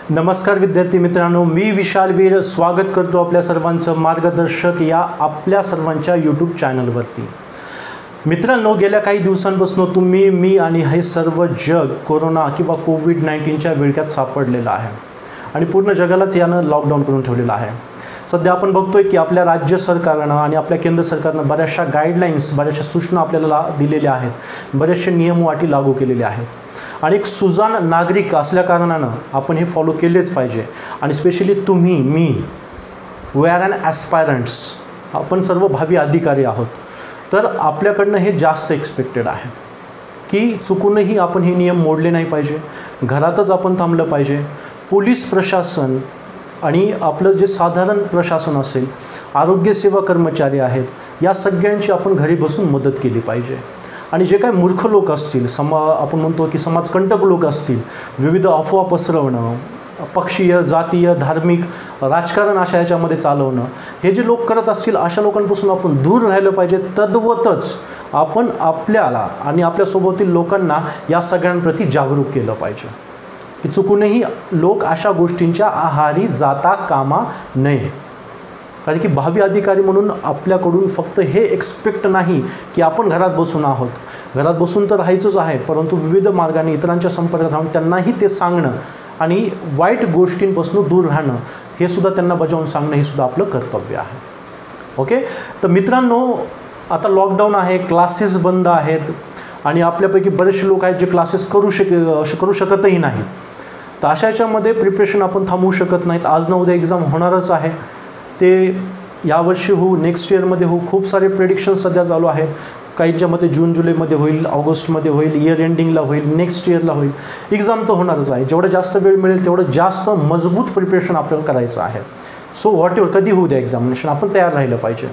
नमस्कार विद्यार्थी मित्रांनो, मी विशाल वीर स्वागत करतो आपल्या सर्वांचं मार्गदर्शक या आपल्या सर्वांच्या यूट्यूब चॅनलवरती। मित्रांनो, गेल्या काही दिवसांपासून तुम्ही, मी आणि हे सर्व जग कोरोना किंवा कोविड-19च्या विळख्यात सापडलेलं आहे आणि पूर्ण जगालाच यानं लॉकडाऊन करून ठेवलेलं आहे। सध्या आपण बघतोय की आपल्या राज्य सरकारनं आणि आपल्या केंद्र सरकारनं बऱ्याचशा गाईडलाईन्स, बऱ्याचशा सूचना आपल्याला दिलेल्या आहेत, बरेचसे नियम व अटी लागू केलेले आहेत आणि एक सुजाण नागरिक असल्या कारणानं आपण हे फॉलो केलेच पाहिजे। आणि स्पेशली तुम्ही, मी, वी आर ॲन ॲस्पायरंट्स, आपण सर्व भावी अधिकारी आहोत, तर आपल्याकडनं हे जास्त एक्सपेक्टेड आहे की चुकूनही आपण हे नियम मोडले नाही पाहिजे, घरातच आपण थांबलं पाहिजे। पोलीस प्रशासन आणि आपलं जे साधारण प्रशासन असेल, आरोग्य सेवा कर्मचारी आहेत, या सगळ्यांची आपण घरी बसून मदत केली पाहिजे। आणि जे काही मूर्ख लोक असतील, आपण म्हणतो की समाजकंटक लोक असतील, विविध अफवा पसरवणं, पक्षीय, जातीय, धार्मिक राजकारण अशा ह्याच्यामध्ये चालवणं, हे जे लोक करत असतील अशा लोकांपासून आपण दूर राहिलं पाहिजे। तद्वतच आपण आपल्याला आणि आपल्यासोबतील लोकांना या सगळ्यांप्रती जागरूक केलं पाहिजे की चुकूनही लोक अशा गोष्टींच्या आहारी जाता कामा नये। कारण की भावी अधिकारी म्हणून आपल्याकडून फक्त हे एक्सपेक्ट नाही की आपण घरात बसून आहोत, घरात बसून तर राहायचंच आहे, परंतु विविध मार्गाने इतरांच्या संपर्कात राहून त्यांनाही ते सांगणं आणि वाईट गोष्टींपासून दूर राहणं हे सुद्धा त्यांना बजावून सांगणं हे सुद्धा आपलं कर्तव्य आहे। ओके, तर मित्रांनो, आता लॉकडाऊन आहे, क्लासेस बंद आहेत आणि आपल्यापैकी बरेचसे लोक आहेत जे क्लासेस करू शकतही नाहीत। तर अशा याच्यामध्ये प्रिपरेशन आपण थांबवू शकत नाहीत। आज ना उद्या एक्झाम होणारच आहे, ते यावर्षी होऊ, नेक्स्ट इयरमध्ये होऊ, खूप सारे प्रेडिक्शन्स सध्या चालू आहेत। काहींच्यामध्ये जून जुलैमध्ये होईल, ऑगस्टमध्ये होईल, इयर एंडिंगला होईल, नेक्स्ट इयरला होईल। एक्झाम तर होणारच आहे, जेवढं जास्त वेळ मिळेल तेवढं जास्त मजबूत प्रिपरेशन आपल्याला करायचं आहे। सो व्हॉट एव्हर कधी होऊ द्या एक्झामिनेशन, आपण तयार राहिलं पाहिजे।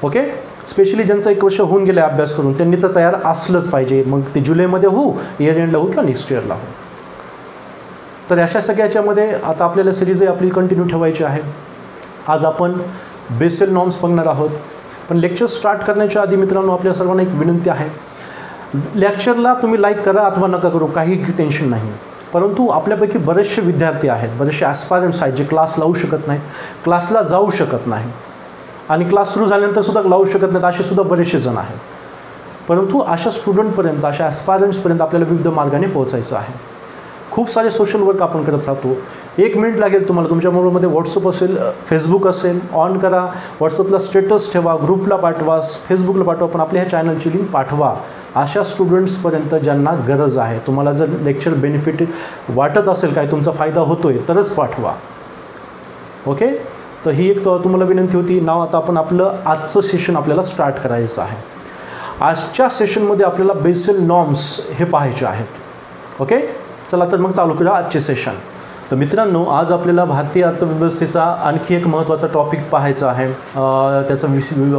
ओके, स्पेशली ज्यांचं एक वर्ष होऊन गेलं अभ्यास करून त्यांनी तर तयार असलंच पाहिजे, मग ते जुलैमध्ये होऊ, इयर एंडला होऊ किंवा नेक्स्ट इयरला होऊ। तर अशा सगळ्याच्यामध्ये आता आपल्याला सिरीजही आपली कंटिन्यू ठेवायची आहे। आज आपण बेसल नॉर्म्स बघणार आहोत, पण लेक्चर स्टार्ट करण्याच्या आधी मित्रांनो आपल्या सर्वांना एक विनंती आहे, लेक्चरला तुम्ही लाईक करा अथवा नका करू, काही टेन्शन नाही, परंतु आपल्यापैकी बरेचसे विद्यार्थी आहेत, बरेचसे ॲस्पायरंट्स आहेत जे क्लास लावू शकत नाहीत, क्लासला जाऊ शकत नाही आणि क्लास सुरू झाल्यानंतर सुद्धा लावू शकत नाहीत, असे सुद्धा बरेचसे जण आहेत। परंतु अशा स्टुडंटपर्यंत, अशा ॲस्पायरंट्सपर्यंत आपल्याला विविध मार्गाने पोहोचायचं आहे। खूप सारे सोशल वर्क आपण करत राहतो। 1 मिनिट लागेल तुम्हाला, तुमच्या मोबाईलमध्ये व्हॉट्सअप असेल, फेसबुक असेल, ऑन करा, व्हॉट्सअपला स्टेटस ठेवा, ग्रुपला पाठवा, फेसबुकला पाठवा, पण आपल्या ह्या चॅनलची लिंक पाठवा अशा स्टुडंट्सपर्यंत ज्यांना गरज आहे। तुम्हाला जर लेक्चर बेनिफिट वाटत असेल, काय तुमचा फायदा होतोय, तरच पाठवा। ओके, तर ही एक तुम्हाला विनंती होती। नाव आता आपण आपलं आजचं सेशन आपल्याला स्टार्ट करायचं आहे। आजच्या सेशनमध्ये आपल्याला बेसल नॉर्म्स हे पाहायचे आहेत। ओके, चला तर मग चालू करूया आजचे सेशन। तर मित्रांनो, आज आपल्याला भारतीय अर्थव्यवस्थेचा आणखी एक महत्त्वाचा टॉपिक पाहायचा आहे, त्याचं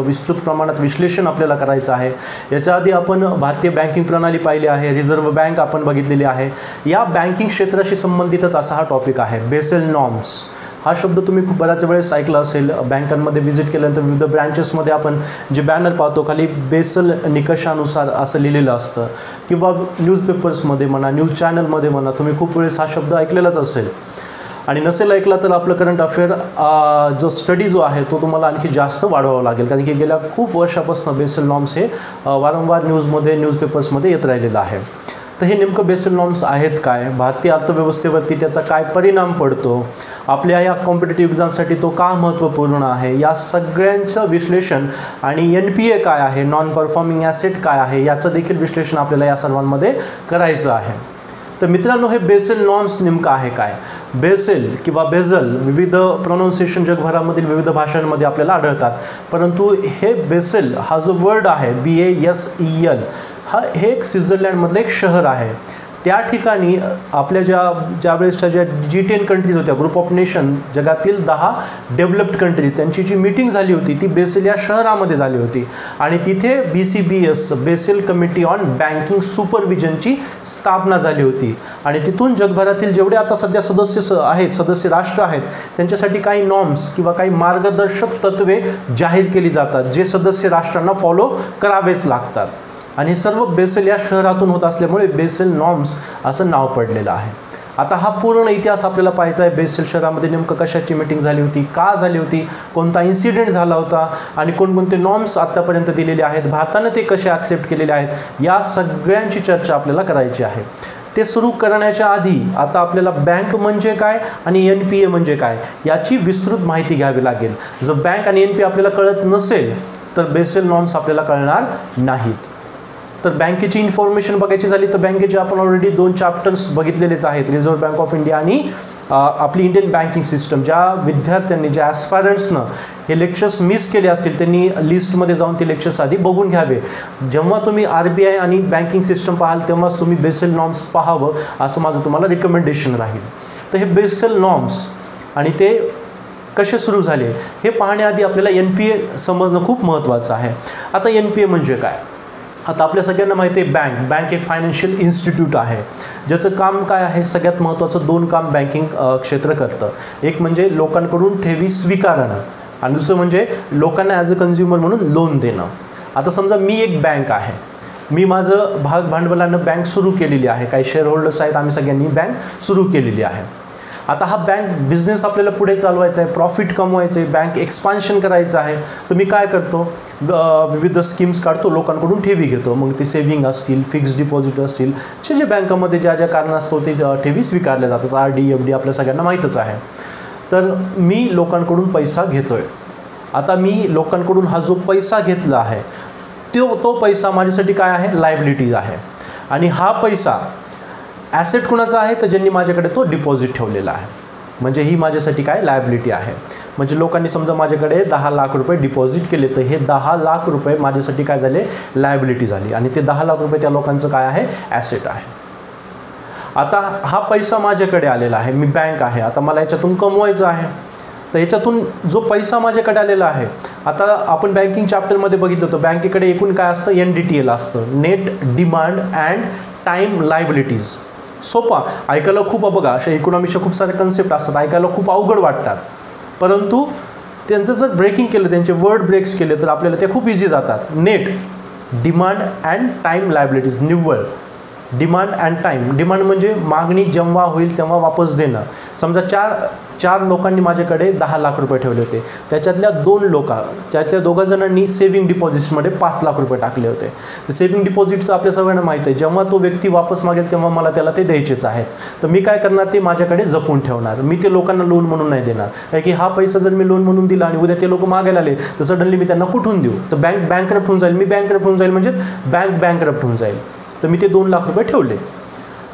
विस्तृत प्रमाणात विश्लेषण आपल्याला करायचं आहे। याच्या आधी आपण भारतीय बँकिंग प्रणाली पाहिली आहे, रिझर्व्ह बँक आपण बघितलेली आहे। या बँकिंग क्षेत्राशी संबंधितच असा हा टॉपिक आहे, बेसल नॉर्म्स। हा शब्द तुम्ही खूप बऱ्याच वेळेस ऐकला असेल, बँकांमध्ये व्हिजिट केल्यानंतर विविध ब्रँचेसमध्ये आपण जे बॅनर पाहतो खाली बेसल निकषानुसार असं लिहिलेलं असतं, किंवा न्यूजपेपर्समध्ये म्हणा, न्यूज चॅनलमध्ये म्हणा, तुम्ही खूप वेळेस हा शब्द ऐकलेलाच असेल। आणि नसेल ऐकला तर आपलं करंट अफेअर जो स्टडी जो आहे तो तुम्हाला आणखी जास्त वाढवावा लागेल, कारण की गेल्या खूप वर्षापासून बेसल नॉर्म्स हे वारंवार न्यूजमध्ये, न्यूजपेपर्समध्ये येत राहिलेलं आहे। तर हे नेमकं बेसल नॉर्म्स आहेत काय, भारतीय अर्थव्यवस्थेवरती त्याचा काय परिणाम पडतो, आपल्या या कॉम्पिटिटिव्ह एक्झामसाठी तो का महत्त्वपूर्ण आहे, या सगळ्यांचं विश्लेषण, आणि NPA काय आहे, नॉन परफॉर्मिंग ॲसेट काय आहे, याचं देखील विश्लेषण आपल्याला या सर्वांमध्ये करायचं आहे। तर मित्रांनो, हे बेसल नॉर्म्स नेमकं आहे काय? बेसेल किंवा बेझल विविध प्रोनाऊन्सिएशन जगभरामधील विविध भाषांमध्ये आपल्याला आढळतात, परंतु हे बेसेल हा जो वर्ड आहे BASEL, हे एक स्वित्झर्लंडमधलं एक शहर आहे। त्या ठिकाणी आपल्या ज्यावेळेसच्या ज्या G10 कंट्रीज होत्या, ग्रुप ऑफ नेशन, जगातील 10 डेव्हलप्ड कंट्रीज, त्यांची जी मीटिंग झाली होती ती बेसेल या शहरामध्ये झाली होती आणि तिथे BCBS, Basel committee on banking सुपरविजनची स्थापना झाली होती। आणि तिथून जगभरातील जेवढे आता सध्या सदस्य राष्ट्र आहेत, त्यांच्यासाठी काही नॉर्म्स किंवा काही मार्गदर्शक तत्वे जाहीर केली जातात, जे सदस्य राष्ट्रांना फॉलो करावेच लागतात। आणि सर्व बेसेल या शहरातून होत असल्यामुळे बेसेल नॉर्म्स असं नाव पडलेलं आहे। आता हा पूर्ण इतिहास आपल्याला पाहायचा आहे. बेसेल शहरामध्ये नेमकं कशाची मीटिंग झाली होती, का झाली होती, कोणता इन्सिडेंट झाला होता आणि कोणकोणते नॉर्म्स आतापर्यंत दिलेले आहेत, भारताने ते कसे ॲक्सेप्ट केलेले आहेत, या सगळ्यांची चर्चा आपल्याला करायची आहे. ते सुरू करण्याच्या आधी आता आपल्याला बँक म्हणजे काय आणि NPA म्हणजे काय याची विस्तृत माहिती घ्यावी लागेल. जर बँक आणि NPA आपल्याला कळत नसेल तर बेसेल नॉर्म्स आपल्याला कळणार नाहीत. तर बँकेची इन्फॉर्मेशन बघायची झाली तर बँकेचे आपण ऑलरेडी 2 चॅप्टर्स बघितलेलेच आहेत. रिझर्व्ह बँक ऑफ इंडिया आणि आपली इंडियन बँकिंग सिस्टम. ज्या विद्यार्थ्यांनी, ज्या ॲस्पायरंट्सनं हे लेक्चर्स मिस केले असतील त्यांनी लिस्टमध्ये जाऊन ते लेक्चर्स आधी बघून घ्यावे. जेव्हा तुम्ही RBI आणि बँकिंग सिस्टम पाहाल तेव्हाच तुम्ही बेसेल नॉर्म्स पाहावं असं माझं तुम्हाला रिकमेंडेशन राहील. तर हे बेसेल नॉर्म्स आणि ते कसे सुरू झाले हे पाहण्याआधी आपल्याला NPA समजणं खूप महत्त्वाचं आहे. आता NPA म्हणजे काय? आता आपल्या सगळ्यांना माहिती आहे बँक एक फायनान्शियल इन्स्टिट्यूट आहे ज्याचं काम काय आहे. सगळ्यात महत्त्वाचं 2 काम बँकिंग क्षेत्र करतं. एक म्हणजे लोकांकडून ठेवी स्वीकारणं आणि दुसरं म्हणजे लोकांना ॲज अ कन्झ्युमर म्हणून लोन देणं. आता समजा मी एक बँक आहे, मी माझं भागभांडवलानं बँक सुरू केलेली आहे, काही शेअर होल्डर्स आहेत, आम्ही सगळ्यांनी बँक सुरू केलेली आहे. आता हा बँक बिझनेस आपल्याला पुढे चालवायचा आहे, प्रॉफिट कमवायचं आहे, बँक एक्सपान्शन करायचं आहे. तर मी काय करतो, विविध स्कीम्स काढतो, लोकांकडून ठेवी घेतो. मग ते सेव्हिंग असतील, फिक्स्ड डिपॉझिट असतील, जे बँकामध्ये ज्या ज्या कारणास्तव ते ठेवी स्वीकारल्या जातात. RD FD आपल्या सगळ्यांना माहीतच आहे. तर मी लोकांकडून पैसा घेतोय. आता मी लोकांकडून हा जो पैसा घेतला आहे तो पैसा माझ्यासाठी काय आहे, लायबिलिटीज आहे. आणि हा पैसा ॲसेट कुणाचा आहे तर ज्यांनी माझ्याकडे तो डिपॉझिट ठेवलेला आहे. म्हणजे ही माझ्यासाठी काय, लायबिलिटी आहे. म्हणजे लोकांनी समजा माझ्याकडे 10 लाख रुपये डिपॉझिट केले तर हे 10 लाख रुपये माझ्यासाठी काय झाले, लायबिलिटी झाली. आणि ते 10 लाख रुपये त्या लोकांचं काय आहे, ॲसेट आहे. आता हा पैसा माझ्याकडे आलेला आहे, मी बँक आहे, आता मला याच्यातून कमवायचं आहे. तर याच्यातून जो पैसा माझ्याकडे आलेला आहे, आता आपण बँकिंग चॅप्टरमध्ये बघितलं होतं बँकेकडे एकूण काय असतं, NDTL असतं, net demand and time liabilities. सोपा ऐकायला खूप, बघा अशा इकॉनॉमिक्सच्या खूप सारे कन्सेप्ट असतात, ऐकायला खूप अवघड वाटतात, परंतु त्यांचं जर ब्रेकिंग केलं, त्यांचे वर्ड ब्रेक्स केले तर आपल्याला ते खूप इझी जातात. Net demand and time liabilities, निव्वळ डिमांड अँड टाईम. डिमांड म्हणजे मागणी जेव्हा होईल तेव्हा वापस देणं. समजा चार लोकांनी माझ्याकडे 10 लाख रुपये ठेवले होते, त्याच्यातल्या 2 लोक, त्यातल्या 2 जणांनी सेव्हिंग डिपॉझिट्समध्ये 5 लाख रुपये टाकले होते. तर सेव्हिंग डिपॉझिटचं आपल्या सगळ्यांना माहीत आहे, जेव्हा तो व्यक्ती वापस मागेल तेव्हा मला त्याला ते द्यायचेच आहेत. तर मी काय करणार, ते माझ्याकडे जपून ठेवणार. मी ते लोकांना लोन म्हणून नाही देणार, कारण की हा पैसा जर मी लोन म्हणून दिला आणि उद्या ते लोक मागायला आले तर सडनली मी त्यांना कुठून देऊ, तर बँक बँकरप्ट होऊन जाईल. मी बँकरप्ट होऊन जाईल म्हणजेच बँक बँकरप्ट होऊन जाईल. तर मी ते 2 लाख रुपये ठेवले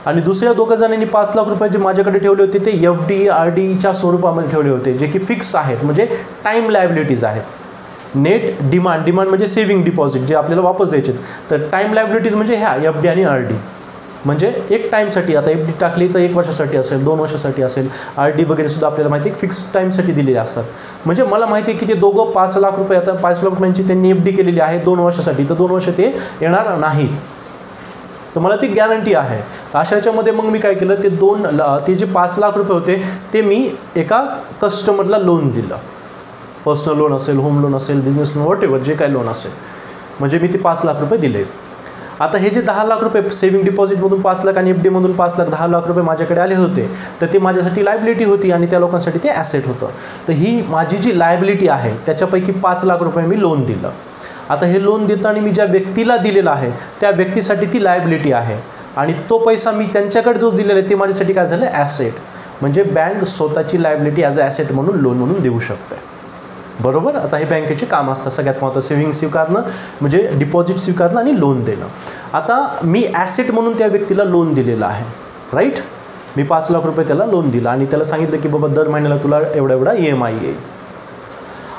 आणि दुसऱ्या 2 जणांनी 5 लाख रुपये जे माझ्याकडे ठेवले होते ते FD RDच्या स्वरूपामध्ये ठेवले होते, जे की फिक्स आहेत, म्हणजे टाईम लायबिलिटीज आहेत. नेट डिमांड म्हणजे सेव्हिंग डिपॉझिट जे आपल्याला वापस द्यायचे. तर टाईम लायबिलिटीज म्हणजे ह्या FD आणि RD, म्हणजे एक टाईमसाठी. आता FD टाकली तर 1 वर्षासाठी असेल, 2 वर्षासाठी असेल, RD वगैरे सुद्धा आपल्याला माहिती आहे फिक्स टाईमसाठी दिलेले असतात. म्हणजे मला माहिती आहे की ते दोघं 5 लाख रुपये, आता 5 लाख रुपयांची त्यांनी FD केलेली आहे 2 वर्षासाठी, तर 2 वर्ष ते येणार नाहीत. तर मला ती गॅरंटी आहे. अशा याच्यामध्ये मग मी काय केलं, ते जे 5 लाख रुपये होते ते मी एका कस्टमरला लोन दिलं. पर्सनल लोन असेल, होम लोन असेल, बिझनेस लोन, व्हॉट एव्हर जे काही लोन असेल, म्हणजे मी ते 5 लाख रुपये दिले. आता हे जे 10 लाख रुपये सेव्हिंग डिपॉझिटमधून 5 लाख आणि FDमधून 5 लाख, 10 लाख रुपये माझ्याकडे आले होते, तर ते माझ्यासाठी लायबिलिटी होती आणि त्या लोकांसाठी ते ॲसेट होतं. तर ही माझी जी लायबिलिटी आहे त्याच्यापैकी 5 लाख रुपये मी लोन दिलं. आता हे लोन देताना मी ज्या व्यक्तीला दिलेलं आहे त्या व्यक्तीसाठी ती लायबिलिटी आहे आणि तो पैसा मी त्यांच्याकडे जो दिलेला आहे ते माझ्यासाठी काय झालं, ॲसेट. म्हणजे बँक स्वतःची लायबिलिटी ॲज अ ॲसेट म्हणून लोन म्हणून देऊ शकते. बरोबर. आता हे बँकेचे काम असतं. सगळ्यात महत्त्वाचं सेव्हिंग स्वीकारणं, म्हणजे डिपॉझिट स्वीकारणं आणि लोन देणं. आता मी ॲसेट म्हणून त्या व्यक्तीला लोन दिलेलं आहे, राईट. मी 5 लाख रुपये त्याला लोन दिला आणि त्याला सांगितलं की बाबा दर महिन्याला तुला एवढा EMI येईल.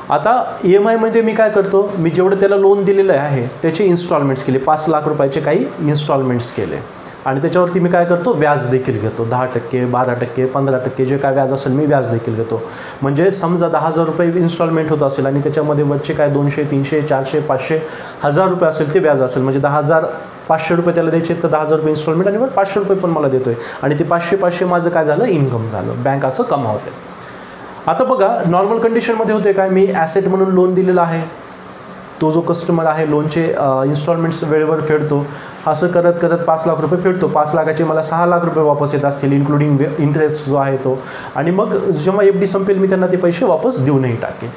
आता EMI मध्ये मी काय करतो, मी जेवढं त्याला लोन दिलेलं आहे त्याचे इन्स्टॉलमेंट्स केले, 5 लाख रुपयाचे काही इन्स्टॉलमेंट्स केले आणि त्याच्यावरती मी काय करतो, व्याज देखील घेतो. 10%, 12%, 15% जे काय व्याज असेल मी व्याज देखील घेतो. म्हणजे समजा 10,000 रुपये इन्स्टॉलमेंट होत असेल आणि त्याच्यामध्ये वरचे काय 200, 300, 400, 500, 1000 रुपये असेल ते व्याज असेल, म्हणजे 10,500 रुपये त्याला द्यायचे, तर 10,000 रुपये इन्स्टॉलमेंट आणि वर 500 रुपये पण मला देतोय आणि ते 500 माझं काय झालं, इन्कम झालं. बँक असं कमावते. आता बघा नॉर्मल कंडिशनमध्ये होते काय, मी ॲसेट म्हणून लोन दिलेला आहे, तो जो कस्टमर आहे लोनचे इन्स्टॉलमेंट्स वेळेवर फेडतो, असं करत करत 5 लाख रुपये फेडतो, 5 लाखाचे मला 6 लाख रुपये वापस येत असतील इन्क्लुडिंग इंटरेस्ट जो आहे तो, आणि मग जेव्हा FD संपेल मी त्यांना ते पैसे वापस देऊनही टाकेन.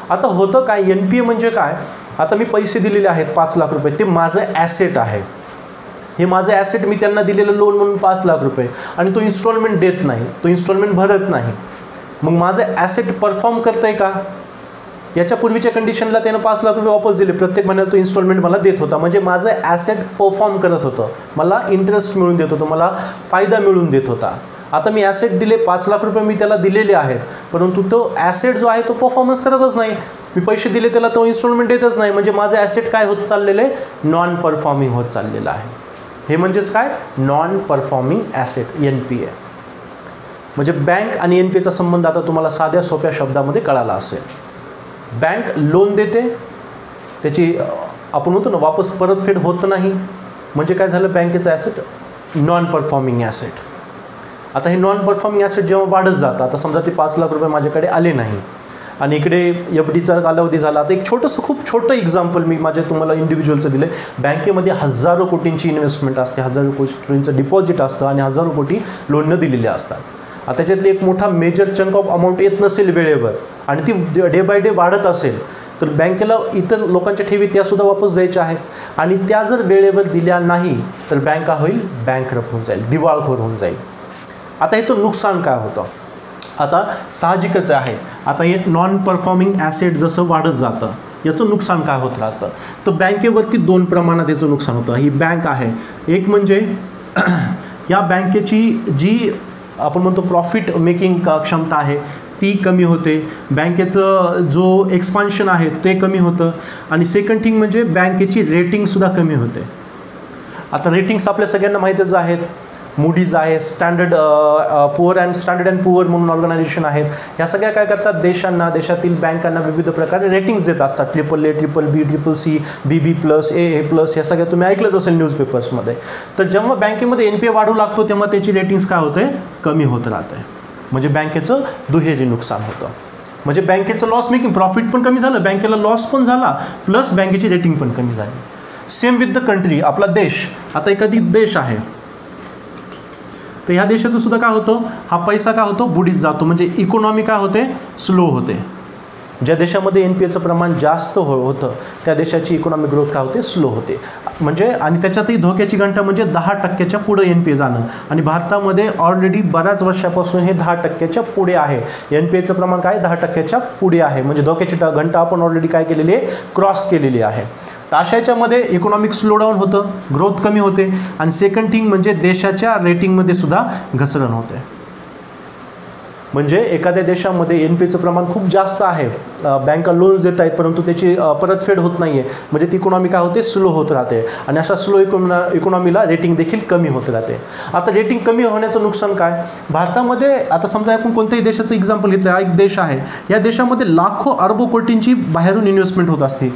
आता होतं काय, NPA म्हणजे काय, आता मी पैसे दिलेले आहेत 5 लाख रुपये, ते माझं ॲसेट आहे, हे माझं ॲसेट, मी त्यांना दिलेलं लोन म्हणून 5 लाख रुपये, आणि तो इन्स्टॉलमेंट देत नाही, तो इन्स्टॉलमेंट भरत नाही, मग माझं ॲसेट परफॉर्म करतं आहे का? याच्या पूर्वीच्या कंडिशनला त्यानं 5 लाख रुपये वापस दिले, प्रत्येक महिन्याला तो इन्स्टॉलमेंट मला देत होता, म्हणजे माझं ॲसेट परफॉर्म करत होतं, मला इंटरेस्ट मिळून देत होतं, मला फायदा मिळून देत होता. आता मी ॲसेट दिले, 5 लाख रुपये मी त्याला दिलेले आहेत, परंतु तो ॲसेट जो आहे तो परफॉर्मन्स करतच नाही, मी पैसे दिले त्याला, तो इन्स्टॉलमेंट देतच नाही, म्हणजे माझं ॲसेट काय होत चाललेलं आहे, नॉन परफॉर्मिंग होत चाललेलं आहे. हे म्हणजेच काय, नॉन परफॉर्मिंग ॲसेट, NPA. म्हणजे बँक आणि NPAचा संबंध आता तुम्हाला साध्या सोप्या शब्दामध्ये कळाला असेल. बँक लोन देते, त्याची आपण म्हणतो ना वापस परतफेड होत नाही, म्हणजे काय झालं, बँकेचं ॲसेट नॉन परफॉर्मिंग ॲसेट. आता हे नॉन परफॉर्मिंग ॲसेट जेव्हा वाढत जातं, आता समजा ते 5 लाख रुपये माझ्याकडे आले नाही आणि इकडे FDचा कालावधी झाला. आता एक छोटंसं, खूप छोटं एक्झाम्पल मी तुम्हाला इंडिव्हिज्युअलचं दिलं आहे. बँकेमध्ये हजारो कोटींची इन्व्हेस्टमेंट असते, हजारो कोटींचं डिपॉझिट असतं आणि हजारो कोटी लोननं दिलेले असतात. आता त्याच्यातली एक मोठा मेजर चंक ऑफ अमाऊंट येत नसेल वेळेवर आणि ती डे बाय डे वाढत असेल, तर बँकेला इतर लोकांच्या ठेवी त्यासुद्धा वापस द्यायच्या आहेत, आणि त्या जर वेळेवर दिल्या नाही तर बँक होईल बँकरप्ट होऊन जाईल, दिवाळखोर होऊन जाईल. आता ह्याचं नुकसान काय होतं, आता साहजिकच आहे, आता हे नॉन परफॉर्मिंग ॲसेट जसं वाढत जातं याचं नुकसान काय होत राहतं, तर बँकेवरती 2 प्रमाणात याचं नुकसान होतं. ही बँक आहे, एक म्हणजे या बँकेची जी आपण म्हणतो प्रॉफिट मेकिंग क्षमता आहे ती कमी होते, बँकेचं जो एक्सपान्शन आहे ते कमी होतं, आणि सेकंड थिंग म्हणजे बँकेची रेटिंगसुद्धा कमी होते. आता रेटिंग्स आपल्या सगळ्यांना माहीतच आहेत, मूडीज आहे, स्टँडर्ड अँड पुअर म्हणून ऑर्गनायझेशन आहेत. ह्या सगळ्या काय करतात, देशातील बँकांना विविध प्रकारे रेटिंग्स देत असतात, AAA, BBB, CCC, BB+, AA+, ह्या सगळ्या तुम्ही ऐकलंच असेल न्यूजपेपर्समध्ये. तर जेव्हा बँकेमध्ये NPA वाढू लागतो तेव्हा त्याची रेटिंग्स काय होते, कमी होत राहते, म्हणजे बँकेचं दुहेरी नुकसान होतं. म्हणजे बँकेचं लॉस मेकिंग, प्रॉफिट पण कमी झालं, बँकेला लॉस पण झाला, प्लस बँकेची रेटिंग पण कमी झाली. सेम विथ द कंट्री, आपला देश, आता एखादी देश आहे तर ह्या देशाचं सुद्धा काय होतं, हा पैसा काय होतो, बुडीत जातो, म्हणजे इकॉनॉमी काय होते, स्लो होते. ज्या देशामध्ये NPAचं प्रमाण जास्त होतं त्या देशाची इकॉनॉमिक ग्रोथ काय होते, स्लो होते. म्हणजे आणि त्याच्यातही धोक्याची घंटा म्हणजे 10% पुढे NPA जाणं, आणि भारतामध्ये ऑलरेडी बऱ्याच वर्षापासून हे 10% पुढे आहे. NPAचं प्रमाण काय 10% पुढे आहे, म्हणजे धोक्याची घंटा आपण ऑलरेडी काय केलेली आहे, क्रॉस केलेली आहे. तर अशा याच्यामध्ये इकॉनॉमिक स्लोडाऊन होतं, ग्रोथ कमी होते, आणि सेकंड थिंग म्हणजे देशाच्या रेटिंगमध्ये सुद्धा घसरण होते. म्हणजे एखाद्या देशामध्ये NPAचं प्रमाण खूप जास्त आहे, बँका लोन्स देत आहेत परंतु त्याची परतफेड होत नाही आहे, म्हणजे ती इकॉनॉमी काय होते, स्लो होत राहते, आणि अशा स्लो इकॉनॉमीला रेटिंग देखील कमी होत राहते. आता रेटिंग कमी होण्याचं नुकसान काय, भारतामध्ये आता समजा आपण कोणत्याही देशाचं एक्झाम्पल घेतलं, हा एक देश आहे, या देशामध्ये लाखो अरबो कोटींची बाहेरून इन्व्हेस्टमेंट होत असते.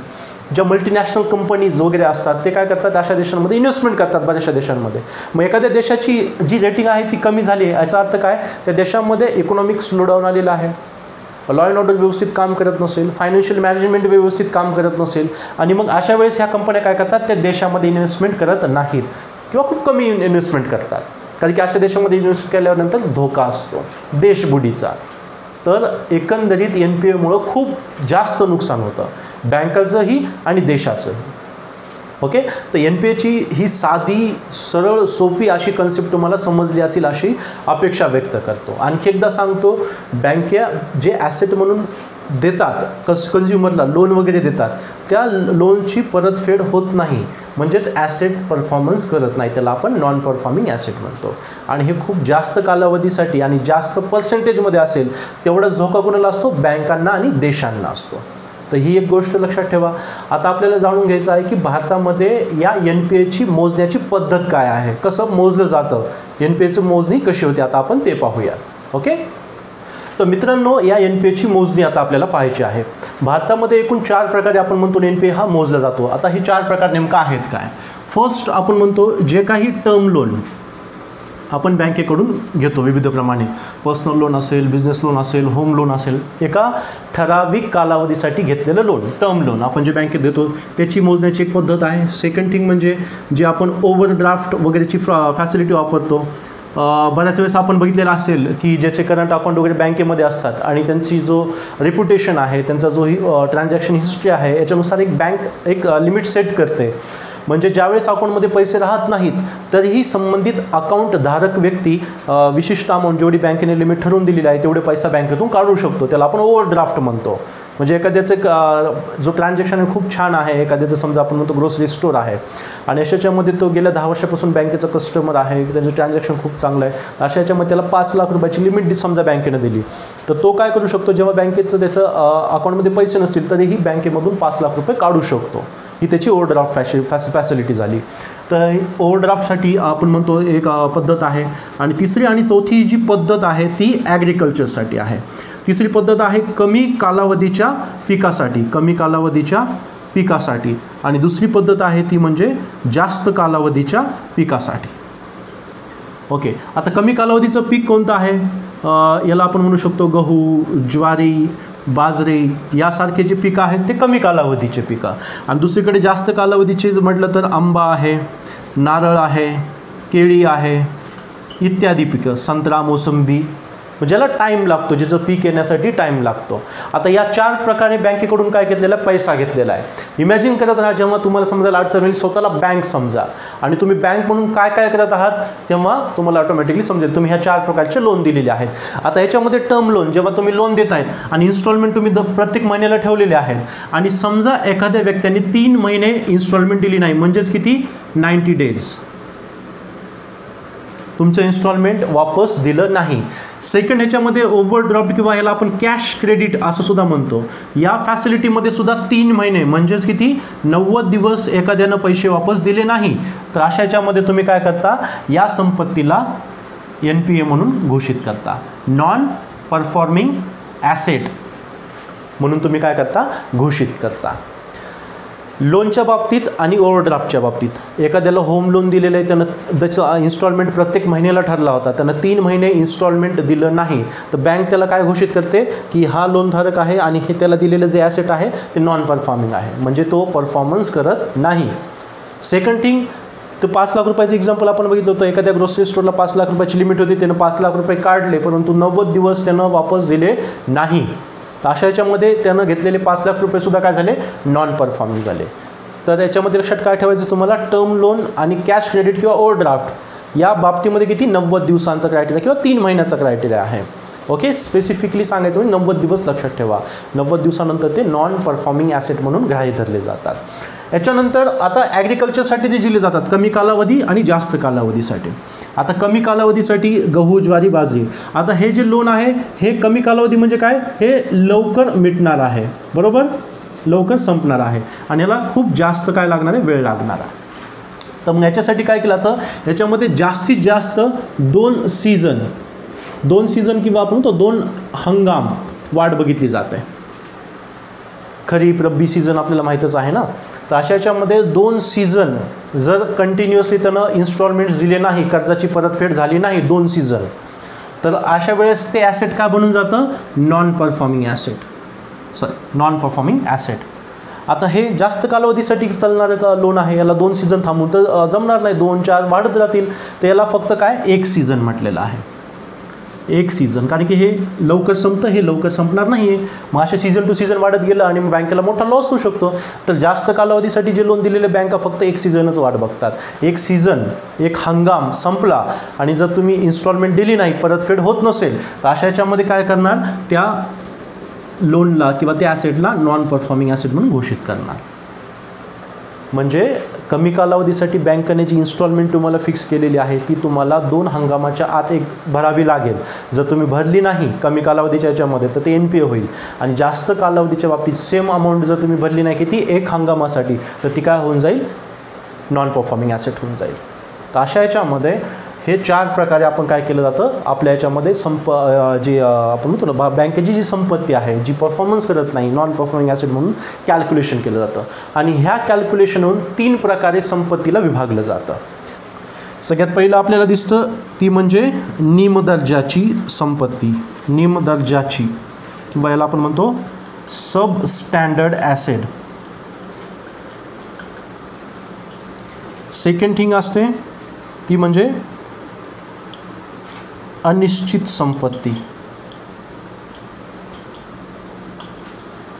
ज्या मल्टीनॅशनल कंपनीज वगैरे असतात ते काय करतात, अशा देशांमध्ये इन्व्हेस्टमेंट करतात, बऱ्याचशा देशांमध्ये. मग एखाद्या देशाची जी रेटिंग आहे ती कमी झाली, याचा अर्थ काय, त्या देशामध्ये इकॉनॉमिक स्लोडाऊन आलेला आहे, लॉ अँड ऑर्डर व्यवस्थित काम करत नसेल, फायनान्शियल मॅनेजमेंट व्यवस्थित काम करत नसेल, आणि मग अशा वेळेस ह्या कंपन्या काय करतात, त्या देशामध्ये इन्व्हेस्टमेंट करत नाहीत किंवा खूप कमी इन्व्हेस्टमेंट करतात, कारण की अशा देशामध्ये इन्व्हेस्ट केल्यानंतर धोका असतो देशबुडीचा. तर एकंदरीत NPAमुळं खूप जास्त नुकसान होतं, बँकाचंही आणि देशाचंही. ओके, तर NPAची ही साधी सरळ सोपी अशी कन्सेप्ट तुम्हाला समजली असेल अशी अपेक्षा व्यक्त करतो. आणखी एकदा सांगतो, बँका जे ॲसेट म्हणून देतात, कन्झ्युमरला लोन वगैरे देतात, त्या लोनची परतफेड होत नाही, म्हणजेच ॲसेट परफॉर्मन्स करत नाही, त्याला आपण नॉन परफॉर्मिंग ॲसेट म्हणतो. आणि हे खूप जास्त कालावधीसाठी आणि जास्त पर्सेंटेजमध्ये असेल तेवढाच धोका कोणाला असतो, बँकांना आणि देशांना असतो. तर ही एक गोष्ट लक्षात ठेवा. आता आपल्याला जाणून घ्यायचं आहे की भारतामध्ये या NPAची मोजण्याची पद्धत काय आहे, कसं मोजलं जातं, NPAची मोजणी कशी होते, आता आपण ते पाहूया. ओके, तर मित्रांनो, या NPAची मोजणी आता आपल्याला पाहायची आहे. भारतामध्ये एकूण 4 प्रकारे आपण म्हणतो NPA हा मोजला जातो. आता हे 4 प्रकार नेमका आहेत काय. फर्स्ट आपण म्हणतो जे काही टर्म लोन आपण बँकेकडून घेतो विविध प्रमाणे. पर्सनल लोन असेल, बिझनेस लोन असेल, होम लोन असेल, एका ठराविक कालावधीसाठी घेतलेलं लोन, टर्म लोन आपण जे बँकेत देतो त्याची मोजण्याची एक पद्धत आहे. सेकंड थिंग म्हणजे जे आपण ओव्हरड्राफ्ट वगैरेची फॅसिलिटी वापरतो. बऱ्याच वेळेस आपण बघितलेलं असेल की ज्याचे करंट अकाउंट वगैरे बँकेमध्ये असतात आणि त्यांची जो रेप्युटेशन आहे, त्यांचा जो ट्रान्झॅक्शन हिस्ट्री आहे, याच्यानुसार एक बँक एक लिमिट सेट करते. म्हणजे ज्यावेळेस अकाउंटमध्ये पैसे राहत नाहीत तरीही संबंधित अकाउंट धारक व्यक्ती विशिष्ट अमाऊंट जेवढी बँकेने लिमिट ठरवून दिलेली आहे तेवढे पैसा बँकेतून काढू शकतो. त्याला आपण ओव्हरड्राफ्ट म्हणतो. म्हणजे एखाद्याचं जो ट्रान्झॅक्शन आहे खूप छान आहे, एखाद्याचं समजा आपण म्हणतो ग्रोसरी स्टोअर आहे आणि अशाच्यामध्ये तो गेल्या 10 वर्षापासून बँकेचा कस्टमर आहे, त्याचं ट्रान्झॅक्शन खूप चांगलं आहे, अशा याच्यामध्ये त्याला 5 लाख रुपयाची लिमिट समजा बँकेने दिली, तर तो काय करू शकतो, जेव्हा बँकेचं त्याचं अकाउंटमध्ये पैसे नसतील तरीही बँकेमधून 5 लाख रुपये काढू शकतो. ही त्याची ओव्हरड्राफ्ट फॅसिलिटी झाली. तर ओव्हरड्राफ्टसाठी आपण म्हणतो एक पद्धत आहे. आणि तिसरी आणि चौथी जी पद्धत आहे ती ॲग्रिकल्चरसाठी आहे. तिसरी पद्धत आहे कमी कालावधीच्या पिकासाठी, कमी कालावधीच्या पिकासाठी. आणि दुसरी पद्धत आहे ती म्हणजे जास्त कालावधीच्या पिकासाठी. ओके, आता कमी कालावधीचं पीक कोणतं आहे? याला आपण म्हणू शकतो गहू, ज्वारी, बाजरी यासारखे जे पिकं आहेत ते कमी कालावधीचे पिकं. आणि दुसरीकडे जास्त कालावधीचे म्हटलं तर आंबा आहे, नारळ आहे, केळी आहे इत्यादी पिकं, संत्रा, मोसंबी, ज्याला टाईम लागतो, ज्याचं पीक येण्यासाठी टाईम लागतो. आता या 4 प्रकारे बँकेकडून काय घेतलेला पैसा घेतलेला आहे. इमॅजिन करत राहा जेव्हा तुम्हाला समजायला अडचण होईल, स्वतःला बँक समजा आणि तुम्ही बँक म्हणून काय काय करत आहात तेव्हा तुम्हाला ऑटोमॅटिकली समजेल तुम्ही ह्या 4 प्रकारचे लोन दिलेले आहेत. आता ह्याच्यामध्ये टर्म लोन जेव्हा तुम्ही लोन देत आहेत आणि इन्स्टॉलमेंट तुम्ही प्रत्येक महिन्याला ठेवलेले आहेत आणि समजा एखाद्या व्यक्तीने 3 महिने इन्स्टॉलमेंट दिली नाही, म्हणजेच किती 90 डेज तुमचं इन्स्टॉलमेंट वापस दिलं नाही. सेकंड ह्याच्यामध्ये ओव्हरड्राफ्ट किंवा ह्याला आपण कॅश क्रेडिट असं सुद्धा म्हणतो. या फॅसिलिटीमध्ये सुद्धा 3 महिने म्हणजेच किती 90 दिवस एखाद्यानं पैसे वापस दिले नाही तर अशा ह्याच्यामध्ये तुम्ही काय करता, या संपत्तीला NPA म्हणून घोषित करता, नॉन परफॉर्मिंग ॲसेट म्हणून तुम्ही काय करता, घोषित करता. लोनच्या बाबतीत आणि ओव्हरड्राफ्टच्या बाबतीत एखाद्याला होम लोन दिलेलं आहे, त्यानं त्याचं इन्स्टॉलमेंट प्रत्येक महिन्याला ठरला होता, त्यानं 3 महिने इन्स्टॉलमेंट दिलं नाही तर बँक त्याला काय घोषित करते की हा लोनधारक आहे आणि हे त्याला दिलेलं जे ॲसेट आहे ते नॉन परफॉर्मिंग आहे, म्हणजे तो परफॉर्मन्स करत नाही. सेकंड थिंग, तर 5 लाख रुपयाचं एक्झाम्पल आपण बघितलं होतं. एखाद्या ग्रोसरी स्टोअरला 5 लाख रुपयाची लिमिट होती, त्यानं 5 लाख रुपये काढले परंतु 90 दिवस त्यानं वापस दिले नाही. तर अशा याच्यामध्ये त्यानं घेतलेले 5 लाख रुपयेसुद्धा काय झाले, नॉन परफॉर्मिंग झाले. तर याच्यामध्ये लक्षात काय ठेवायचं तुम्हाला, टर्म लोन आणि कॅश क्रेडिट किंवा ओव्हरड्राफ्ट या बाबतीमध्ये किती 90 दिवसांचा क्रायटेरिया किंवा 3 महिन्याचा क्रायटेरिया आहे. ओके, स्पेसिफिकली सांगायचं म्हणजे 90 दिवस लक्षात ठेवा. 90 दिवसानंतर ते नॉन परफॉर्मिंग ॲसेट म्हणून ग्राह्य धरले जातात. याच्यानंतर आता ॲग्रिकल्चरसाठी जे दिले जातात कमी कालावधी आणि जास्त कालावधीसाठी. आता कमी कालावधीसाठी गहू, ज्वारी, बाजरी. आता हे जे लोन आहे हे कमी कालावधी म्हणजे काय, हे लवकर मिटणार आहे, बरोबर, लवकर संपणार आहे आणि याला खूप जास्त काय लागणार आहे, वेळ लागणार आहे. तर मग याच्यासाठी काय केलं तर याच्यामध्ये जास्तीत जास्त 2 सीझन किंवा आपण तो 2 हंगाम वाट बघितली जाते. खरीप, रब्बी सीझन आपल्याला माहीतच आहे ना. तर अशा याच्यामध्ये 2 सीझन जर कंटिन्युअसली त्यानं इन्स्टॉलमेंट्स दिले नाही, कर्जाची परतफेड झाली नाही 2 सीझन, तर अशा वेळेस ते ॲसेट काय बनून जातं, नॉन परफॉर्मिंग ॲसेट. आता हे जास्त कालावधीसाठी चालणारं लोन आहे, याला 2 सीझन थांबून तर जमणार नाही, 2-4 वाढत राहतील. तर याला फक्त काय 1 सीझन म्हटलेलं आहे, 1 सीझन, कारण की हे लवकर संपतं, हे लवकर संपणार नाही आहे. मग असे सीझन टू सीझन वाढत गेलं आणि बँकेला मोठा लॉस होऊ शकतो. तर जास्त कालावधीसाठी जे लोन दिलेले बँका फक्त 1 सीझनच वाट बघतात. 1 सीझन, 1 हंगाम संपला आणि जर तुम्ही इन्स्टॉलमेंट दिली नाही, परतफेड होत नसेल तर अशा याच्यामध्ये काय करणार, त्या लोनला किंवा त्या ॲसेटला नॉन परफॉर्मिंग ॲसेट म्हणून घोषित करणार. म्हणजे कमी कालावधीसाठी बँकेने जी इन्स्टॉलमेंट तुम्हाला फिक्स केलेली आहे ती तुम्हाला 2 हंगामाच्या आत भरावी लागेल. जर तुम्ही भरली नाही कमी कालावधीच्या याच्यामध्ये तर ते NPA होईल. आणि जास्त कालावधीच्या बाबतीत सेम अमाऊंट जर तुम्ही भरली नाही की ती 1 हंगामासाठी तर ती काय होऊन जाईल, नॉन परफॉर्मिंग ॲसेट होऊन जाईल. तर अशा याच्यामध्ये हे 4 प्रकारे आपण काय केलं जातं, आपल्या याच्यामध्ये जी आपण म्हणतो ना बँकेची जी संपत्ती आहे जी परफॉर्मन्स करत नाही, नॉन परफॉर्मिंग ॲसेट म्हणून कॅल्क्युलेशन केलं जातं. आणि ह्या कॅल्क्युलेशनहून 3 प्रकारे संपत्तीला विभागलं जातं. सगळ्यात पहिलं आपल्याला दिसतं ती म्हणजे निमदर्जाची संपत्ती, निमदर्जाची, किंवा याला आपण म्हणतो सब स्टँडर्ड ॲसेट. सेकंड थिंग असते ती म्हणजे अनिश्चित संपत्ती,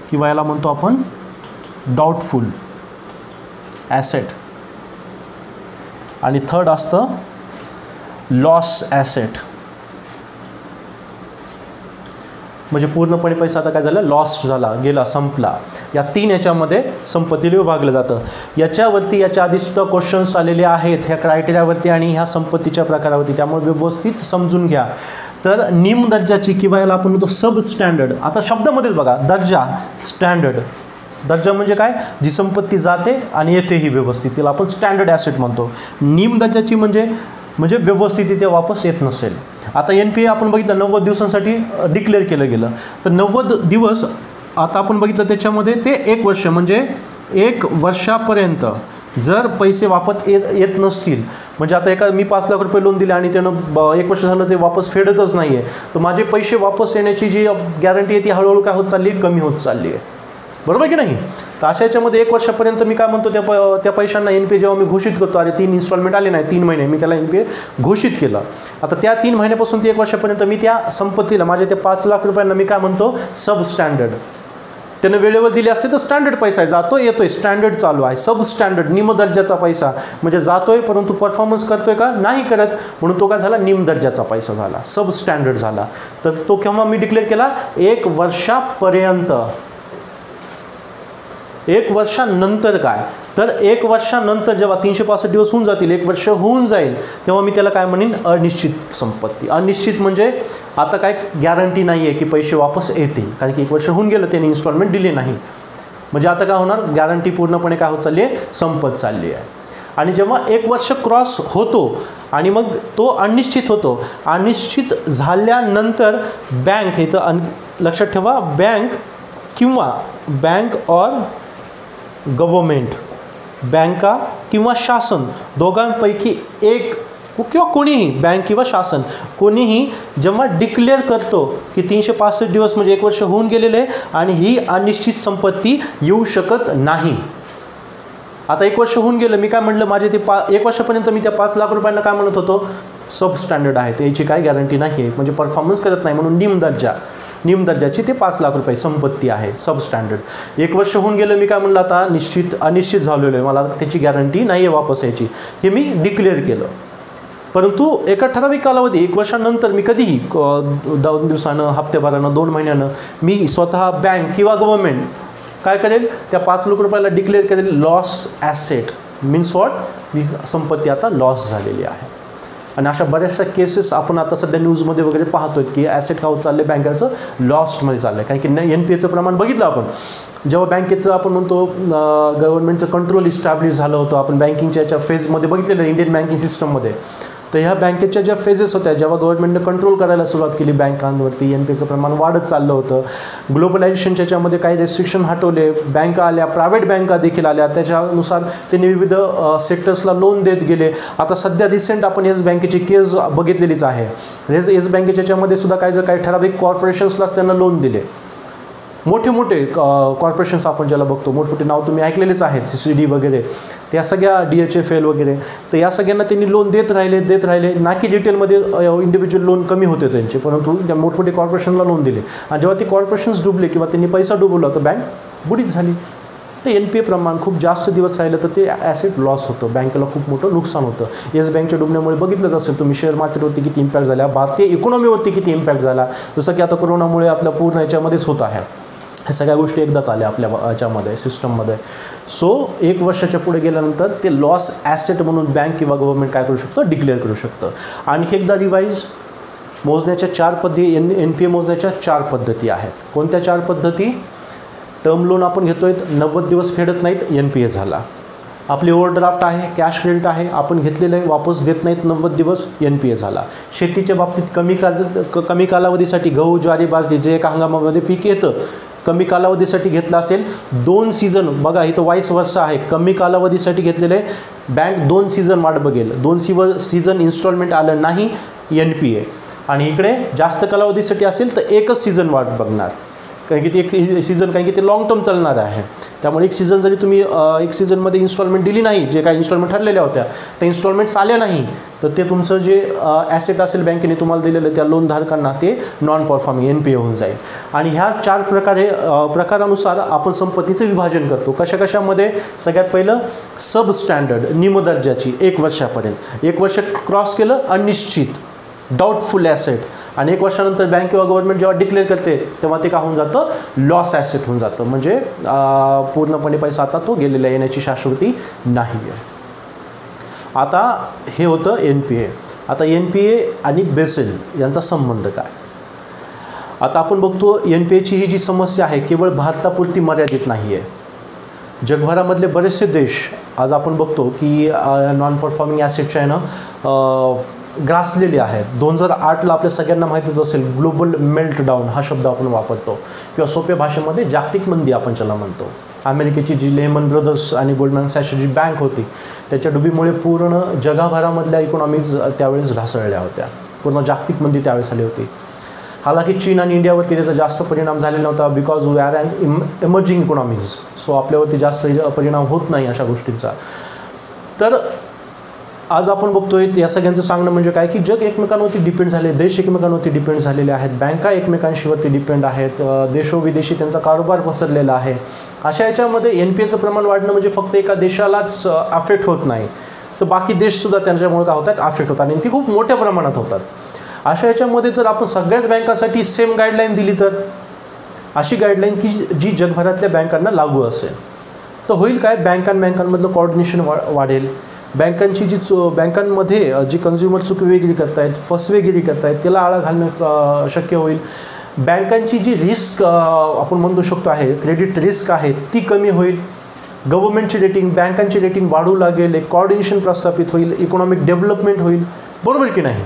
किंवा याला म्हणतो आपण डाऊटफुल ॲसेट. आणि थर्ड असतं लॉस ॲसेट, म्हणजे पूर्णपणे पैसा आता काय झाला, लॉस्ट झाला, गेला, संपला. या तीन याच्यामध्ये संपत्तीला विभागलं जातं. याच्यावरती याच्या आधीसुद्धा क्वेश्चन्स आलेले आहेत ह्या क्रायटेरियावरती आणि ह्या संपत्तीच्या प्रकारावरती, त्यामुळे व्यवस्थित समजून घ्या. तर निम्न दर्जाची किंवा याला आपण म्हणतो सब स्टँडर्ड. आता शब्दामध्येच बघा, दर्जा, स्टँडर्ड. दर्जा म्हणजे काय, जी संपत्ती जाते आणि येतेही व्यवस्थित, तिला आपण स्टँडर्ड ॲसेट म्हणतो. निम्न दर्जाची म्हणजे व्यवस्थित इथे वापस येत नसेल. आता NPA आपण बघितलं 90 दिवसांसाठी डिक्लेअर केलं गेलं, तर 90 दिवस आता आपण बघितलं त्याच्यामध्ये ते 1 वर्ष, म्हणजे 1 वर्षापर्यंत जर पैसे वापस येत नसतील, म्हणजे आता मी 5 लाख रुपये लोन दिले आणि त्यानं 1 वर्ष झालं ते वापस फेडतच नाही आहे, तर माझे पैसे वापस येण्याची जी गॅरंटी आहे ती हळूहळू काय होत चालली आहे, कमी होत चालली आहे. बरोबर की नाही. तर अशा याच्यामध्ये 1 वर्षापर्यंत मी काय म्हणतो, त्या पैशांना NPA जेव्हा मी घोषित करतो, अरे 3 इन्स्टॉलमेंट आले नाही, 3 महिने मी त्याला NPA घोषित केलं. आता त्या 3 महिन्यापासून ते 1 वर्षापर्यंत मी त्या संपत्तीला, माझ्या त्या 5 लाख रुपयांना मी काय म्हणतो, सब स्टँडर्ड. त्यानं वेळेवर दिले असते तर स्टँडर्ड पैसा आहे, जातोय येतोय, स्टँडर्ड चालू आहे. सब स्टँडर्ड निम्न दर्जाचा पैसा म्हणजे जातोय परंतु परफॉर्मन्स करतोय का, नाही करत, म्हणून तो काय झाला, निम्न दर्जाचा पैसा झाला, सब स्टँडर्ड झाला. तर तो केव्हा मी डिक्लेअर केला, 1 वर्षापर्यंत. 1 वर्षानंतर काय, तर 1 वर्षानंतर जेव्हा 365 दिवस होऊन जातील, 1 वर्ष होऊन जाईल, तेव्हा मी त्याला काय म्हणेन, अनिश्चित संपत्ती. अनिश्चित म्हणजे आता काय गॅरंटी नाही आहे की पैसे वापस येतील, कारण की 1 वर्ष होऊन गेलं, त्याने इन्स्टॉलमेंट दिले नाही, म्हणजे आता काय होणार, गॅरंटी पूर्णपणे काय होत चालली आहे, संपत चालली आहे. आणि जेव्हा 1 वर्ष क्रॉस होतो आणि मग तो अनिश्चित होतो, अनिश्चित झाल्यानंतर बँक, इथं लक्षात ठेवा, बँक किंवा बँक ऑर गव्हर्मेंट, बँका किंवा शासन, दोघांपैकी एक किंवा कोणीही, बँक किंवा शासन, कोणीही जेव्हा डिक्लेअर करतो की 365 दिवस म्हणजे 1 वर्ष होऊन गेलेले आणि ही अनिश्चित संपत्ती येऊ शकत नाही. आता 1 वर्ष होऊन गेलं, मी काय म्हटलं, माझे ते 1 वर्षापर्यंत मी त्या 5 लाख रुपयांना काय म्हणत होतो, सब स्टँडर्ड आहे, त्याची काय गॅरंटी नाही आहे, म्हणजे परफॉर्मन्स करत नाही, म्हणून निम्न दर्जाची ते 5 लाख रुपये संपत्ती आहे, सब स्टँडर्ड. 1 वर्ष होऊन गेलं, मी काय म्हणलं, आता अनिश्चित झालेलं आहे, मला त्याची गॅरंटी नाही आहे वापस यायची, हे मी डिक्लेअर केलं. परंतु एका ठराविक कालावधी 1 वर्षानंतर मी कधीही 2 दिवसानं, हप्त्याभरानं, 2 महिन्यानं मी स्वतः बँक किंवा गव्हर्मेंट काय करेल, त्या 5 लाख रुपयाला डिक्लेअर करेल लॉस ॲसेट. मीन्स वॉट, ही संपत्ती आता लॉस झालेली आहे. आणि अशा बऱ्याचशा केसेस आपण आता सध्या न्यूजमध्ये वगैरे पाहतोय की ॲसेट का होत चाललं आहे, बँकेचं लॉस्टमध्ये चाललं आहे. कारण की NPAचं प्रमाण बघितलं आपण, जेव्हा बँकेचं आपण म्हणतो गव्हर्नमेंटचं कंट्रोल इस्टॅब्लिश झालं होतं, आपण बँकिंगच्या याच्या फेजमध्ये बघितलेलं इंडियन बँकिंग सिस्टममध्ये. तर ह्या बँकेच्या ज्या फेजेस होत्या, जेव्हा गव्हर्नमेंटनं कंट्रोल करायला सुरुवात केली बँकांवरती, NPAचं प्रमाण वाढत चाललं होतं. ग्लोबलायझेशनच्या याच्यामध्ये काही रेस्ट्रिक्शन हटवले, बँका आल्या, प्रायव्हेट बँका देखील आल्या, त्याच्यानुसार त्यांनी विविध सेक्टर्सला लोन देत गेले. आता सध्या रिसेंट आपण येस बँकेची केस बघितलेलीच आहे. येस बँकेच्या याच्यामध्ये सुद्धा काही ठराविक कॉर्पोरेशन्सलाच त्यांना लोन दिले. मोठे कॉर्पोरेशन्स आपण ज्याला बघतो, मोठमोठे नाव तुम्ही ऐकलेलेच आहेत, CCD वगैरे, त्या सगळ्या DHFL वगैरे, तर या सगळ्यांना त्यांनी लोन देत राहिले, ना की डिटेलमध्ये इंडिव्हिज्युअल लोन कमी होते त्यांचे, परंतु त्या मोठमोठे कॉर्पोरेशनला लोन दिले. आणि जेव्हा ते कॉर्पोरेशन्स डुबले किंवा त्यांनी पैसा डुबवला तर बँक बुडीत झाली. तर NPA प्रमाण खूप जास्त दिवस राहिलं तर ते ॲसेट लॉस होतं, बँकेला खूप मोठं नुकसान होतं. येस बँकच्या डुबण्यामुळे बघितलंच असेल तुम्ही, शेअर मार्केटवरती किती इम्पॅक्ट झाला, भारतीय इकॉनॉमीवरती किती इम्पॅक्ट झाला, जसं की आता कोरोनामुळे आपल्या पूर्ण याच्यामध्येच होत आहे. ह्या सगळ्या गोष्टी एकदाच आल्या आपल्या याच्यामध्ये, सिस्टममध्ये. सो 1 वर्षाच्या पुढे गेल्यानंतर ते लॉस ॲसेट म्हणून बँक किंवा गव्हर्नमेंट काय करू शकतं, डिक्लेअर करू शकतं. आणखी एकदा रिवाईज, मोजण्याच्या 4 पद्धती, NPA मोजण्याच्या 4 पद्धती आहेत. कोणत्या 4 पद्धती? टर्म लोन आपण घेतोय, 90 दिवस फेडत नाहीत, NPA झाला. आपली ओव्हरड्राफ्ट आहे, कॅश क्रेडिट आहे, आपण घेतलेलं आहे, वापस देत नाहीत 90 दिवस, NPA झाला. शेतीच्या बाबतीत कमी कालावधीसाठी गहू, ज्वारी, बाजरी जे एका हंगामामध्ये पीक येतं कमी कालावधीसाठी घेतला असेल 2 सीझन, बघा इथं वाईस वर्ष आहे, कमी कालावधीसाठी घेतलेले बँक 2 सीझन वाट बघेल, 2 सीझन इन्स्टॉलमेंट आलं नाही NPA, आणि इकडे जास्त कालावधीसाठी असेल तर एकच सीझन वाट बघणार, कारण की ते एक सीझन, कारण की ते लॉंग टर्म चालणार आहे. त्यामुळे एक सीझन जरी तुम्ही एक सीझनमध्ये इन्स्टॉलमेंट दिली नाही, जे काही इन्स्टॉलमेंट ठरलेल्या होत्या त्या इन्स्टॉलमेंट्स आल्या नाही, तर ते तुमचं जे ॲसेट असेल बँकेने तुम्हाला दिलेलं त्या लोनधारकांना ते नॉन परफॉर्मिंग NPA होऊन जाईल. आणि ह्या 4 प्रकारानुसार आपण संपत्तीचं विभाजन करतो. कशामध्ये? सगळ्यात पहिलं सब स्टँडर्ड, निम्न दर्जाची 1 वर्षापर्यंत, 1 वर्ष क्रॉस केलं अनिश्चित डाऊटफुल ॲसेट, आणि 1 वर्षानंतर बँक किंवा गव्हर्नमेंट जेव्हा डिक्लेअर करते तेव्हा ते का होऊन जातं, लॉस ॲसेट होऊन जातं, म्हणजे पूर्णपणे पैसा आता तो गेलेला येण्याची शाश्वती नाही आहे. आता हे होतं NPA. आता NPA आणि बेसेल यांचा संबंध काय? आता आपण बघतो NPAची ही जी समस्या आहे केवळ भारतापुरती मर्यादित नाही आहे. जगभरामधले बरेचसे देश आज आपण बघतो की नॉन परफॉर्मिंग ॲसेटच्या यानं ग्रासलेले आहेत. 2008ला आपल्या सगळ्यांना माहितीच असेल, ग्लोबल मेल्टडाऊन हा शब्द आपण वापरतो, किंवा सोप्या भाषेमध्ये जागतिक मंदी आपण त्याला म्हणतो. अमेरिकेची जी लेहमन ब्रदर्स आणि गोल्डमॅन सॅक्सची जी बँक होती त्याच्या डुबीमुळे पूर्ण जगभरामधल्या इकॉनॉमीज त्यावेळेस ढासळल्या होत्या, पूर्ण जागतिक मंदी त्यावेळेस आली होती. हालाकी चीन आणि इंडियावरती त्याचा जास्त परिणाम झालेला नव्हता, because we are an emerging economies, सो आपल्यावरती जास्त परिणाम होत नाही अशा गोष्टींचा. तर आज आपण बघतोय या सगळ्यांचं सांगणं म्हणजे काय की जग एकमेकांवरती डिपेंड झाले, देश एकमेकांवरती डिपेंड झालेले आहेत, बँका एकमेकांशीवरती डिपेंड आहेत, देशोविदेशी त्यांचा कारोबार पसरलेला आहे. अशा याच्यामध्ये NPAचं प्रमाण वाढणं म्हणजे फक्त एका देशालाच अफेक्ट होत नाही, तर बाकी देशसुद्धा त्यांच्यामुळे काय होतात, अफेक्ट होतात, आणि ती खूप मोठ्या प्रमाणात होतात. अशा याच्यामध्ये जर आपण सगळ्याच बँकासाठी सेम गाईडलाईन दिली, तर अशी गाईडलाईन की जी जगभरातल्या बँकांना लागू असेल, तर होईल काय, बँकांमधलं कोऑर्डिनेशन वाढेल. बँकांची बँकांमध्ये जी कन्झ्युमर चुकवेगिरी करतायत, फसवेगिरी करतायत, त्याला आळा घालणं शक्य होईल. बँकांची जी रिस्क आपण म्हणू शकतो आहे, क्रेडिट रिस्क आहे, ती कमी होईल. गव्हर्नमेंटची रेटिंग, बँकांची रेटिंग वाढू लागेल, एक कोऑर्डिनेशन प्रस्थापित होईल, इकॉनॉमिक डेव्हलपमेंट होईल, बरोबर की नाही.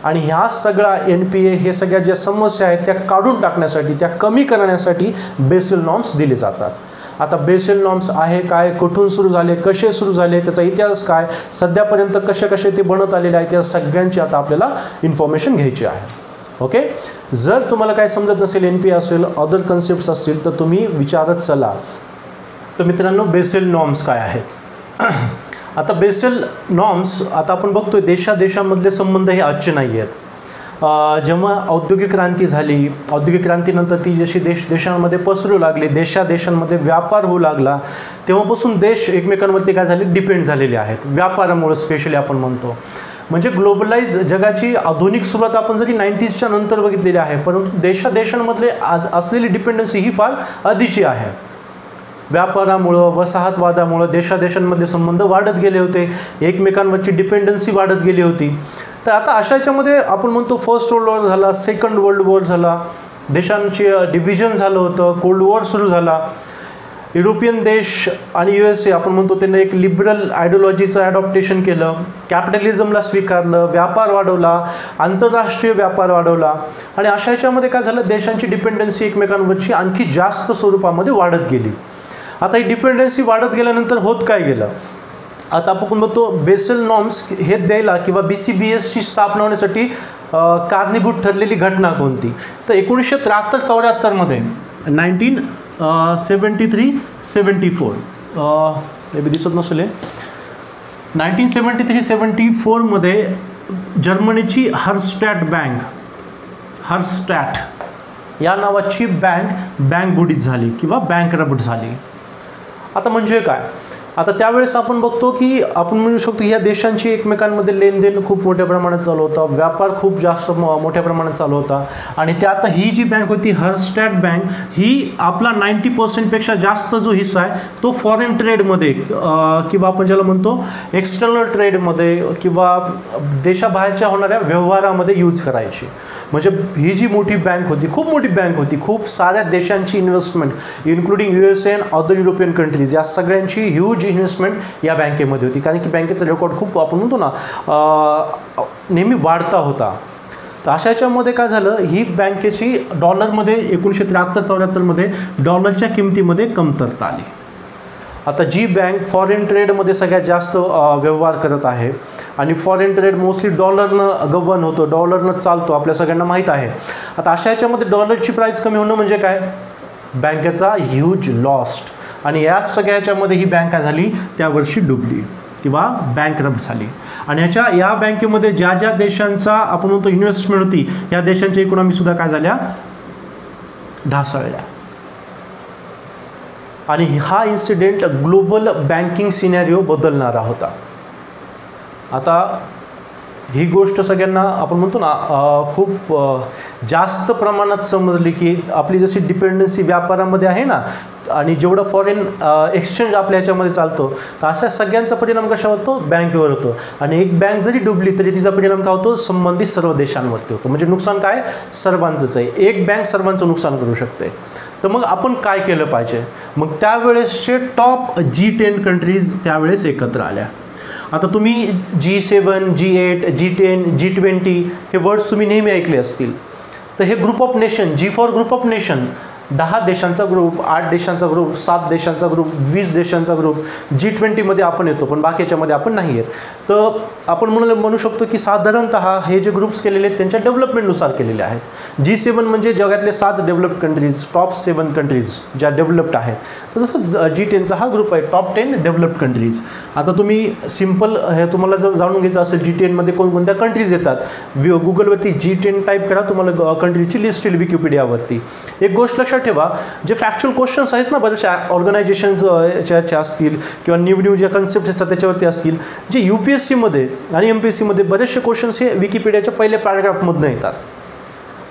आणि ह्या सगळा NPA, हे सगळ्या ज्या समस्या आहेत त्या काढून टाकण्यासाठी, त्या कमी करण्यासाठी बेसल नॉर्म्स दिले जातात. आता बेसल नॉर्म्स आहे काय, कुठून सुरू झाले, कसे सुरू झाले, त्याचा इतिहास काय, सध्यापर्यंत कसे ते बनत आलेले आहेत, त्या सगळ्यांची आता आपल्याला इन्फॉर्मेशन घ्यायची आहे. ओके, जर तुम्हाला काय समजत नसेल, NPA असेल, अदर कन्सेप्ट्स असतील, तर तुम्ही विचारत चला. तर मित्रांनो, बेसल नॉर्म्स काय आहेत? आता बेसल नॉर्म्स, आता आपण बघतोय देशांमधले संबंध हे आजचे नाही आहेत. जेव्हा औद्योगिक क्रांती झाली, औद्योगिक क्रांतीनंतर ती जशी देशांमध्ये पसरू लागली, देशांमध्ये व्यापार होऊ लागला, तेव्हापासून देश एकमेकांवरती काय झाले, डिपेंड झालेले आहेत, व्यापारामुळे स्पेशली आपण म्हणतो. म्हणजे ग्लोबलाइज जगाची आधुनिक सुरुवात आपण जरी 90sच्या नंतर बघितलेली आहे, परंतु देशांमधले आज असलेली डिपेंडन्सी ही फार आधीची आहे. व्यापारामुळं, वसाहतवादामुळं देशांमधले संबंध वाढत गेले होते, एकमेकांवरची डिपेंडन्सी वाढत गेली होती. तर आता अशा याच्यामध्ये आपण म्हणतो फर्स्ट वर्ल्ड वॉर झाला, सेकंड वर्ल्ड वॉर झाला, देशांची डिव्हिजन झालं होतं, कोल्ड वॉर सुरू झाला. युरोपियन देश आणि USA आपण म्हणतो त्यांना एक लिबरल आयडिओलॉजीचं ॲडॉप्टेशन केलं, कॅपिटलिझमला स्वीकारलं, व्यापार वाढवला, आंतरराष्ट्रीय व्यापार वाढवला, आणि अशा याच्यामध्ये काय झालं, देशांची डिपेंडन्सी एकमेकांवरची आणखी जास्त स्वरूपामध्ये वाढत गेली. आता ही डिपेंडन्सी वाढत गेल्यानंतर होत काय गेलं, आता आपण बघतो बेसल नॉर्म्स हे द्यायला किंवा BCBSची स्थापना होण्यासाठी कारणीभूत ठरलेली घटना कोणती, तर 1973-74 मध्ये 1973-74 मे बी दिसत नसेल, 1973-74 मध्ये जर्मनीची हर्स्टॅट या नावाची बँक बुडीत झाली किंवा बँकरप्ट झाली. आता म्हणजे काय, आता त्यावेळेस आपण बघतो की आपण म्हणू शकतो की ह्या देशांची एकमेकांमध्ये लेनदेन खूप मोठ्या प्रमाणात चालू होता, व्यापार खूप जास्त मोठ्या प्रमाणात चालू होता, आणि त्यात ही जी बँक होती हर्स्टॅट बँक, ही आपला 90% जास्त जो हिस्सा आहे तो फॉरेन ट्रेडमध्ये किंवा आपण ज्याला म्हणतो एक्सटर्नल ट्रेडमध्ये किंवा देशाबाहेरच्या होणाऱ्या व्यवहारामध्ये यूज करायची. म्हणजे ही जी मोठी बँक होती, खूप मोठी बँक होती, खूप साऱ्या देशांची investment including USA and other European countries, या सगळ्यांची ह्यूज इन्व्हेस्टमेंट या बँकेमध्ये होती, कारण की बँकेचा रेकॉर्ड खूप आपण म्हणतो ना नेहमी वाढता होता. तर अशा याच्यामध्ये काय झालं, ही बँकेची डॉलरमध्ये 1973-74मध्ये डॉलरच्या किमतीमध्ये कमतरता आली. आता जी बँक फॉरेन ट्रेडमध्ये सगळ्यात जास्त व्यवहार करत आहे आणि फॉरेन ट्रेड मोस्टली डॉलरनं गव्हर्न होतो, डॉलरनं चालतो, आपल्या सगळ्यांना माहीत आहे. आता अशा याच्यामध्ये डॉलरची प्राईस कमी होणं म्हणजे काय, बँकेचा ह्यूज लॉस्ट. आणि या सगळ्या याच्यामध्ये ही बँक काय झाली, त्या वर्षी डुबली किंवा बँकरप्ट झाली. आणि या बँकेमध्ये ज्या ज्या देशांचा आपण म्हणतो इन्व्हेस्टमेंट होती, या देशांच्या इकॉनॉमीसुद्धा काय झाल्या, ढासळल्या. आणि हा इन्सिडेंट ग्लोबल बँकिंग सिनॅरिओ बदलणारा होता. आता ही गोष्ट सगळ्यांना आपण म्हणतो ना खूप जास्त प्रमाणात समजली की आपली जशी डिपेंडन्सी व्यापारामध्ये आहे ना, आणि जेवढं फॉरेन एक्सचेंज आपल्या ह्याच्यामध्ये चालतो, तर अशा सगळ्यांचा परिणाम कशावर होतो, बँकेवर होतो. आणि एक बँक जरी डुबली तरी तिचा परिणाम काय होतो, संबंधित सर्व देशांवरती होतो. म्हणजे नुकसान काय, सर्वांचंच आहे. एक बँक सर्वांचं नुकसान करू शकते. तर मग आपण काय केलं पाहिजे, मग त्यावेळेसचे टॉप G10 कंट्रीज त्यावेळेस एकत्र आल्या. आता तुम्ही G7, G8, G10, G20 हे वर्ड्स तुम्ही नेहमी ऐकले असतील. तर हे group of nation, G for group of nation, 10 देशांचा ग्रुप, 8 देशांचा ग्रुप, 7 देशांचा ग्रुप, 20 देशांचा ग्रुप. G20मध्ये आपण येतो पण बाकीच्यामध्ये आपण नाही येत. तर आपण म्हणू शकतो की साधारणतः हे जे ग्रुप्स केलेले आहेत त्यांच्या डेव्हलपमेंटनुसार केलेले आहेत. G7 म्हणजे जगातले 7 डेव्हलप्ड कंट्रीज, टॉप 7 कंट्रीज ज्या डेव्हलप्ड आहेत. तर जसं G10चा हा ग्रुप आहे, टॉप 10 डेव्हलप्ड कंट्रीज. आता तुम्ही सिम्पल हे तुम्हाला जर जाणून घ्यायचं असेल G10मध्ये कोणकोणत्या कंट्रीज येतात, गुगलवरती G10 टाईप करा, तुम्हाला कंट्रीची लिस्ट येईल विकिपीडियावरती. एक गोष्ट लक्षात ठेवा, जे फॅक्च्युअल क्वेश्चन्स आहेत ना बरेचशा ऑर्गनायझेशन्सच्या असतील किंवा न्यू ज्या कन्सेप्ट असतात त्याच्यावरती असतील, जे UPSCमध्ये आणि MPSCमध्ये बरेचसे क्वेश्चन्स हे विकिपीडियाच्या पहिल्या पॅराग्राफमधून येतात.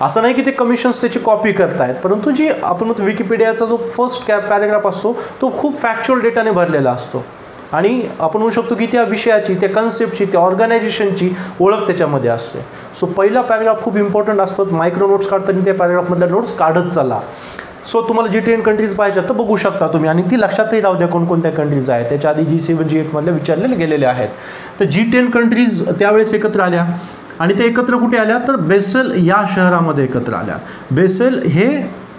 असं नाही की ते कमिशन्स त्याची कॉपी करतायत, परंतु जी आपण म्हणतो विकिपीडियाचा जो फर्स्ट पॅराग्राफ असतो तो खूप फॅक्च्युअल डेटाने भरलेला असतो. आणि आपण म्हणू शकतो की त्या विषयाची, त्या कन्सेप्टची, त्या ऑर्गनायझेशनची ओळख त्याच्यामध्ये असते. सो पहिला पॅराग्राफ खूप इम्पॉर्टंट असतो. मायक्रो नोट्स काढताना त्या पॅराग्राफमधल्या नोट्स काढत चाला. सो तुम्हाला G10 कंट्रीज पाहिजे तर बघू शकता तुम्ही, आणि ती लक्षातही राहू द्या कोणकोणत्या कंट्रीज आहेत. त्याच्या आधी G7, G8मधल्या विचारलेले गेलेले आहेत. तर G10 कंट्रीज त्यावेळेस एकत्र आल्या. आणि ते एकत्र कुठे आल्या, तर बेसेल या शहरामध्ये एकत्र आल्या. बेसेल हे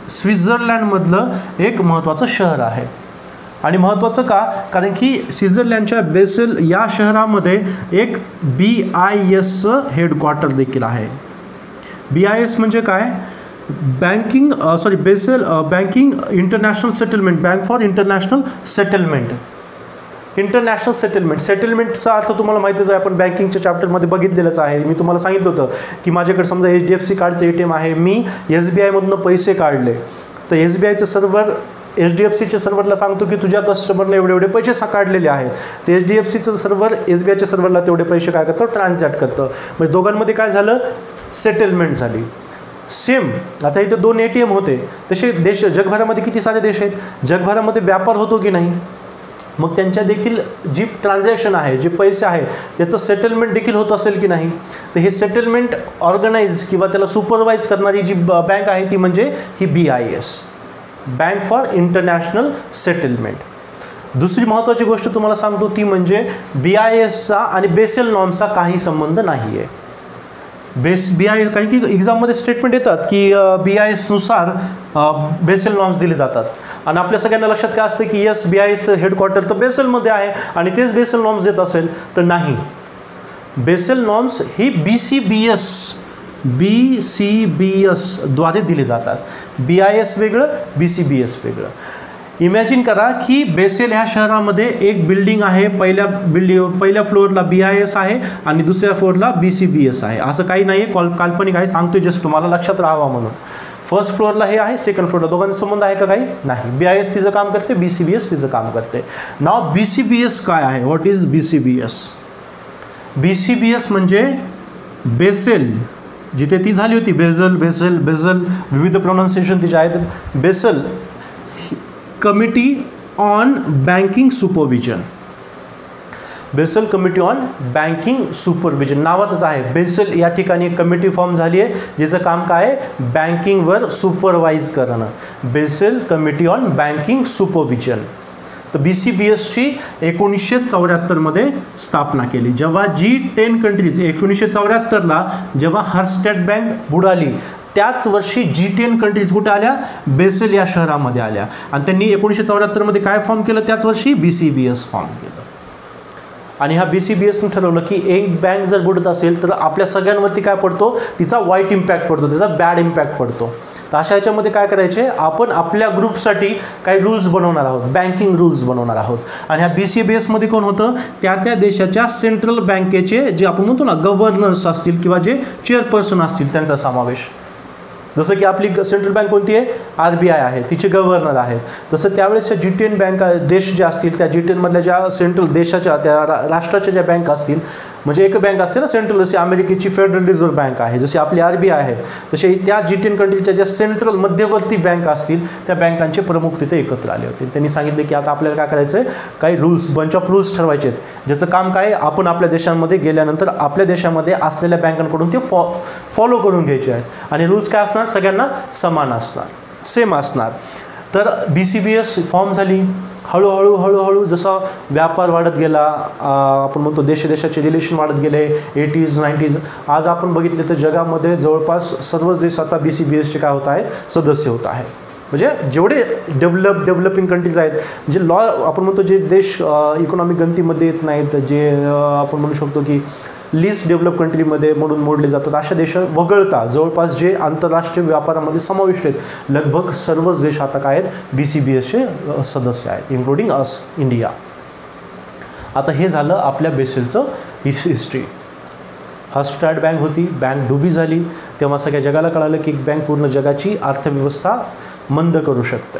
स्वित्झर्लंडमधलं एक महत्त्वाचं शहर आहे. आणि महत्त्वाचं का, कारण की स्वित्झर्लंडच्या बेसेल या शहरामध्ये एक BIS हेडक्वार्टर देखील आहे. BIS म्हणजे काय, Basel banking international settlement, bank for international settlement. International सेटलमेंटचा अर्थ तुम्हाला माहितीच आहे, आपण बँकिंगच्या चॅप्टरमध्ये बघितलेलंच आहे. मी तुम्हाला सांगितलं होतं की माझ्याकडे समजा HDFC कार्डचं ATM आहे, मी SBIमधून पैसे काढले, तर SBIचं सर्व्हर HDFCच्या सर्व्हरला सांगतो की तुझ्या कस्टमरने एवढे पैसे काढलेले आहेत. ते HDFCचं सर्व्हर SBIच्या सर्व्हरला तेवढे पैसे काय करतं, ट्रान्झॅक्ट करतं. म्हणजे दोघांमध्ये काय झालं, सेटलमेंट झाली. सेम आता इथे 2 ATM होते, तसे देश जगभरामध्ये किती सारे देश आहेत, जगभरामध्ये व्यापार होतो की नाही, मग त्यांच्या देखील जी ट्रान्झॅक्शन आहे, जे पैसे आहे त्याचं सेटलमेंट देखील होत असेल की नाही. तर हे सेटलमेंट ऑर्गनाइज किंवा त्याला सुपरवाइज करणारी जी बँक आहे ती म्हणजे ही BIS, bank for international settlement. दुसरी महत्त्वाची गोष्ट तुम्हाला सांगतो ती म्हणजे BISचा आणि बेसेल नॉर्म्सचा काही संबंध नाही आहे. BIS काही की एक्झाममध्ये स्टेटमेंट येतात की BISनुसार बेसेल नॉर्म्स दिले जातात. आणि आपल्या सगळ्यांना लक्षात काय असतं की यस BIS हेडक्वार्टर तर बेसेलमध्ये आहे आणि तेच बेसेल नॉर्म्स देत असेल, तर नाही. बेसेल नॉर्म्स ही BCBS द्वारे दिले जातात. BIS वेगळं, BCBS वेगळं. इमॅजिन करा की बेसेल ह्या शहरामध्ये एक बिल्डिंग आहे, पहिल्या फ्लोअरला BIS आहे आणि दुसऱ्या फ्लोअरला BCBS आहे. असं काही नाही आहे, काल्पनिक आहे, सांगतोय जस्ट तुम्हाला लक्षात राहावा म्हणून. फर्स्ट फ्लोअरला हे आहे, सेकंड फ्लोअरला, दोघांचा संबंध आहे का, काही नाही. BIS तिचं काम करते, BCBS तिचं काम करते. नाव BCBS काय आहे, व्हॉट इज BCBS? BCBS म्हणजे बेसेल, जिथे ती झाली होती बेझल विविध प्रोनाउन्सिएशन तिचे आहेत. Bessel committee on banking supervision, Bessel committee on banking supervision नावातच आहे. बेसेल या ठिकाणी एक कमिटी फॉर्म झाली आहे जिचं काम काय आहे, बँकिंगवर सुपरवाइज करणं. Bessel committee on banking supervision. तर BCBSची 1974 स्थापना केली. जेव्हा G10 कंट्रीज 1974ला जेव्हा हर्स्टेड बँक बुडाली त्याच वर्षी G10 कंट्रीज कुठे आल्या, बेसेल या शहरामध्ये आल्या आणि त्यांनी 1974 काय फॉर्म केलं, त्याच वर्षी BCBS फॉर्म केलं. आणि ह्या BCBSने ठरवलं की एक बँक जर बुडत असेल तर आपल्या सगळ्यांवरती काय पडतो, तिचा वाईट इम्पॅक्ट पडतो, त्याचा बॅड इम्पॅक्ट पडतो. तर अशा ह्याच्यामध्ये काय करायचे, आपण आपल्या ग्रुपसाठी काही रूल्स बनवणार आहोत, बँकिंग रूल्स बनवणार आहोत. आणि ह्या BCBSमध्ये कोण होतं, त्या देशाच्या सेंट्रल बँकेचे जे आपण म्हणतो ना गव्हर्नर्स असतील किंवा जे चेअरपर्सन असतील त्यांचा समावेश. जसं की आपली सेंट्रल बँक कोणती आहे, RBI आहे, तिचे गव्हर्नर आहेत. तसं त्यावेळेसच्या G10 बँका देश ज्या असतील त्या G10 मधल्या ज्या सेंट्रल देशाच्या त्या राष्ट्राच्या ज्या बँक असतील, म्हणजे एक बँक असते ना सेंट्रल, जशी अमेरिकेची फेडरल रिझर्व्ह बँक आहे, जशी आपली RBI आहे, तसे त्या G10 कंट्रीच्या ज्या सेंट्रल मध्यवर्ती बँक असतील त्या बँकांचे प्रमुख तिथे एकत्र आले होते. त्यांनी सांगितले की आता आपल्याला काय करायचं आहे, काही रूल्स, बंच ऑफ रूल्स ठरवायचे आहेत, ज्याचं काम काय, आपण आपल्या देशांमध्ये गेल्यानंतर आपल्या देशामध्ये असलेल्या बँकांकडून ते फॉलो करून घ्यायचे आहेत. आणि रूल्स काय असणार, सगळ्यांना समान असणार, सेम असणार. तर BCBS फॉर्म झाली. हळूहळू जसा व्यापार वाढत गेला, आपण म्हणतो देशाचे रिलेशन वाढत गेले 80s 90s. आज आपण बघितले तर जगामध्ये जवळपास सर्वच देश आता BCBSचे काय होत आहेत, सदस्य होत आहेत. म्हणजे जेवढे डेव्हलपिंग कंट्रीज आहेत, जे लॉ आपण म्हणतो जे देश इकॉनॉमिक गणतीमध्ये येत नाहीत, जे आपण म्हणू शकतो की लिस्ट डेव्हलप कंट्रीमध्ये म्हणून मोडले जातात, अशा देश वगळता जवळपास जे आंतरराष्ट्रीय व्यापारामध्ये समाविष्ट आहेत लगभग सर्वच देश आता काय आहेत, BCBSचे सदस्य आहेत, इन्क्लुडिंग अस, इंडिया. आता हे झालं आपल्या बेसेलचं हिस्ट्री. हर्स्टेड बँक होती, बँक डुबी झाली, तेव्हा सगळ्या जगाला कळालं की एक बँक पूर्ण जगाची अर्थव्यवस्था मंद करू शकते.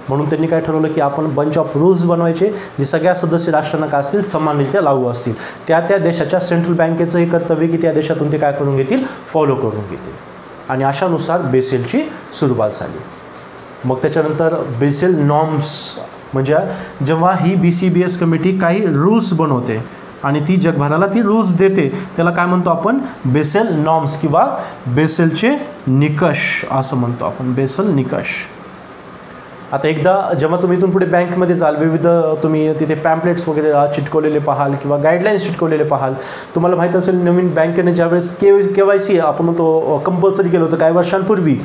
म्हणून त्यांनी काय ठरवलं की आपण बंच ऑफ रूल्स बनवायचे, जे सगळ्या सदस्य राष्ट्रांना काय असतील, समानरित्या लागू असतील. त्या देशाच्या सेंट्रल बँकेचं हे कर्तव्य की त्या देशातून ते काय करून घेतील, फॉलो करून घेतील. आणि अशानुसार बेसेलची सुरुवात झाली. मग त्याच्यानंतर बेसेल नॉर्म्स, म्हणजे जेव्हा ही BCBS कमिटी काही रूल्स बनवते आणि ती जगभराला ती रूल्स देते, त्याला काय म्हणतो आपण, बेसेल नॉर्म्स किंवा बेसेलचे निकष असं म्हणतो आपण, बेसेल निकष. आता एकदा जेव्हा तुम्ही इथून पुढे बँकमध्ये जाल, विविध तुम्ही तिथे पॅम्पलेट्स वगैरे चिटकवलेले पाहाल किंवा गाईडलाईन्स चिटकवलेले पाहाल. तुम्हाला माहीत असेल नवीन बँकेने ज्यावेळेस KYC आपण म्हणतो कंपल्सरी केलं होतं काही वर्षांपूर्वी,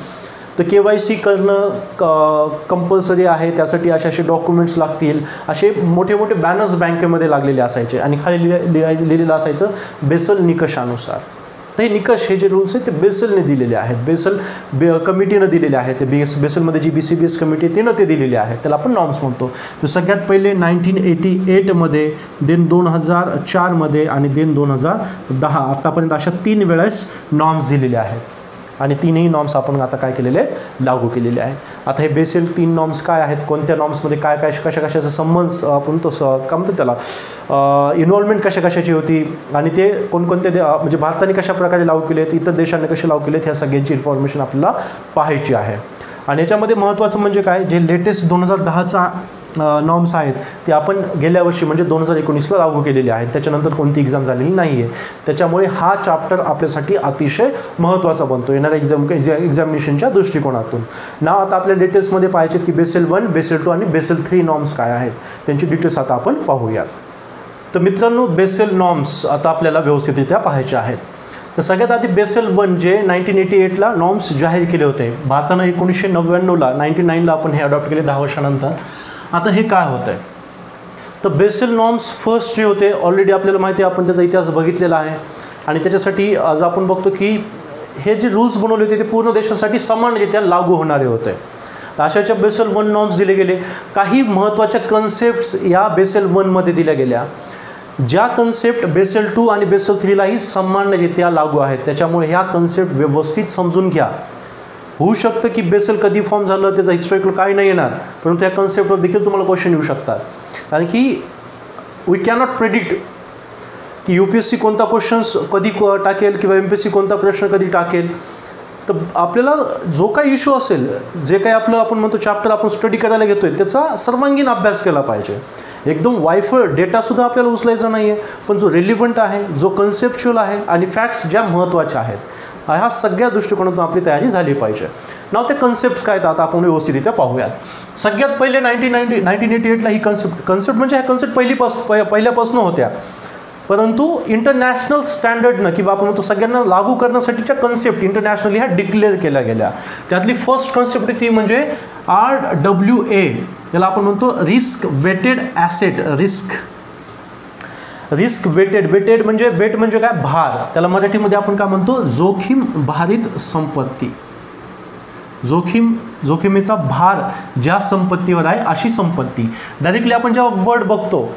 तर KYC करणं कंपल्सरी आहे, त्यासाठी असे डॉक्युमेंट्स लागतील, असे मोठे मोठे बॅनर्स बँकेमध्ये लागलेले असायचे आणि खाली लिहिलेलं असायचं बेसल निकषानुसार. तर हे निकष, हे जे रूल्स आहेत ते बेसेलने दिलेले आहेत, बेसल कमिटीनं दिलेले आहेत. ते बेसेलमध्ये जी BCBS कमिटी आहे तिनं ते दिलेले आहेत, त्याला आपण नॉर्म्स म्हणतो. तर सगळ्यात पहिले 1988मध्ये, देन 2004मध्ये आणि देन 2010, आतापर्यंत अशा 3 वेळेस नॉर्म्स दिलेले आहेत. आणि 3ही नॉर्म्स आपण आता काय केलेले आहेत, लागू केलेले आहेत. आता हे बेसेल 3 नॉर्म्स काय आहेत, कोणत्या नॉर्म्समध्ये काय कशाचा संबंध, आपण तो काय म्हणतो त्याला, इन्व्हॉल्वमेंट कशाची होती आणि ते कोणकोणते म्हणजे भारताने कशा प्रकारे लागू केले आहेत, इतर देशांनी कसे लागू केले आहेत, ह्या सगळ्यांची इन्फॉर्मेशन आपल्याला पाहायची आहे. आणि याच्यामध्ये महत्त्वाचं म्हणजे काय, जे लेटेस्ट 2010चा नॉर्म्स आहेत ते आपण गेल्या वर्षी म्हणजे 2019ला लागू केलेले आहेत. त्याच्यानंतर कोणती एक्झाम झालेली नाही आहे, त्याच्यामुळे हा चॅप्टर आपल्यासाठी अतिशय महत्त्वाचा बनतो येणाऱ्या एक्झामिनेशनच्या दृष्टिकोनातून. नाव आता आपल्या डिटेल्समध्ये पाहायचे की बेसेल 1, बेसेल 2 आणि बेसेल 3 नॉर्म्स काय आहेत, त्यांची डिटेल्स आता आपण पाहूयात. तर मित्रांनो, बेसेल नॉर्म्स आता आपल्याला व्यवस्थितरित्या पाहायचे आहेत. तर सगळ्यात आधी बेसेल 1 जे 1988ला नॉर्म्स जाहीर केले होते, भारतानं 1999ला 99ला आपण हे अडॉप्ट केले 10 वर्षानंतर. आता हे काय होतं आहे, तर बेसेल नॉर्म्स फर्स्ट जे होते ऑलरेडी आपल्याला माहिती आहे, आपण त्याचा इतिहास बघितलेला आहे. आणि त्याच्यासाठी आज आपण बघतो की हे जे रूल्स बनवले होते ते पूर्ण देशासाठी समानरित्या लागू होणारे होते. तर अशाच्या बेसेल 1 नॉर्म्स दिले गेले. काही महत्त्वाच्या कन्सेप्ट्स या बेसेल 1मध्ये दिल्या गेल्या, ज्या कन्सेप्ट बेसेल 2 आणि बेसेल 3लाही समानरित्या लागू आहेत. त्याच्यामुळे ह्या कन्सेप्ट व्यवस्थित समजून घ्या. होऊ शकतं की बेसेल कधी फॉर्म झालं त्याचा हिस्टॉरिकल काही नाही येणार, परंतु या कन्सेप्टवर देखील तुम्हाला क्वेश्चन येऊ शकतात. कारण की वी कॅनॉट प्रेडिक्ट की UPSC कोणता क्वेश्चन्स कधी टाकेल किंवा MPSC कोणता प्रश्न कधी टाकेल. तर आपल्याला जो काही इश्यू असेल, जे काही आपलं आपण म्हणतो चॅप्टर आपण स्टडी करायला घेतो आहे, त्याचा सर्वांगीण अभ्यास केला पाहिजे. एकदम वायफळ डेटासुद्धा आपल्याला उचलायचा नाही आहे, पण जो रिलिव्हंट आहे, जो कन्सेप्च्युअल आहे आणि फॅक्ट्स ज्या महत्त्वाच्या आहेत ह्या सगळ्या दृष्टिकोनातून आपली तयारी झाली पाहिजे. नाव ते कन्सेप्ट काय तर आता आपण व्यवस्थितरित्या पाहूयात. सगळ्यात पहिले 1988ला ही कन्सेप्ट म्हणजे ह्या कन्सेप्ट पहिल्यापासून होत्या, परंतु इंटरनॅशनल स्टँडर्डनं किंवा आपण म्हणतो सगळ्यांना लागू करण्यासाठीच्या कन्सेप्ट इंटरनॅशनली ह्या डिक्लेअर केल्या गेल्या. त्यातली फर्स्ट कन्सेप्ट ती म्हणजे RWA, याला आपण म्हणतो risk weighted asset. Risk weighted म्हणजे वेट म्हणजे काय, भार. त्याला मराठीमध्ये आपण काय म्हणतो, जोखीम भारित संपत्ती. जोखीमेचा भार ज्या संपत्तीवर आहे अशी संपत्ती. डायरेक्टली आपण जेव्हा वर्ड बघतो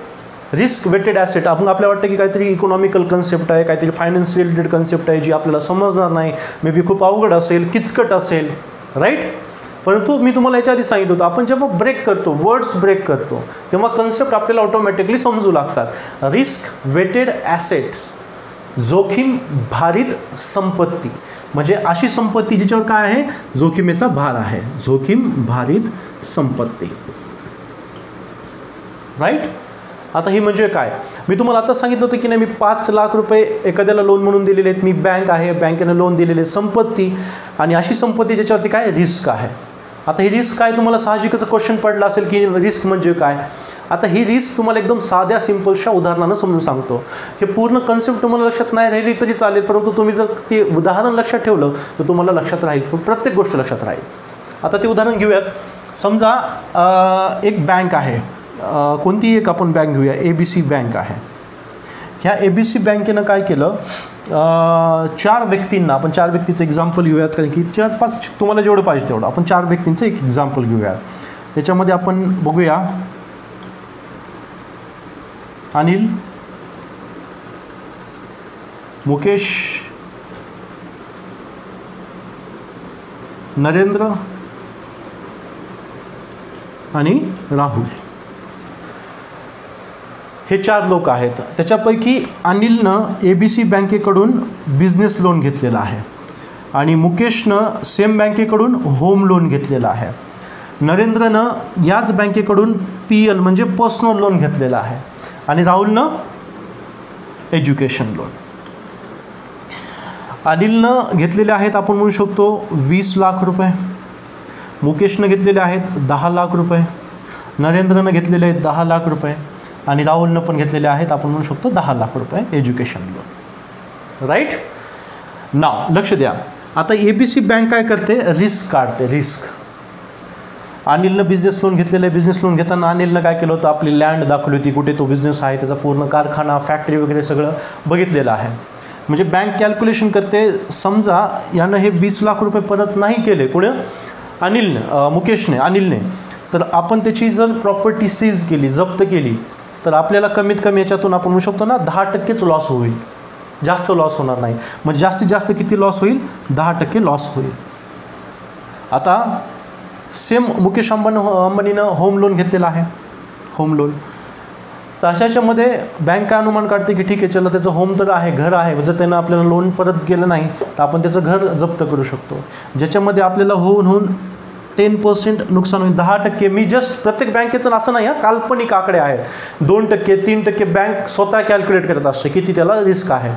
रिस्क वेटेड ॲसेट, आपण आपल्याला वाटतं की काहीतरी इकॉनॉमिकल कन्सेप्ट आहे, काहीतरी फायनान्स रिलेटेड कन्सेप्ट आहे जी आपल्याला समजणार नाही, मे बी खूप अवघड असेल, किचकट असेल, राईट. परंतु मी तुम्हाला याच्या आधी सांगितलं होतं, आपण जेव्हा ब्रेक करतो, वर्ड्स ब्रेक करतो, तेव्हा कन्सेप्ट आपल्याला ऑटोमॅटिकली समजू लागतात. रिस्क वेटेड ॲसेट्स, जोखीम भारित संपत्ती म्हणजे अशी संपत्ती जिच्यावर काय आहे, जोखीमेचा भार आहे. जोखीम भारित संपत्ती, राईट. आता ही म्हणजे काय, मी तुम्हाला आता सांगितलं होतं की नाही, मी 5 लाख रुपये एखाद्याला लोन म्हणून दिलेले आहेत, मी बँक आहे, बँकेनं लोन दिलेले संपत्ती, आणि अशी संपत्ती ज्याच्यावरती काय रिस्क आहे. आता ही रिस्क काय, तुम्हाला साहजिकच क्वेश्चन पडला असेल की रिस्क म्हणजे काय. आता ही रिस्क तुम्हाला एकदम साध्या सिंपलशा उदाहरणानं समजून सांगतो. हे पूर्ण कन्सेप्ट तुम्हाला लक्षात नाही राहिली तरी चालेल, परंतु तुम्ही जर ते उदाहरण लक्षात ठेवलं तर तुम्हाला लक्षात राहील, प्रत्येक गोष्ट लक्षात राहील. आता ते उदाहरण घेऊयात. समजा एक बँक आहे, कोणती एक आपण बँक घेऊया, ABC बँक आहे. ह्या ABC बँकेनं काय केलं, 4 व्यक्तींना, आपण 4 व्यक्तीचं एक्झाम्पल घेऊयात, कारण की 4-5 तुम्हाला जेवढं पाहिजे तेवढं आपण 4 व्यक्तींचं एक एक्झाम्पल घेऊया. त्याच्यामध्ये आपण बघूया अनिल, मुकेश, नरेंद्र आणि राहुल. हे 4 लोक आहेत. त्याच्यापैकी अनिलनं ABC बँकेकडून बिझनेस लोन घेतलेला आहे, आणि मुकेशनं सेम बँकेकडून होम लोन घेतलेला आहे. नरेंद्रनं याच बँकेकडून PL म्हणजे पर्सनल लोन घेतलेला आहे, आणि राहुलनं एज्युकेशन लोन. अनिलनं घेतलेले आहेत आपण म्हणू शकतो 20 लाख रुपये, मुकेशनं घेतलेले आहेत 10 लाख रुपये, नरेंद्रनं घेतलेले आहेत 10 लाख रुपये, आणि राहुलनं पण घेतलेले आहेत आपण म्हणू शकतो 10 लाख रुपये एज्युकेशन लोन, राईट. नाव लक्ष द्या. आता ABC बँक काय करते, रिस्क काढते. रिस्क, अनिलनं बिझनेस लोन घेतलेलं आहे. बिझनेस लोन घेताना अनिलनं काय केलं होतं, आपली लँड दाखवली होती, कुठे तो बिझनेस आहे, त्याचा पूर्ण कारखाना, फॅक्टरी वगैरे सगळं बघितलेलं आहे. म्हणजे बँक कॅल्क्युलेशन करते, समजा यानं हे 20 लाख रुपये परत नाही केले, कुणी अनिलने, अनिलने, तर आपण त्याची जर प्रॉपर्टी सीज केली, जप्त केली, तर आपल्याला कमीत कमी याच्यातून आपण म्हणू शकतो ना 10% लॉस होईल, जास्त लॉस होणार नाही. म्हणजे जास्तीत जास्त किती लॉस होईल, 10% लॉस होईल. आता सेम मुकेश अंबानीनं होम लोन घेतलेला आहे, होम लोन. तर अशाच्यामध्ये बँक काय अनुमान काढते की ठीक आहे, चला त्याचं होम तर आहे, घर आहे, जर त्यानं आपल्याला लोन परत गेलं नाही तर आपण त्याचं घर जप्त करू शकतो, ज्याच्यामध्ये आपल्याला होऊन 10% नुकसान होईल. 10%, मी जस्ट प्रत्येक बँकेचं असं नाही, काल्पनिक आकडे आहेत. 2%, 3% बँक स्वतः कॅल्क्युलेट करत असते किती त्याला रिस्क आहे.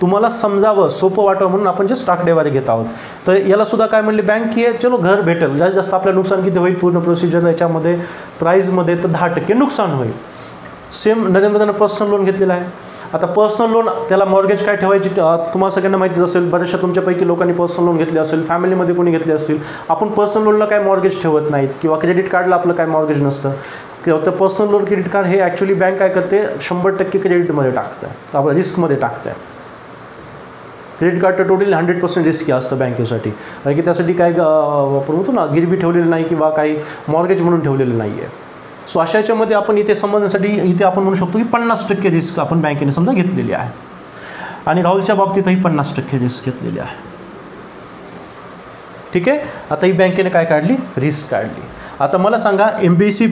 तुम्हाला समजावं, सोपं वाटावं म्हणून आपण जस्ट आकडेवारी घेत आहोत. तर याला सुद्धा काय म्हणले बँक की चलो घर भेटेल, जास्त जास्त आपलं नुकसान किती होईल पूर्ण प्रोसिजर याच्यामध्ये प्राईजमध्ये, तर 10% नुकसान होईल. सेम नरेंद्रनं पर्सनल लोन घेतलेलं आहे. आता पर्सनल लोन त्याला मॉर्गेज काय ठेवायची तुम्हाला सगळ्यांना माहितीच असेल, बऱ्याचशा तुमच्यापैकी लोकांनी पर्सनल लोन घेतले असेल, फॅमिलीमध्ये कोणी घेतले असतील. आपण पर्सनल लोनला काय मॉर्गेज ठेवत नाहीत, किंवा क्रेडिट कार्डला आपलं काय मॉर्गेज नसतं, किंवा तर पर्सनल लोन क्रेडिट कार्ड हे ॲक्च्युली बँक काय करते 100% क्रेडिटमध्ये टाकतं, आपलं रिस्कमध्ये टाकतं. क्रेडिट कार्ड तर टोटली 100% रिस्की असतं बँकेसाठी, कारण की त्यासाठी काय आपण म्हणतो ना गिरवी ठेवलेलं नाही किंवा काही मॉर्गेज म्हणून ठेवलेलं नाही आहे. सो अशा याच्यामध्ये आपण इथे समजण्यासाठी इथे आपण म्हणू शकतो की 50% रिस्क आपण बँकेने समजा घेतलेली आहे, आणि राहुलच्या बाबतीतही 50% रिस्क घेतलेली आहे. ठीक आहे. आता ही बँकेने काय काढली, रिस्क काढली. आता मला सांगा ABC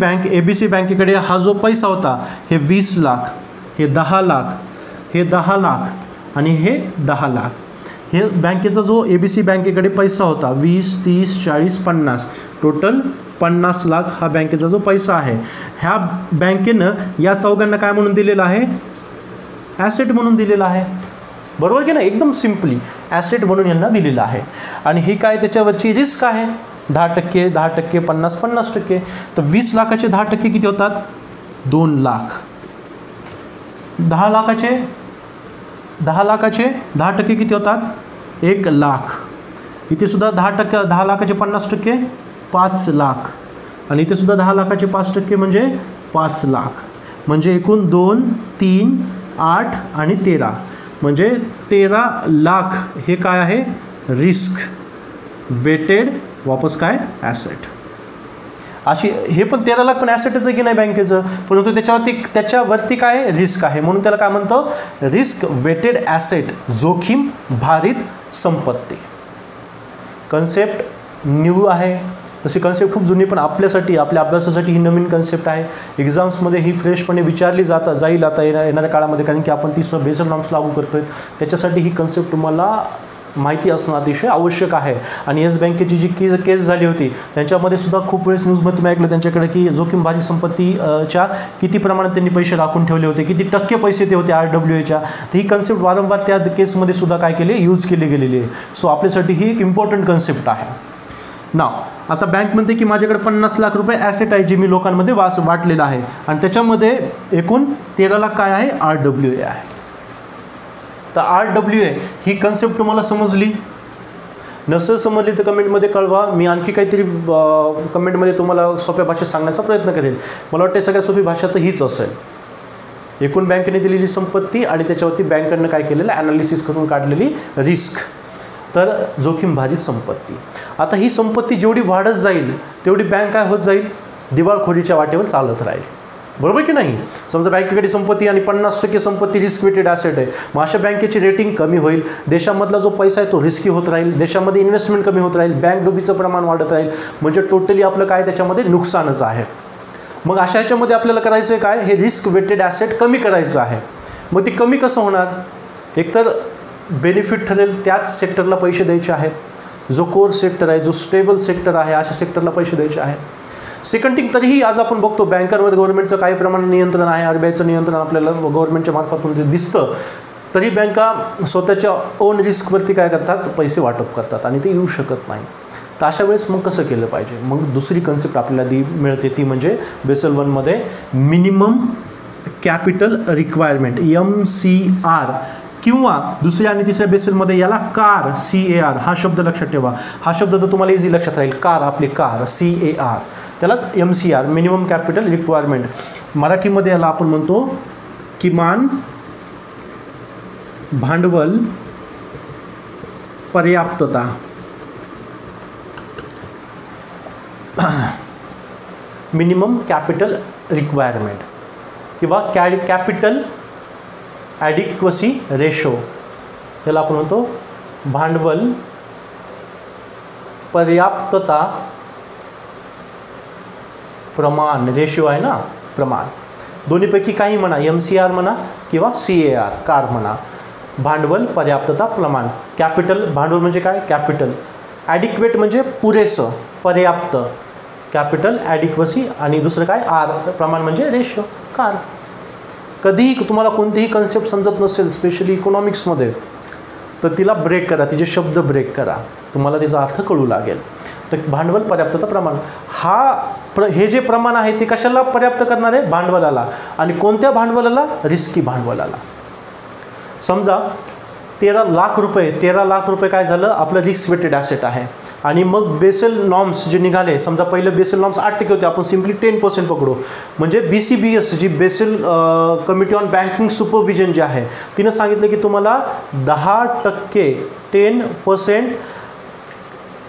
बँकेकडे हा जो पैसा होता, हे 20 लाख, हे 10 लाख, हे 10 लाख आणि हे 10 लाख, हे बँकेचा जो ABC बँकेकडे पैसा होता 20, 30, 40, 50, टोटल 50 लाख हा बँकेचा जो पैसा आहे. ह्या बँकेनं या चौघांना काय म्हणून दिलेलं आहे, ॲसेट म्हणून दिलेला आहे. बरोबर की नाही, एकदम सिम्पली ॲसेट म्हणून यांना दिलेलं आहे. आणि ही काय त्याच्यावरची रिस्क आहे, 10%, 10%, 50%, 50%. तर 20 लाखाचे 10% किती होतात, 2 लाख. 10 लाखाचे 10% किती होतात, 1 लाख. इथे सुद्धा 10%, 10 लाखाचे 50% 5 लाख. आणि इथे सुद्धा 10 लाखाचे 5% म्हणजे 5 लाख. म्हणजे एकूण 2, 3, 8 आणि 13 म्हणजे 13 लाख हे काय आहे, रिस्क वेटेड वापस काय ॲसेट. अशी हे पण 13 लाख पण ॲसेटच आहे की नाही बँकेचं, परंतु त्याच्यावरती काय रिस्क आहे, म्हणून त्याला काय म्हणतो, रिस्क वेटेड ॲसेट, जोखीम भारित संपत्ती. कन्सेप्ट न्यू आहे, तशी कन्सेप्ट खूप जुनी, पण आपल्यासाठी आपल्या अभ्यासासाठी ही नवीन कन्सेप्ट आहे. एक्झाम्समध्ये ही फ्रेशपणे विचारली जाईल आता येणाऱ्या काळामध्ये, कारण की आपण ती बेसल नॉर्म्स लागू करतोय. त्याच्यासाठी ही कन्सेप्ट तुम्हाला माहिती असणं अतिशय आवश्यक आहे. आणि येस बँकेची जी केस झाली होती त्यांच्यामध्ये सुद्धा खूप वेळेस न्यूजमध्ये तुम्ही ऐकलं त्यांच्याकडे की जोखीम भारित संपत्तीच्या किती प्रमाणात त्यांनी पैसे राखून ठेवले होते, किती टक्के पैसे ते होते RWAच्या. तर ही कन्सेप्ट वारंवार त्या केसमध्ये सुद्धा काय केली, यूज केली गेलेली आहे. सो आपल्यासाठी ही एक इम्पॉर्टंट कन्सेप्ट आहे. नाव आता बँक म्हणते की माझ्याकडे 50 लाख रुपये ॲसेट आहे जे मी लोकांमध्ये वाटलेलं आहे, आणि त्याच्यामध्ये एकूण 13 लाख काय आहे, RWA आहे. तर RWA ही कन्सेप्ट तुम्हाला समजली, नसेल समजली तर कमेंटमध्ये कळवा. मी आणखी काहीतरी कमेंटमध्ये तुम्हाला सोप्या भाषेत सांगण्याचा प्रयत्न करेल. मला वाटते सगळ्यात सोपी भाषा तर हीच असेल. एकूण बँकेने दिलेली संपत्ती आणि त्याच्यावरती बँकेनं काय केलेलं ॲनालिसिस करून काढलेली रिस्क, तर जोखीम भारित संपत्ती. आता ही संपत्ती जेवढी वाढत जाईल तेवढी बँक काय होत जाईल, दिवाळखोरीच्या वाटेवर चालत राहील. बरोबर की नाही. समजा बँकेकडे संपत्ती आणि 50% संपत्ती रिस्क वेटेड ॲसेट आहे, मग अशा बँकेची रेटिंग कमी होईल, देशामधला जो पैसा आहे तो रिस्की होत राहील, देशामध्ये इन्व्हेस्टमेंट कमी होत राहील, बँक डुबीचं प्रमाण वाढत राहील, म्हणजे टोटली आपलं काय त्याच्यामध्ये नुकसानच आहे. मग अशा ह्याच्यामध्ये आपल्याला करायचं आहे काय, हे रिस्क वेटेड ॲसेट कमी करायचं आहे. मग ते कमी कसं होणार, एकतर बेनिफिट ठरेल त्याच सेक्टरला पैसे द्यायचे आहेत, जो कोर सेक्टर आहे, जो स्टेबल सेक्टर आहे, अशा सेक्टरला पैसे द्यायचे आहेत. सेकंड थिंग, तरीही आज आपण बघतो बँकांवर गव्हर्नमेंटचं काही प्रमाणात नियंत्रण आहे, RBIचं नियंत्रण आपल्याला गव्हर्नमेंटच्या मार्फतून दिसतं, तरी बँका स्वतःच्या ओन रिस्कवरती काय करतात, पैसे वाटप करतात आणि ते येऊ शकत नाही. तर अशा वेळेस मग कसं केलं पाहिजे, मग दुसरी कन्सेप्ट आपल्याला मिळते ती म्हणजे बेसल 1 मध्ये मिनिमम कॅपिटल रिक्वायरमेंट MCR, किंवा दुसऱ्या आणि तिसऱ्या बेसलमध्ये याला कार CAR हा शब्द लक्षात ठेवा. हा शब्द तर तुम्हाला इझी लक्षात राहील, कार आपली कार CAR, त्यालाच MCR मिनिमम कॅपिटल रिक्वायरमेंट. मराठीमध्ये याला आपण म्हणतो किमान भांडवल पर्याप्तता. मिनिमम कॅपिटल रिक्वायरमेंट किंवा कॅपिटल ॲडिक्वसी रेशो, याला आपण म्हणतो भांडवल पर्याप्तता प्रमाण. रेशो आहे ना, प्रमाण. दोन्हीपैकी काही म्हणा, MCR म्हणा किंवा CAR कार म्हणा. भांडवल पर्याप्तता प्रमाण. कॅपिटल भांडवल म्हणजे काय, कॅपिटल. ॲडिक्वेट म्हणजे पुरेसं, पर्याप्त. कॅपिटल ॲडिक्वसी आणि दुसरं काय R प्रमाण म्हणजे रेशो, कार. कधीही तुम्हाला कोणतीही कन्सेप्ट समजत नसेल, स्पेशली इकॉनॉमिक्समध्ये, तर तिला ब्रेक करा, तिचे शब्द ब्रेक करा, तुम्हाला त्याचा अर्थ कळू लागेल. तर भांडवल पर्याप्तता प्रमाण हे जे प्रमाण आहे ते कशाला पर्याप्त करणार आहे, भांडवलाला. आणि कोणत्या भांडवलाला, रिस्की भांडवलाला. समजा 13 लाख रुपये काय झालं, आपलं रिस्क वेटेड ॲसेट आहे. आणि मग बेसल नॉर्म्स जे निघाले, समजा पहिलं बेसल नॉर्म्स 8% होते, आपण सिम्पली 10% पकडू. म्हणजे BCBS जी Basel committee on banking supervision जे आहे, तिनं सांगितलं की तुम्हाला 10% 10%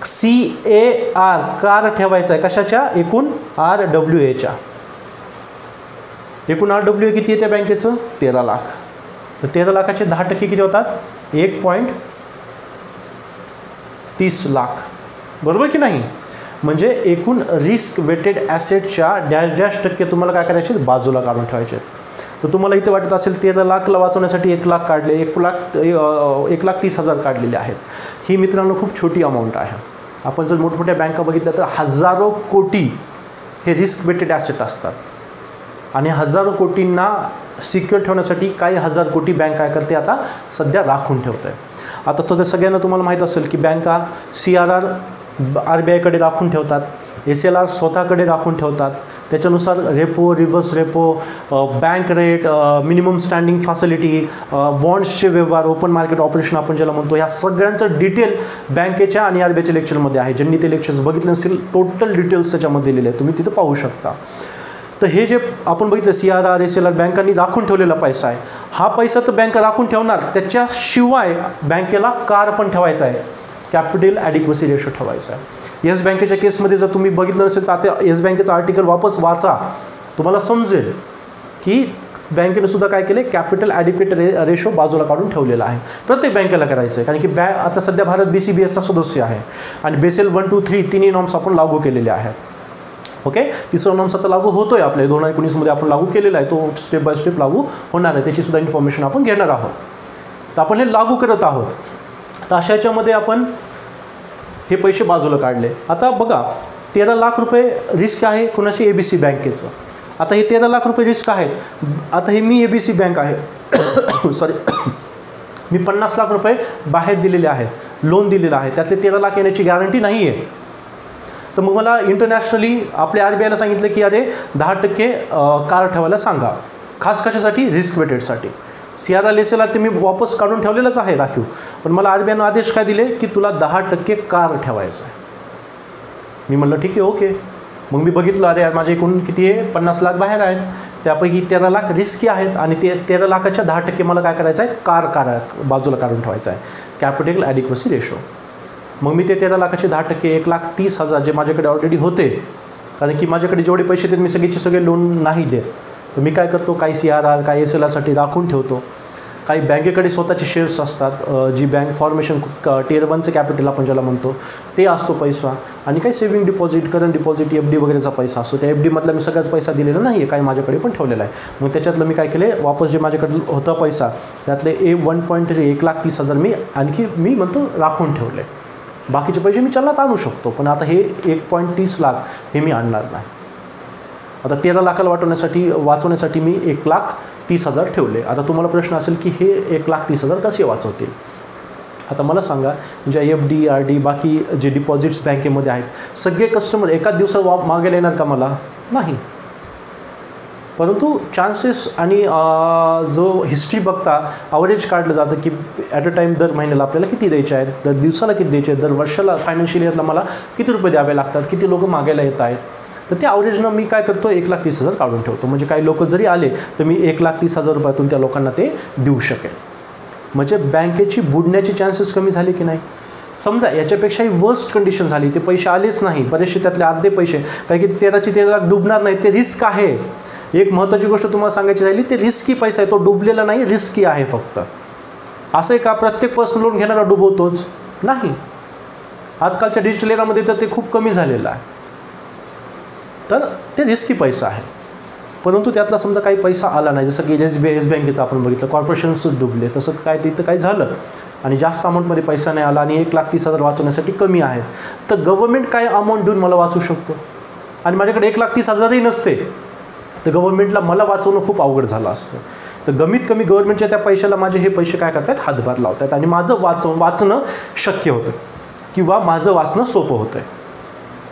CAR कार ठेवायचा आहे. कशाच्या, एकूण RWAच्या. एकूण RWA किती आहे त्या बँकेचं, 13 लाख. तर 13 लाखाचे 10% किती होतात, 1.30 लाख. बरोबर की नाही. म्हणजे एकूण रिस्क वेटेड ॲसेटच्या -% तुम्हाला काय करायचे, बाजूला काढून ठेवायचे. तर तुम्हाला इथे वाटत असेल 13 लाखला वाचवण्यासाठी 1 लाख काढले, 1,30,000 काढलेले आहेत. ही मित्रांनो खूप छोटी अमाऊंट आहे. आपण जर मोठमोठ्या बँका बघितल्या तर हजारो कोटी हे रिस्क वेटेड ॲसेट असतात, आणि हजारो कोटींना सिक्युअर ठेवण्यासाठी काही हजार कोटी बँक काय करते, आता सध्या राखून ठेवत आहे. आता तर सगळ्यांना तुम्हाला माहीत असेल की बँका CRR RBIकडे राखून ठेवतात, SLR स्वतःकडे राखून ठेवतात, त्याच्यानुसार repo, reverse repo, bank rate, minimum standing facility, बॉन्ड्सचे व्यवहार, ओपन मार्केट ऑपरेशन आपण ज्याला म्हणतो, ह्या सगळ्यांचं डिटेल बँकेच्या आणि RBIच्या लेक्चरमध्ये आहे. ज्यांनी ते लेक्चर्स बघितले नसतील टोटल डिटेल्स त्याच्यामध्ये दिलेले आहेत, तुम्ही तिथं पाहू शकता. तर हे जे आपण बघितलं CRR SLR बँकांनी राखून ठेवलेला पैसा आहे. हा पैसा तर बँक राखून ठेवणार, त्याच्याशिवाय बँकेला कार पण ठेवायचा आहे, कॅपिटल ॲडिक्वसी रेशो ठेवायचा आहे. येस बँकेच्या केसमध्ये जर तुम्ही बघितलं नसेल तर आता येस बँकेचं आर्टिकल वापस वाचा, तुम्हाला समजेल की बँकेने सुद्धा काय केले, कॅपिटल ॲडिक्वेट रेशो बाजूला काढून ठेवलेला आहे. प्रत्येक बँकेला करायचं आहे, कारण की आता सध्या भारत BCBSचा सदस्य आहे आणि बेसेल 1, 2, 3 तिन्ही नॉर्म्स आपण लागू केलेले आहेत. ओके, तिसरा नॉर्म्स आता लागू होतोय आपल्या 2019मध्ये आपण लागू केलेला आहे, तो स्टेप बाय स्टेप लागू होणार आहे, त्याची सुद्धा इन्फॉर्मेशन आपण घेणार आहोत. तर आपण हे लागू करत आहोत. तर अशा याच्यामध्ये आपण हे पैसे बाजूला काढले. आता बघा 13 लाख रुपये रिस्क आहे कोणाची, ABC बँकेचं. आता हे 13 लाख रुपये रिस्क आहेत. आता हे मी ABC बँक आहे सॉरी मी 50 लाख रुपये बाहेर दिलेले आहेत, लोन दिलेलं आहे, त्यातले 13 लाख येण्याची गॅरंटी नाही आहे. तर मग मला इंटरनॅशनली आपल्या RBIला सांगितलं की अरे 10% कार ठेवायला सांगा, खास कशासाठी, रिस्क वेटेडसाठी. CRR SLR ते मी वापस काढून ठेवलेलंच आहे राखीव, पण मला RBIनं आदेश काय दिले की तुला 10% कार ठेवायचं आहे. मी म्हणलं ठीक आहे, ओके. मग मी बघितलं, अरे माझे एकूण किती आहे, 50 लाख बाहेर आहेत, त्यापैकी 13 लाख रिस्की आहेत आणि ते 13 लाखाच्या 10% मला काय करायचं आहे, कार बाजूला काढून ठेवायचं आहे, कॅपिटल ॲडिक्वसी रेशो. मग मी ते 13 लाखाचे 10% 1,30,000 जे माझ्याकडे ऑलरेडी होते, कारण की माझ्याकडे जेवढे पैसे देत मी सगळेचे सगळे लोन नाही देत, तर मी काय करतो, काही CRR काही SLRसाठी राखून ठेवतो. काही बँकेकडे स्वतःचे शेअर्स असतात, जी बँक फॉर्मेशन Tier 1चं कॅपिटल आपण ज्याला म्हणतो ते असतो पैसा, आणि काही saving deposit, current deposit, FD वगैरेचा पैसा असतो. त्या FDमधला मी सगळ्याच पैसा दिलेला नाही आहे, काही माझ्याकडे पण ठेवलेला आहे. मग त्याच्यातलं मी काय केले, वापस जे माझ्याकडे होता पैसा त्यातले 1.30,000 मी आणखी मी म्हणतो राखून ठेवले. बाकीचे पैसे मी चलनात आणू शकतो, पण आता हे 1.30 लाख हे मी आणणार नाही. आता 13 लाखाला वाचवण्यासाठी मी 1,30,000 ठेवले. आता तुम्हाला प्रश्न असेल की हे 1,30,000 कसे वाचवतील. आता मला सांगा, ज्या FD RD बाकी जे डिपॉझिट्स बँकेमध्ये आहेत, सगळे कस्टमर एकाच दिवसात मागायला येणार का मला, नाही. परंतु चान्सेस आणि जो हिस्ट्री बघता ॲव्हरेज काढलं जातं की ॲट अ टाईम दर महिन्याला आपल्याला किती द्यायचे आहेत, दर दिवसाला किती द्यायचे आहेत, दर वर्षाला फायनान्शियल इयरला मला किती रुपये द्यावे लागतात, किती लोक मागायला येत आहेत. तर त्या ॲव्हरेजनं मी काय करतो, 1,30,000 काढून ठेवतो. म्हणजे काही लोक जरी आले तर मी 1,30,000 रुपयातून त्या लोकांना ते देऊ शकेल. म्हणजे बँकेची बुडण्याचे चान्सेस कमी झाले की नाही. समजा याच्यापेक्षाही वर्स्ट कंडिशन झाली, ते पैसे आलेच नाही, बरेचसे त्यातले अर्धे पैसे, कारण की 13 लाख डुबणार नाही, ते रिस्क आहे. एक महत्त्वाची गोष्ट तुम्हाला सांगायची राहिली, ते रिस्की पैसा आहे, तो डुबलेला नाही, रिस्की आहे. फक्त असं आहे का प्रत्येक पर्सनल लोन घेणारा डुबवतोच, नाही. आजकालच्या डिजिटल एरामध्ये तर ते खूप कमी झालेलं आहे. तर ते रिस्की पैसा आहे. परंतु त्यातला समजा काही पैसा आला नाही, जसं की येस बँकेचं आपण बघितलं, कॉर्पोरेशन्सच डुबले, तसं काय तिथं काय झालं आणि जास्त अमाऊंटमध्ये पैसा नाही आला आणि 1,30,000 वाचवण्यासाठी कमी आहेत, तर गव्हर्नमेंट काय अमाऊंट देऊन मला वाचू शकतो. आणि माझ्याकडे 1,30,000ही नसते तर गव्हर्नमेंटला मला वाचवणं खूप अवघड झालं असतं. तर कमीत कमी गव्हर्नमेंटच्या त्या पैशाला माझे हे पैसे काय करतात, हातभार लावत आहेत आणि माझं वाचणं शक्य होतं किंवा माझं वाचणं सोपं होतं आहे.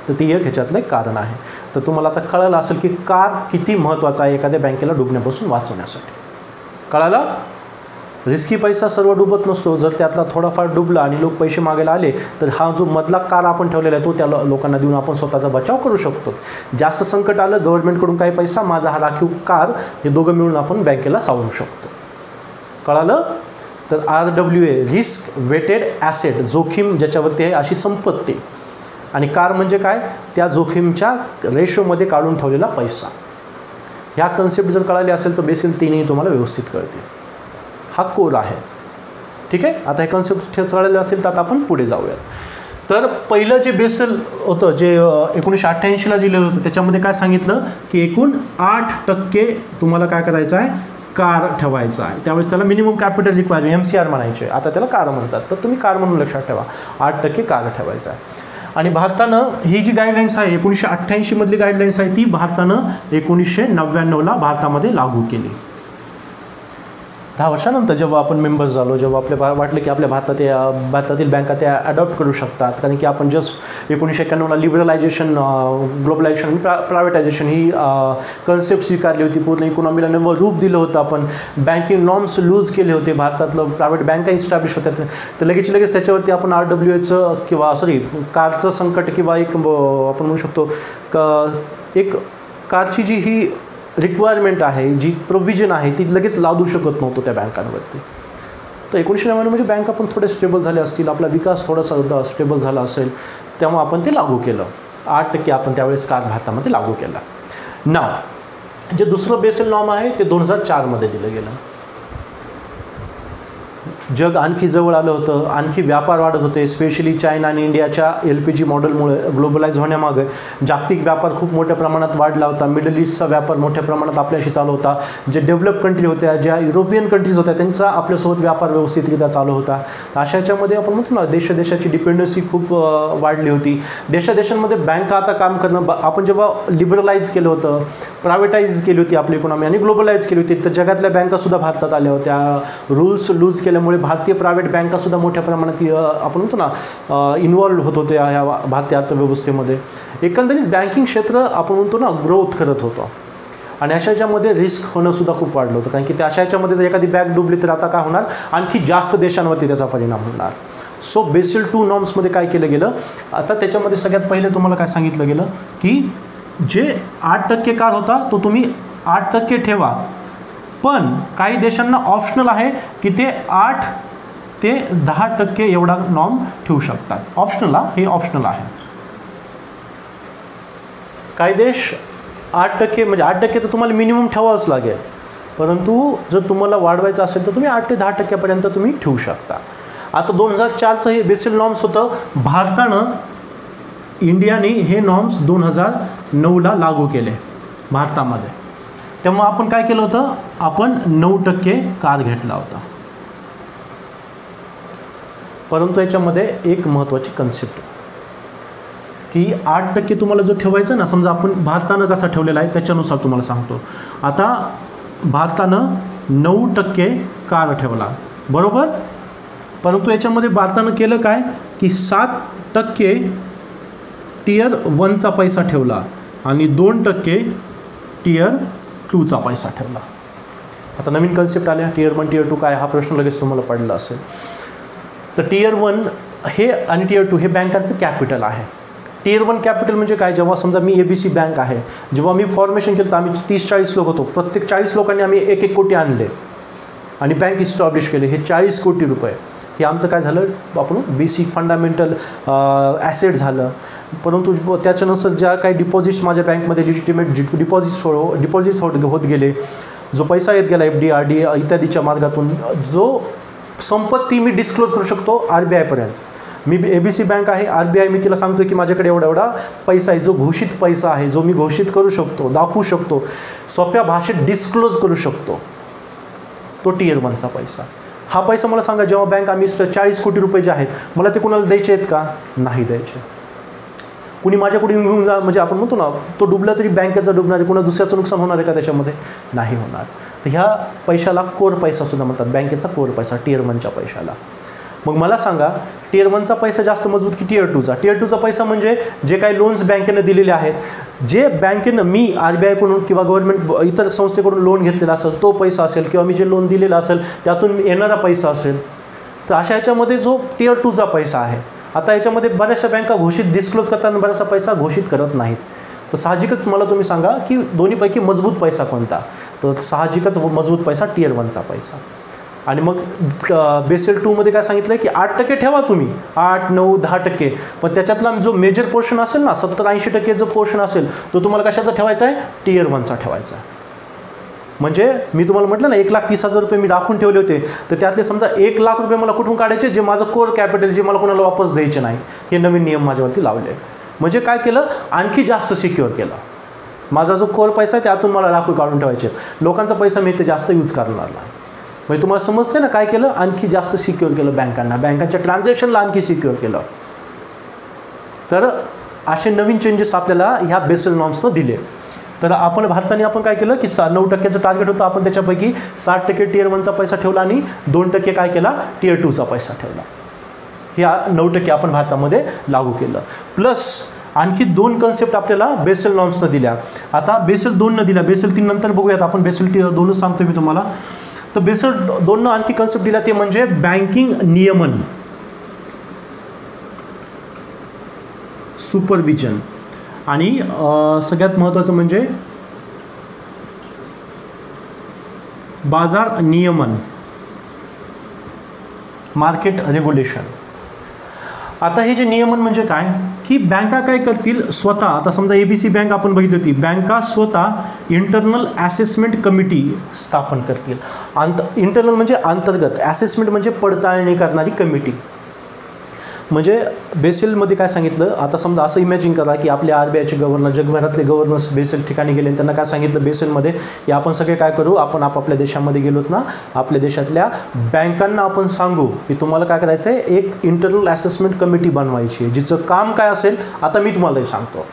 तर ती एक ह्याच्यातलं एक कारण आहे. तर तुम्हाला आता कळलं असेल की कार किती महत्त्वाचा आहे एखाद्या बँकेला डुबण्यापासून वाचवण्यासाठी. कळालं. रिस्की पैसा सर्व डुबत नसतो. जर त्यातला थोडाफार डुबला आणि लोक पैसे मागायला आले तर हा जो मधला कार आपण ठेवलेला आहे तो त्या लोकांना देऊन आपण स्वतःचा बचाव करू शकतो. जास्त संकट आलं गव्हर्नमेंटकडून काही पैसा, माझा हा राखीव कार, हे दोघं मिळून आपण बँकेला सावरू शकतो. कळालं. तर RWA रिस्क वेटेड ॲसेट, जोखीम ज्याच्यावरती आहे अशी संपत्ती, आणि कार म्हणजे काय, त्या जोखीमच्या रेशोमध्ये काढून ठेवलेला पैसा. ह्या कन्सेप्ट जर कळाले असेल तर बेसिल तीनही तुम्हाला व्यवस्थित कळतील. हा कोर आहे. ठीक आहे. आता हे कन्सेप्ट कळले असेल तर आता आपण पुढे जाऊयात. तर पहिलं जे बेसल होतं जे 1988ला दिलेलं होतं त्याच्यामध्ये काय सांगितलं की एकूण 8% तुम्हाला काय करायचं आहे, कार ठेवायचा आहे. त्यावेळेस त्याला मिनिमम कॅपिटल रिक्वायरमेंट MCR म्हणायचे, आता त्याला कार म्हणतात. तर तुम्ही कार म्हणून लक्षात ठेवा, 8% कार ठेवायचा आहे. आणि भारतानं ही जी गाईडलाईन्स आहे 1988 मधली गाईडलाईन्स आहे ती भारतानं 1999ला भारतामध्ये लागू केली. 10 वर्षानंतर जेव्हा आपण मेंबर्स झालो, जेव्हा आपल्या वाटलं की आपल्या भारतातील बँका त्या अडॉप्ट करू शकतात, कारण की आपण जस्ट 1991ला लिबरलायझेशन, ग्लोबलायझेशन आणि प्रायव्हेटायझेशन ही कन्सेप्ट स्वीकारली होती, पूर्ण इकॉनॉमीला नवं रूप दिलं होतं, आपण बँकिंग नॉर्म्स लूज केले होते, भारतातलं प्रायव्हेट बँका इस्टॅब्लिश होत्या, तर लगेच त्याच्यावरती आपण RWAचं किंवा कारचं संकट किंवा एक आपण म्हणू शकतो एक कारची जी ही रिक्वायरमेंट आहे, जी प्रोव्हिजन आहे, ती लगेच लादू शकत नव्हतं त्या बँकांवरती. तर 1990 म्हणजे बँका पण थोडे स्टेबल झाले असतील, आपला विकास थोडासा स्टेबल झाला असेल, तेव्हा आपण ते लागू केलं. 8% आपण त्यावेळेस कार भारतामध्ये लागू केला. नाव जे दुसरं बेसल नॉर्म आहे ते 2004मध्ये दिलं गेलं. जग आणखी जवळ आलं होतं, आणखी व्यापार वाढत होते, स्पेशली चायना आणि इंडियाच्या LPG मॉडेलमुळे ग्लोबलाइज होण्यामागे जागतिक व्यापार खूप मोठ्या प्रमाणात वाढला होता. मिडल ईस्टचा व्यापार मोठ्या प्रमाणात आपल्याशी चालू होता. जे डेव्हलप कंट्री होत्या, ज्या युरोपियन कंट्रीज होत्या, त्यांचा आपल्यासोबत व्यापार व्यवस्थितरित्या चालू होता. अशा याच्यामध्ये आपण म्हणतो ना, देशाची डिपेंडन्सी खूप वाढली होती. देशांमध्ये बँका आता काम करणं, आपण जेव्हा लिबरलाइज केलं होतं, प्रायव्हेटाईज केली होती आपली इकॉनॉमी आणि ग्लोबलाइज केली होती, तर जगातल्या बँकासुद्धा भारतात आल्या होत्या. रूल्स लूज केल्यामुळे भारतीय प्रायव्हेट बँकासुद्धा मोठ्या प्रमाणात आपण म्हणतो ना इन्व्हॉल्व होत होत्या ह्या भारतीय अर्थव्यवस्थेमध्ये. एकंदरीत बँकिंग क्षेत्र आपण म्हणतो ना ग्रोथ करत होतं आणि अशा याच्यामध्ये रिस्क होणंसुद्धा खूप वाढलं होतं, कारण की त्या अशा याच्यामध्ये जर एखादी बँक डुबली तर आता काय होणार, आणखी जास्त देशांवरती त्याचा परिणाम होणार. सो बेसिल 2 नॉर्म्समध्ये काय केलं गेलं, आता त्याच्यामध्ये सगळ्यात पहिले तुम्हाला काय सांगितलं गेलं की जे 8% कार होता तो तुम्ही 8% ठेवा, पण काही देशांना ऑप्शनल आहे की ते 8 ते 10% एवढा नॉर्म ठेवू शकतात. ऑप्शनल, हे ऑप्शनल आहे. काही देश 8% म्हणजे 8% तर तुम्हाला मिनिमम ठेवावंच लागेल, परंतु जर तुम्हाला वाढवायचं असेल तर तुम्ही 8 ते 10% तुम्ही ठेवू शकता. आता 2004चं हे बेसिल नॉर्म्स होतं. इंडियाने हे नॉर्म्स 2009ला लागू केले भारतामध्ये. तेव्हा आपण काय केलं होतं, आपण 9% कार घेतला होता. परंतु याच्यामध्ये एक महत्त्वाची कन्सेप्ट की 8% तुम्हाला जो ठेवायचं ना, समजा आपण भारतानं कसा ठेवलेला आहे त्याच्यानुसार तुम्हाला सांगतो. आता भारतानं 9% कार ठेवला, बरोबर, परंतु याच्यामध्ये भारतानं केलं काय की 7% टियर 1चा पैसा ठेवला आणि 2% टियर 2चा पैसा ठेवला. आता नवीन कन्सेप्ट आल्या, टियर 1 टियर 2 काय, हा प्रश्न लगेच तुम्हाला पडला असेल. तर टियर 1 हे आणि टियर 2 हे बँकांचं कॅपिटल आहे. टियर 1 कॅपिटल म्हणजे काय, जेव्हा समजा मी ABC बँक आहे, जेव्हा मी फॉर्मेशन केलं तर आम्ही 30-40 लोक होतो, प्रत्येक 40 लोकांनी आम्ही 1-1 कोटी आणले आणि बँक इस्टॅब्लिश केले. हे 40 कोटी रुपये हे आमचं काय झालं, आपण बेसिक फंडामेंटल ॲसेट झालं. परंतु त्याच्यानंतर ज्या काही डिपॉझिट्स माझ्या बँकमध्ये लिजिटिमेट डिपॉझिट्स होत गेले, जो पैसा येत गेला FD RD इत्यादीच्या मार्गातून, जो संपत्ती मी डिस्क्लोज करू शकतो RBIपर्यंत. मी ABC बँक आहे, RBI मी तिला सांगतो की माझ्याकडे एवढा पैसा आहे, जो घोषित पैसा आहे, जो मी घोषित करू शकतो, दाखवू शकतो, सोप्या भाषेत डिस्क्लोज करू शकतो, तो टियर 1चा पैसा. हा पैसा मला सांगा, जेव्हा बँक आम्ही 40 कोटी रुपये जे आहेत, मला ते कुणाला द्यायचे आहेत का, नाही द्यायचे. कुणी माझ्याकडून घेऊन जा म्हणजे आपण म्हणतो ना, तो डुबला तरी बँकेचा डुबणार आहे, कुणा दुसऱ्याचं नुकसान होणार आहे का त्याच्यामध्ये, नाही होणार. तर ह्या पैशाला कोर पैसासुद्धा म्हणतात, बँकेचा कोर पैसा, टियर 1च्या पैशाला. मग मला सांगा, टियर 1चा पैसा जास्त मजबूत की टियर 2चा? टियर 2चा पैसा म्हणजे जे काही लोन्स बँकेनं दिलेले आहेत, जे बँकेनं मी RBIकडून किंवा गव्हर्नमेंट इतर संस्थेकडून लोन घेतलेला असेल तो पैसा असेल, किंवा मी जे लोन दिलेलं असेल त्यातून येणारा पैसा असेल. तर अशा ह्याच्यामध्ये जो टियर 2चा पैसा आहे, आता याच्यामध्ये बऱ्याचशा बँका घोषित डिस्क्लोज करताना बराचसा पैसा घोषित करत नाहीत. तर साहजिकच मला तुम्ही सांगा की दोन्हीपैकी मजबूत पैसा कोणता, तर साहजिकच मजबूत पैसा टियर 1चा पैसा. आणि मग बेसिल 2मध्ये काय सांगितलं की 8% ठेवा तुम्ही, 8, 9, 10%, पण त्याच्यातला जो मेजर पोर्शन असेल ना, 70-80% जो पोर्शन असेल तो तुम्हाला कशाचा ठेवायचा आहे, टियर 1चा ठेवायचा आहे. म्हणजे मी तुम्हाला म्हटलं ना 1,30,000 रुपये मी राखून ठेवले होते, तर त्यातले समजा 1 लाख रुपये मला कुठून काढायचे, जे माझं कोर कॅपिटल, जे मला कोणाला वापस द्यायचे नाही, हे नवीन नियम माझ्यावरती लावले. म्हणजे काय केलं, आणखी जास्त सिक्युअर केलं. माझा जो कोर पैसा आहे त्यातून मला राखून काढून ठेवायचे, लोकांचा पैसा मी ते जास्त यूज करणार नाही. म्हणजे तुम्हाला समजते ना काय केलं, आणखी जास्त सिक्युअर केलं बँकांना, बँकांच्या ट्रान्झॅक्शनला आणखी सिक्युअर केलं. तर असे नवीन चेंजेस आपल्याला ह्या बेसल नॉर्म्सनं दिले. तर आपण भारताने आपण काय केलं की 9% टार्गेट होतं, आपण त्याच्यापैकी 60% Tier 1चा पैसा ठेवला आणि 2% काय केला Tier 2चा पैसा ठेवला. ह्या 9% आपण भारतामध्ये लागू केलं. प्लस आणखी 2 कन्सेप्ट आपल्याला बेसल नॉर्म्सनं दिल्या. आता बेसल 2 न दिल्या, बेसल 3 नंतर बघूयात आपण, बेसल 2च सांगतो मी तुम्हाला. तर बेसल 2 आणखी कन्सेप्ट दिला ते म्हणजे बँकिंग नियमन, सुपरविजन आणि सगळ्यात महत्त्वाचं म्हणजे बाजार नियमन, मार्केट रेग्युलेशन. आता हे जे नियमन म्हणजे काय की बँका काय करतील स्वतः, आता समजा ABC बँक आपण बघितली होती, बँका स्वतः इंटरनल असेसमेंट कमिटी स्थापन करतील. इंटरनल म्हणजे अंतर्गत, असेसमेंट म्हणजे पडताळणी करणारी कमिटी. म्हणजे बेसेलमध्ये काय सांगितलं, आता समजा असं इमॅजिन करा की आपले RBIचे गव्हर्नर, जगभरातले गव्हर्नर्स बेसेल ठिकाणी गेले आणि त्यांना काय सांगितलं बेसेलमध्ये की आपण सगळे काय करू, आपण आपापल्या देशामध्ये गेलोत ना, आपल्या देशातल्या बँकांना आपण सांगू की तुम्हाला काय करायचं आहे, एक इंटरनल असेसमेंट कमिटी बनवायची आहे, जिचं काम काय असेल आता मी तुम्हाला सांगतो.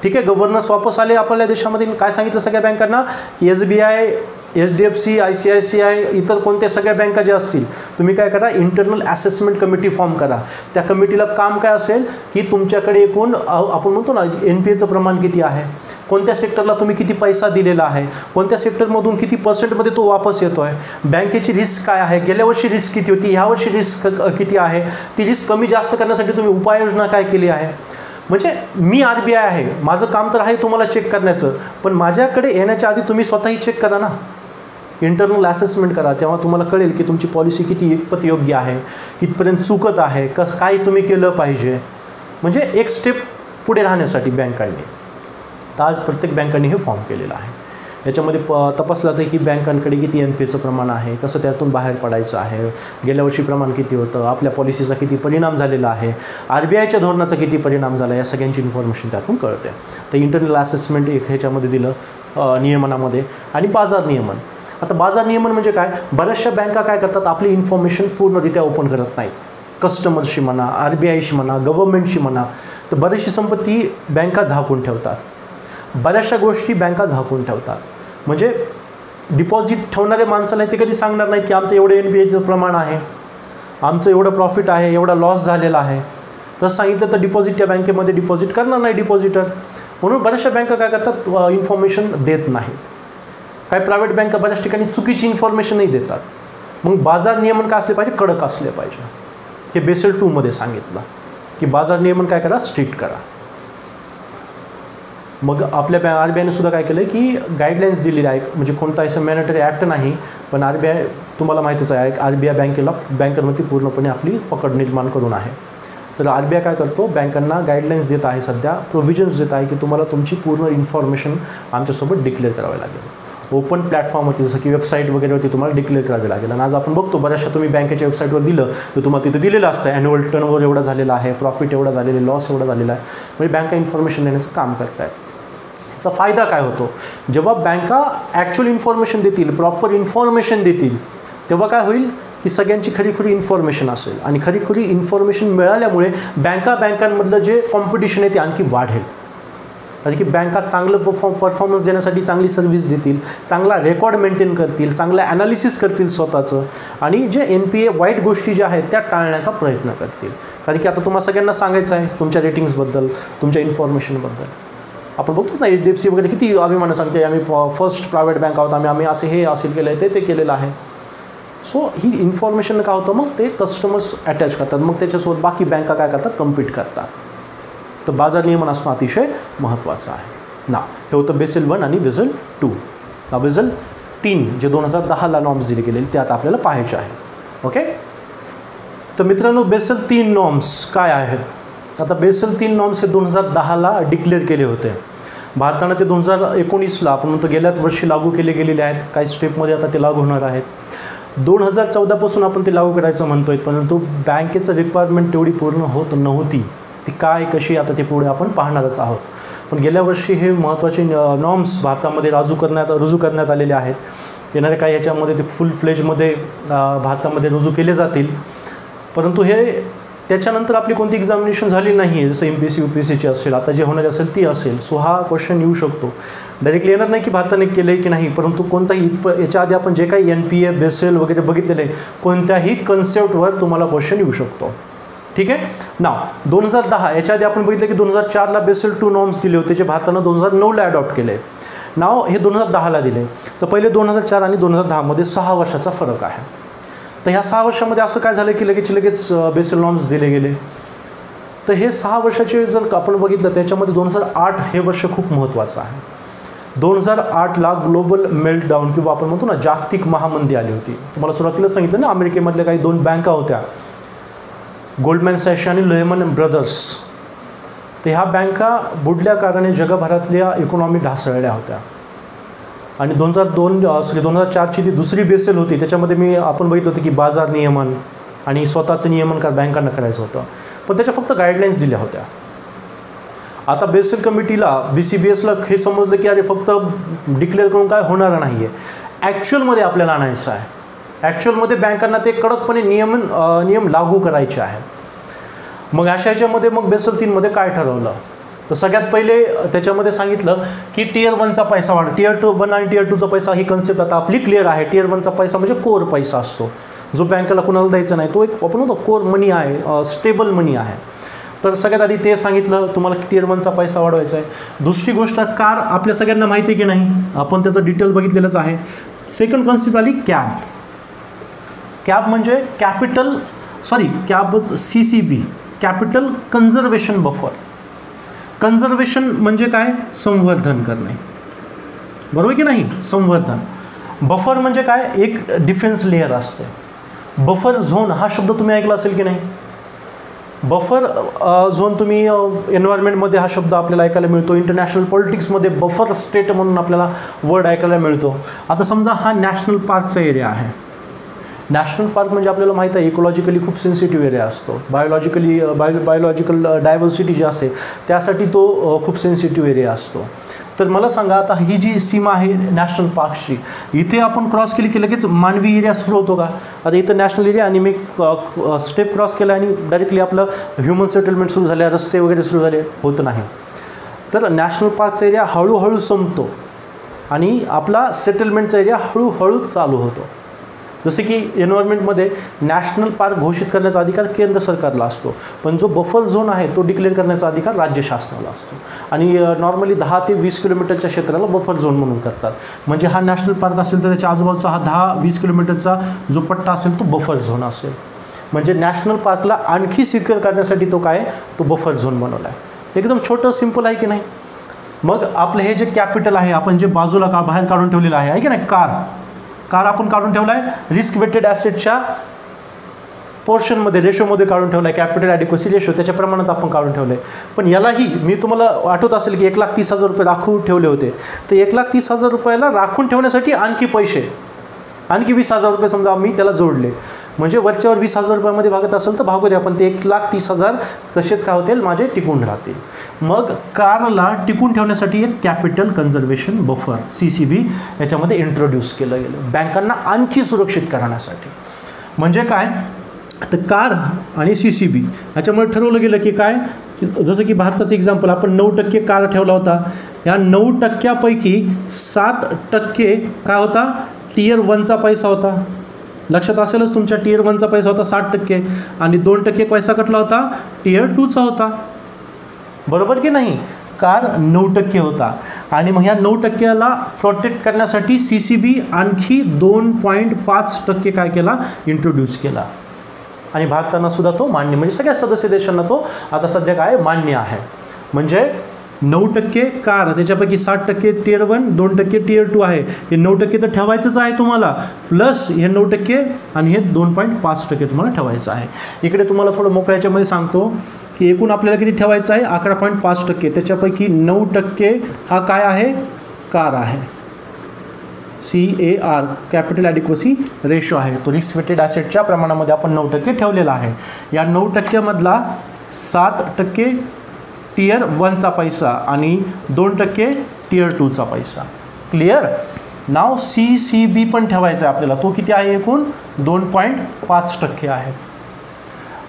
ठीक आहे, गव्हर्नर्स वापस आले आपल्या देशामध्ये, काय सांगितलं सगळ्या बँकांना की SBI, HDFC, ICICI, इतर कोणत्या सगळ्या बँका ज्या असतील, तुम्ही काय करा, इंटरनल असेसमेंट कमिटी फॉर्म करा. त्या कमिटीला काम काय असेल की तुमच्याकडे एकूण आपण म्हणतो ना NPAचं प्रमाण किती आहे, कोणत्या सेक्टरला तुम्ही किती पैसा दिलेला आहे, कोणत्या सेक्टरमधून किती % तो वापस येतो आहे, बँकेची रिस्क काय आहे, गेल्या वर्षी रिस्क किती होती, ह्या वर्षी रिस्क किती आहे, ती रिस्क कमी जास्त करण्यासाठी तुम्ही उपाययोजना काय केली आहे. म्हणजे मी RBI आहे, माझं काम तर आहे तुम्हाला चेक करण्याचं, पण माझ्याकडे येण्याच्या आधी तुम्ही स्वतःही चेक करा ना, इंटरनल असेसमेंट करा, तेव्हा तुम्हाला कळेल की तुमची पॉलिसी किती इतपत योग्य आहे, कितपर्यंत चुकत आहे, काय तुम्ही केलं पाहिजे. म्हणजे एक स्टेप पुढे राहण्यासाठी बँकांनी, तर आज प्रत्येक बँकांनी हे फॉर्म केलेलं आहे. याच्यामध्ये तपासलं जातं की बँकांकडे किती NPAचं प्रमाण आहे, कसं त्यातून बाहेर पडायचं आहे, गेल्या वर्षी प्रमाण किती होतं, आपल्या पॉलिसीचा किती परिणाम झालेला आहे, RBIच्या धोरणाचा किती परिणाम झाला, या सगळ्यांची इन्फॉर्मेशन त्यातून कळते. तर इंटरनल असेसमेंट एक ह्याच्यामध्ये दिलं नियमनामध्ये. आणि बाजार नियमन. आता बाजार नियमन म्हणजे काय, बऱ्याचशा बँका काय करतात, आपली इन्फॉर्मेशन पूर्णरित्या ओपन करत नाहीत, कस्टमरशी म्हणा, RBIशी म्हणा, गव्हर्नमेंटशी म्हणा. तर बरीचशी संपत्ती बँका झाकून ठेवतात, बऱ्याचशा गोष्टी बँका झाकून ठेवतात. म्हणजे डिपॉझिट ठेवणाऱ्या माणसाला ते कधी सांगणार नाहीत की आमचं एवढं NPAचं प्रमाण आहे, आमचं एवढं प्रॉफिट आहे, एवढा लॉस झालेला आहे. तसं सांगितलं तर डिपॉझिट त्या बँकेमध्ये डिपॉझिट करणार नाही डिपॉझिटर. म्हणून बऱ्याचशा बँका काय करतात, इन्फॉर्मेशन देत नाहीत. काही प्रायव्हेट बँका बऱ्याच ठिकाणी चुकीची इन्फॉर्मेशनही देतात. मग बाजार नियमन काय असले पाहिजे, कडक असले पाहिजे. हे बेसल 2 मध्ये सांगितलं की बाजार नियमन काय करा, स्ट्रिक्ट करा. मग आपल्या RBIने सुद्धा काय केलं की गाईडलाईन्स दिलेल्या आहे, म्हणजे कोणता असं मॅन्डेटरी ॲक्ट नाही, पण RBI तुम्हाला माहितीच आहे, RBI बँकांवरती पूर्णपणे आपली पकड निर्माण करून आहे. तर RBI काय करतो, बँकांना गाईडलाईन्स देत आहे, सध्या प्रोव्हिजन्स देत आहे की तुम्हाला तुमची पूर्ण इन्फॉर्मेशन आमच्यासोबत डिक्लेअर करावी लागेल. ओपन प्लॅटफॉर्मवरती जसं की वेबसाईट वगैरेवरती तुम्हाला डिक्लेअर करावे लागेल. आणि आज आपण बघतो बऱ्याचशा तुम्ही बँकेच्या वेबसाईटवर दिलं तर तुम्हाला तिथे दिलेलं असतं ॲन्युअल टर्नओव्हर एवढा झालेला आहे, प्रॉफिट एवढा झालेला, लॉस एवढा झालेला आहे. म्हणजे बँका इन्फॉर्मेशन देण्याचं काम करत आहेत. याचा फायदा काय होतो, जेव्हा बँका ॲक्च्युअल इन्फॉर्मेशन देतील, प्रॉपर इन्फॉर्मेशन देतील, तेव्हा काय होईल की सगळ्यांची खरीखुरी इन्फॉर्मेशन असेल. आणि खरीखुरी इन्फॉर्मेशन मिळाल्यामुळे बँकांमधलं जे कॉम्पिटिशन आहे ते आणखी वाढेल. कारण की बँका चांगलं परफॉर्मन्स देण्यासाठी चांगली सर्व्हिस देतील, चांगला रेकॉर्ड मेंटेन करतील, चांगलं ॲनालिसिस करतील स्वतःचं, आणि जे NPA वाईट गोष्टी ज्या आहेत त्या टाळण्याचा प्रयत्न करतील. कारण की आता तुम्हाला सगळ्यांना सांगायचं आहे तुमच्या रेटिंग्सबद्दल, तुमच्या इन्फॉर्मेशनबद्दल. आपण बघतो ना HDFC वगैरे किती अभिमान सांगते, आम्ही फर्स्ट प्रायव्हेट बँक आहोत, आम्ही असं हे असेल केलं आहे, ते केलेलं आहे. सो ही इन्फॉर्मेशन काय होतं, मग ते कस्टमर्स अटॅच करतात, मग त्याच्यासोबत बाकी बँका काय करतात, कम्पीट करतात. तर बाजार नियमन असणं अतिशय महत्त्वाचं आहे ना. हे होतं बेसल 1 आणि बेसल 2. ना बेसल 3 जे 2010ला नॉर्म्स दिले गेलेले ते आता आपल्याला पाहायचे आहे. ओके, तर मित्रांनो बेसल 3 नॉर्म्स काय आहेत. आता बेसल 3 नॉर्म्स हे 2010ला डिक्लेअर केले होते. भारतानं ते 2019ला आपण म्हणतो गेल्याच वर्षी लागू केले गेलेले आहेत. काही स्टेपमध्ये आता ते लागू होणार आहेत. 2014पासून आपण ते लागू करायचं म्हणतोय, परंतु बँकेचं रिक्वायरमेंट तेवढी पूर्ण होत नव्हती. ती काय कशी आता ते पुढे आपण पाहणारच आहोत. पण गेल्या वर्षी हे महत्त्वाचे नॉर्म्स भारतामध्ये रुजू करण्यात आलेले आहेत. येणारे काही ह्याच्यामध्ये ते फुल फ्लेजमध्ये भारतामध्ये रुजू केले जातील. परंतु हे त्याच्यानंतर आपली कोणती एक्झामिनेशन झाली नाही आहे, जसं MPSC UPSCची असेल, आता जे होणार असेल ती असेल. सो हा क्वेश्चन येऊ शकतो. डायरेक्टली येणार नाही की भारताने केलं आहे की नाही, परंतु कोणताही याच्या आधी आपण जे काही NPA बेसेल वगैरे बघितलेलं आहे, कोणत्याही कन्सेप्टवर तुम्हाला क्वेश्चन येऊ शकतो. ठीक आहे. नाव 2010 याच्या आधी आपण बघितलं की 2004ला बेसेल 2 नॉर्म्स दिले होते, जे भारतानं 2009ला अडॉप्ट केले. नाव हे 2010ला दिले. तर पहिले 2004 आणि 2010मध्ये 6 वर्षाचा फरक आहे. तर ह्या 6 वर्षामध्ये असं काय झालं की लगेच बेसेल नॉर्म्स दिले गेले. तर हे 6 वर्षाचे जर आपण बघितलं त्याच्यामध्ये 2008 हे वर्ष खूप महत्त्वाचं आहे. 2008ला ग्लोबल मेल्टडाऊन किंवा आपण म्हणतो ना जागतिक महामंदी आली होती. तुम्हाला सुरुवातीला सांगितलं ना, अमेरिकेमधल्या काही 2 बँका होत्या, गोल्डमॅन सॅक्स आणि लेहमन ब्रदर्स. तर ह्या बँका बुडल्या कारणे जगभरातल्या इकॉनॉमी ढासळल्या होत्या. आणि 2004ची ती दुसरी बेसेल होती, त्याच्यामध्ये आपण बघितलं होतं की बाजार नियमन आणि स्वतःचं नियमन बँकांना करायचं होतं, पण त्याच्या फक्त गाईडलाईन्स दिल्या होत्या. आता बेसेल कमिटीला BCBSला हे समजलं की अरे फक्त डिक्लेअर करून काय होणार नाही आहे, ॲक्च्युअलमध्ये आपल्याला आणायचं आहे. ॲक्च्युअलमध्ये बँकांना ते कडकपणे नियम लागू करायचे आहे. मग अशा ह्याच्यामध्ये मग बेसेल 3मध्ये काय ठरवलं, तर सगळ्यात पहिले त्याच्यामध्ये सांगितलं की Tier 1चा पैसा वाढ, Tier 1 आणि Tier 2चा पैसा ही कन्सेप्ट आता आपली क्लिअर आहे. Tier 1चा पैसा म्हणजे कोर पैसा असतो, जो बँकेला कुणाला द्यायचा नाही, तो एक आपण म्हणतो कोर मनी आहे, स्टेबल मनी आहे. तर सगळ्यात आधी ते सांगितलं तुम्हाला Tier 1चा पैसा वाढवायचा आहे. दुसरी गोष्ट, कार आपल्या सगळ्यांना माहिती आहे की नाही, आपण त्याचं डिटेल बघितलेलंच आहे. सेकंड कन्सेप्ट आली कॅब. कॅब म्हणजे CCB, capital conservation buffer. Conservation म्हणजे काय, संवर्धन करणे, बरोबर की नाही, संवर्धन. बफर म्हणजे काय, एक डिफेन्स लेअर असते. बफर झोन हा शब्द तुम्ही ऐकला असेल की नाही. बफर झोन तुम्ही एन्व्हायरमेंटमध्ये हा शब्द आपल्याला ऐकायला मिळतो. इंटरनॅशनल पॉलिटिक्समध्ये बफर स्टेट म्हणून आपल्याला वर्ड ऐकायला मिळतो. आता समजा हा नॅशनल पार्कचा एरिया आहे. नॅशनल पार्क म्हणजे आपल्याला माहीत आहे इकोलॉजिकली खूप सेन्सिटिव्ह एरिया असतो. बायोलॉजिकल डायव्हर्सिटी जी असते त्यासाठी तो खूप सेन्सिटिव्ह एरिया असतो. तर मला सांगा, आता ही जी सीमा आहे नॅशनल पार्कची, इथे आपण क्रॉस केली की लगेच मानवी एरिया सुरू होतो का. आता इथं नॅशनल एरिया आणि मी स्टेप क्रॉस केला आणि डायरेक्टली आपलं ह्युमन सेटलमेंट सुरू झाले, रस्ते वगैरे सुरू झाले, होत नाही. तर नॅशनल पार्कचा एरिया हळूहळू संपतो आणि आपला सेटलमेंटचा एरिया हळूहळू चालू होतो. जसे की एन्व्हायरमेंटमध्ये नॅशनल पार्क घोषित करण्याचा अधिकार केंद्र सरकारला असतो, पण जो बफर झोन आहे तो डिक्लेअर करण्याचा अधिकार राज्य शासनाला असतो. आणि नॉर्मली 10 ते 20 किलोमीटरच्या क्षेत्राला बफर झोन म्हणून करतात. म्हणजे हा नॅशनल पार्क असेल तर त्याच्या आजूबाजूचा हा 10-20 किलोमीटरचा जो पट्टा असेल तो बफर झोन असेल. म्हणजे नॅशनल पार्कला आणखी सिक्युअर करण्यासाठी तो काय, तो बफर झोन बनवला आहे. एकदम छोटं सिम्पल आहे की नाही. मग आपलं हे जे कॅपिटल आहे आपण जे बाजूला बाहेर काढून ठेवलेलं आहे की नाही, कार आपण काढून ठेवला आहे रिस्क वेटेड ॲसेटच्या पोर्शनमध्ये, रेशोमध्ये काढून ठेवला आहे. कॅपिटल ॲडिक्वसी रेशो त्याच्या प्रमाणात आपण काढून ठेवलं आहे. पण यालाही मी तुम्हाला आठवत असेल की 1,30,000 रुपये राखून ठेवले होते. तर 1,30,000 रुपयाला राखून ठेवण्यासाठी आणखी 20,000 रुपये समजा आम्ही त्याला जोडले, म्हणजे वरच्यावर 20,000 रुपयामध्ये भागत असेल तर भागू द्या, पण ते 1,30,000 तसेच काय होतील माझे टिकून राहतील. मग कारला टिकून ठेवण्यासाठी एक कॅपिटल कन्झर्वेशन बफर CCB याच्यामध्ये इंट्रोड्यूस केलं गेलं बँकांना आणखी सुरक्षित करण्यासाठी. म्हणजे काय, तर कार आणि CCB याच्यामुळे ठरवलं गेलं की काय, जसं की भारताचं एक्झाम्पल आपण 9% कार ठेवला होता. या 9%पैकी 7% काय होता, Tier 1चा पैसा होता. लक्षात असेलच तुमच्या, Tier 1चा पैसा होता 60% आणि 2% पैसा कटला होता Tier 2चा होता, बरोबर की नाही. कार 9% होता आणि मग ह्या 9%ला प्रोटेक्ट करण्यासाठी CCB आणखी 2.5% काय केला, इंट्रोड्यूस केला. आणि भारतानं सुद्धा तो मान्य, म्हणजे सगळ्या सदस्य देशांना तो आता सध्या काय मान्य आहे. म्हणजे 9% कार, त्याच्यापैकी 60% Tier 1, 2% Tier 2 आहे. हे 9% तर ठेवायचंच आहे तुम्हाला, प्लस हे 9% आणि हे 2.5% तुम्हाला ठेवायचं आहे. इकडे तुम्हाला थोडं मोकळ्याच्यामध्ये सांगतो की एकूण आपल्याला किती ठेवायचं आहे, 11.5%. त्याच्यापैकी 9% हा काय आहे, कार आहे. CAR कॅपिटल ॲडिक्वसी रेशो आहे, तो रिस्क वेटेड ॲसेटच्या प्रमाणामध्ये आपण 9% ठेवलेला आहे. या 9%मधला 7% Tier 1चा पैसा आणि 2% Tier 2चा पैसा. क्लिअर. नाव CCB पण ठेवायचा आहे आपल्याला, तो किती आहे, एकूण 2.5% आहे.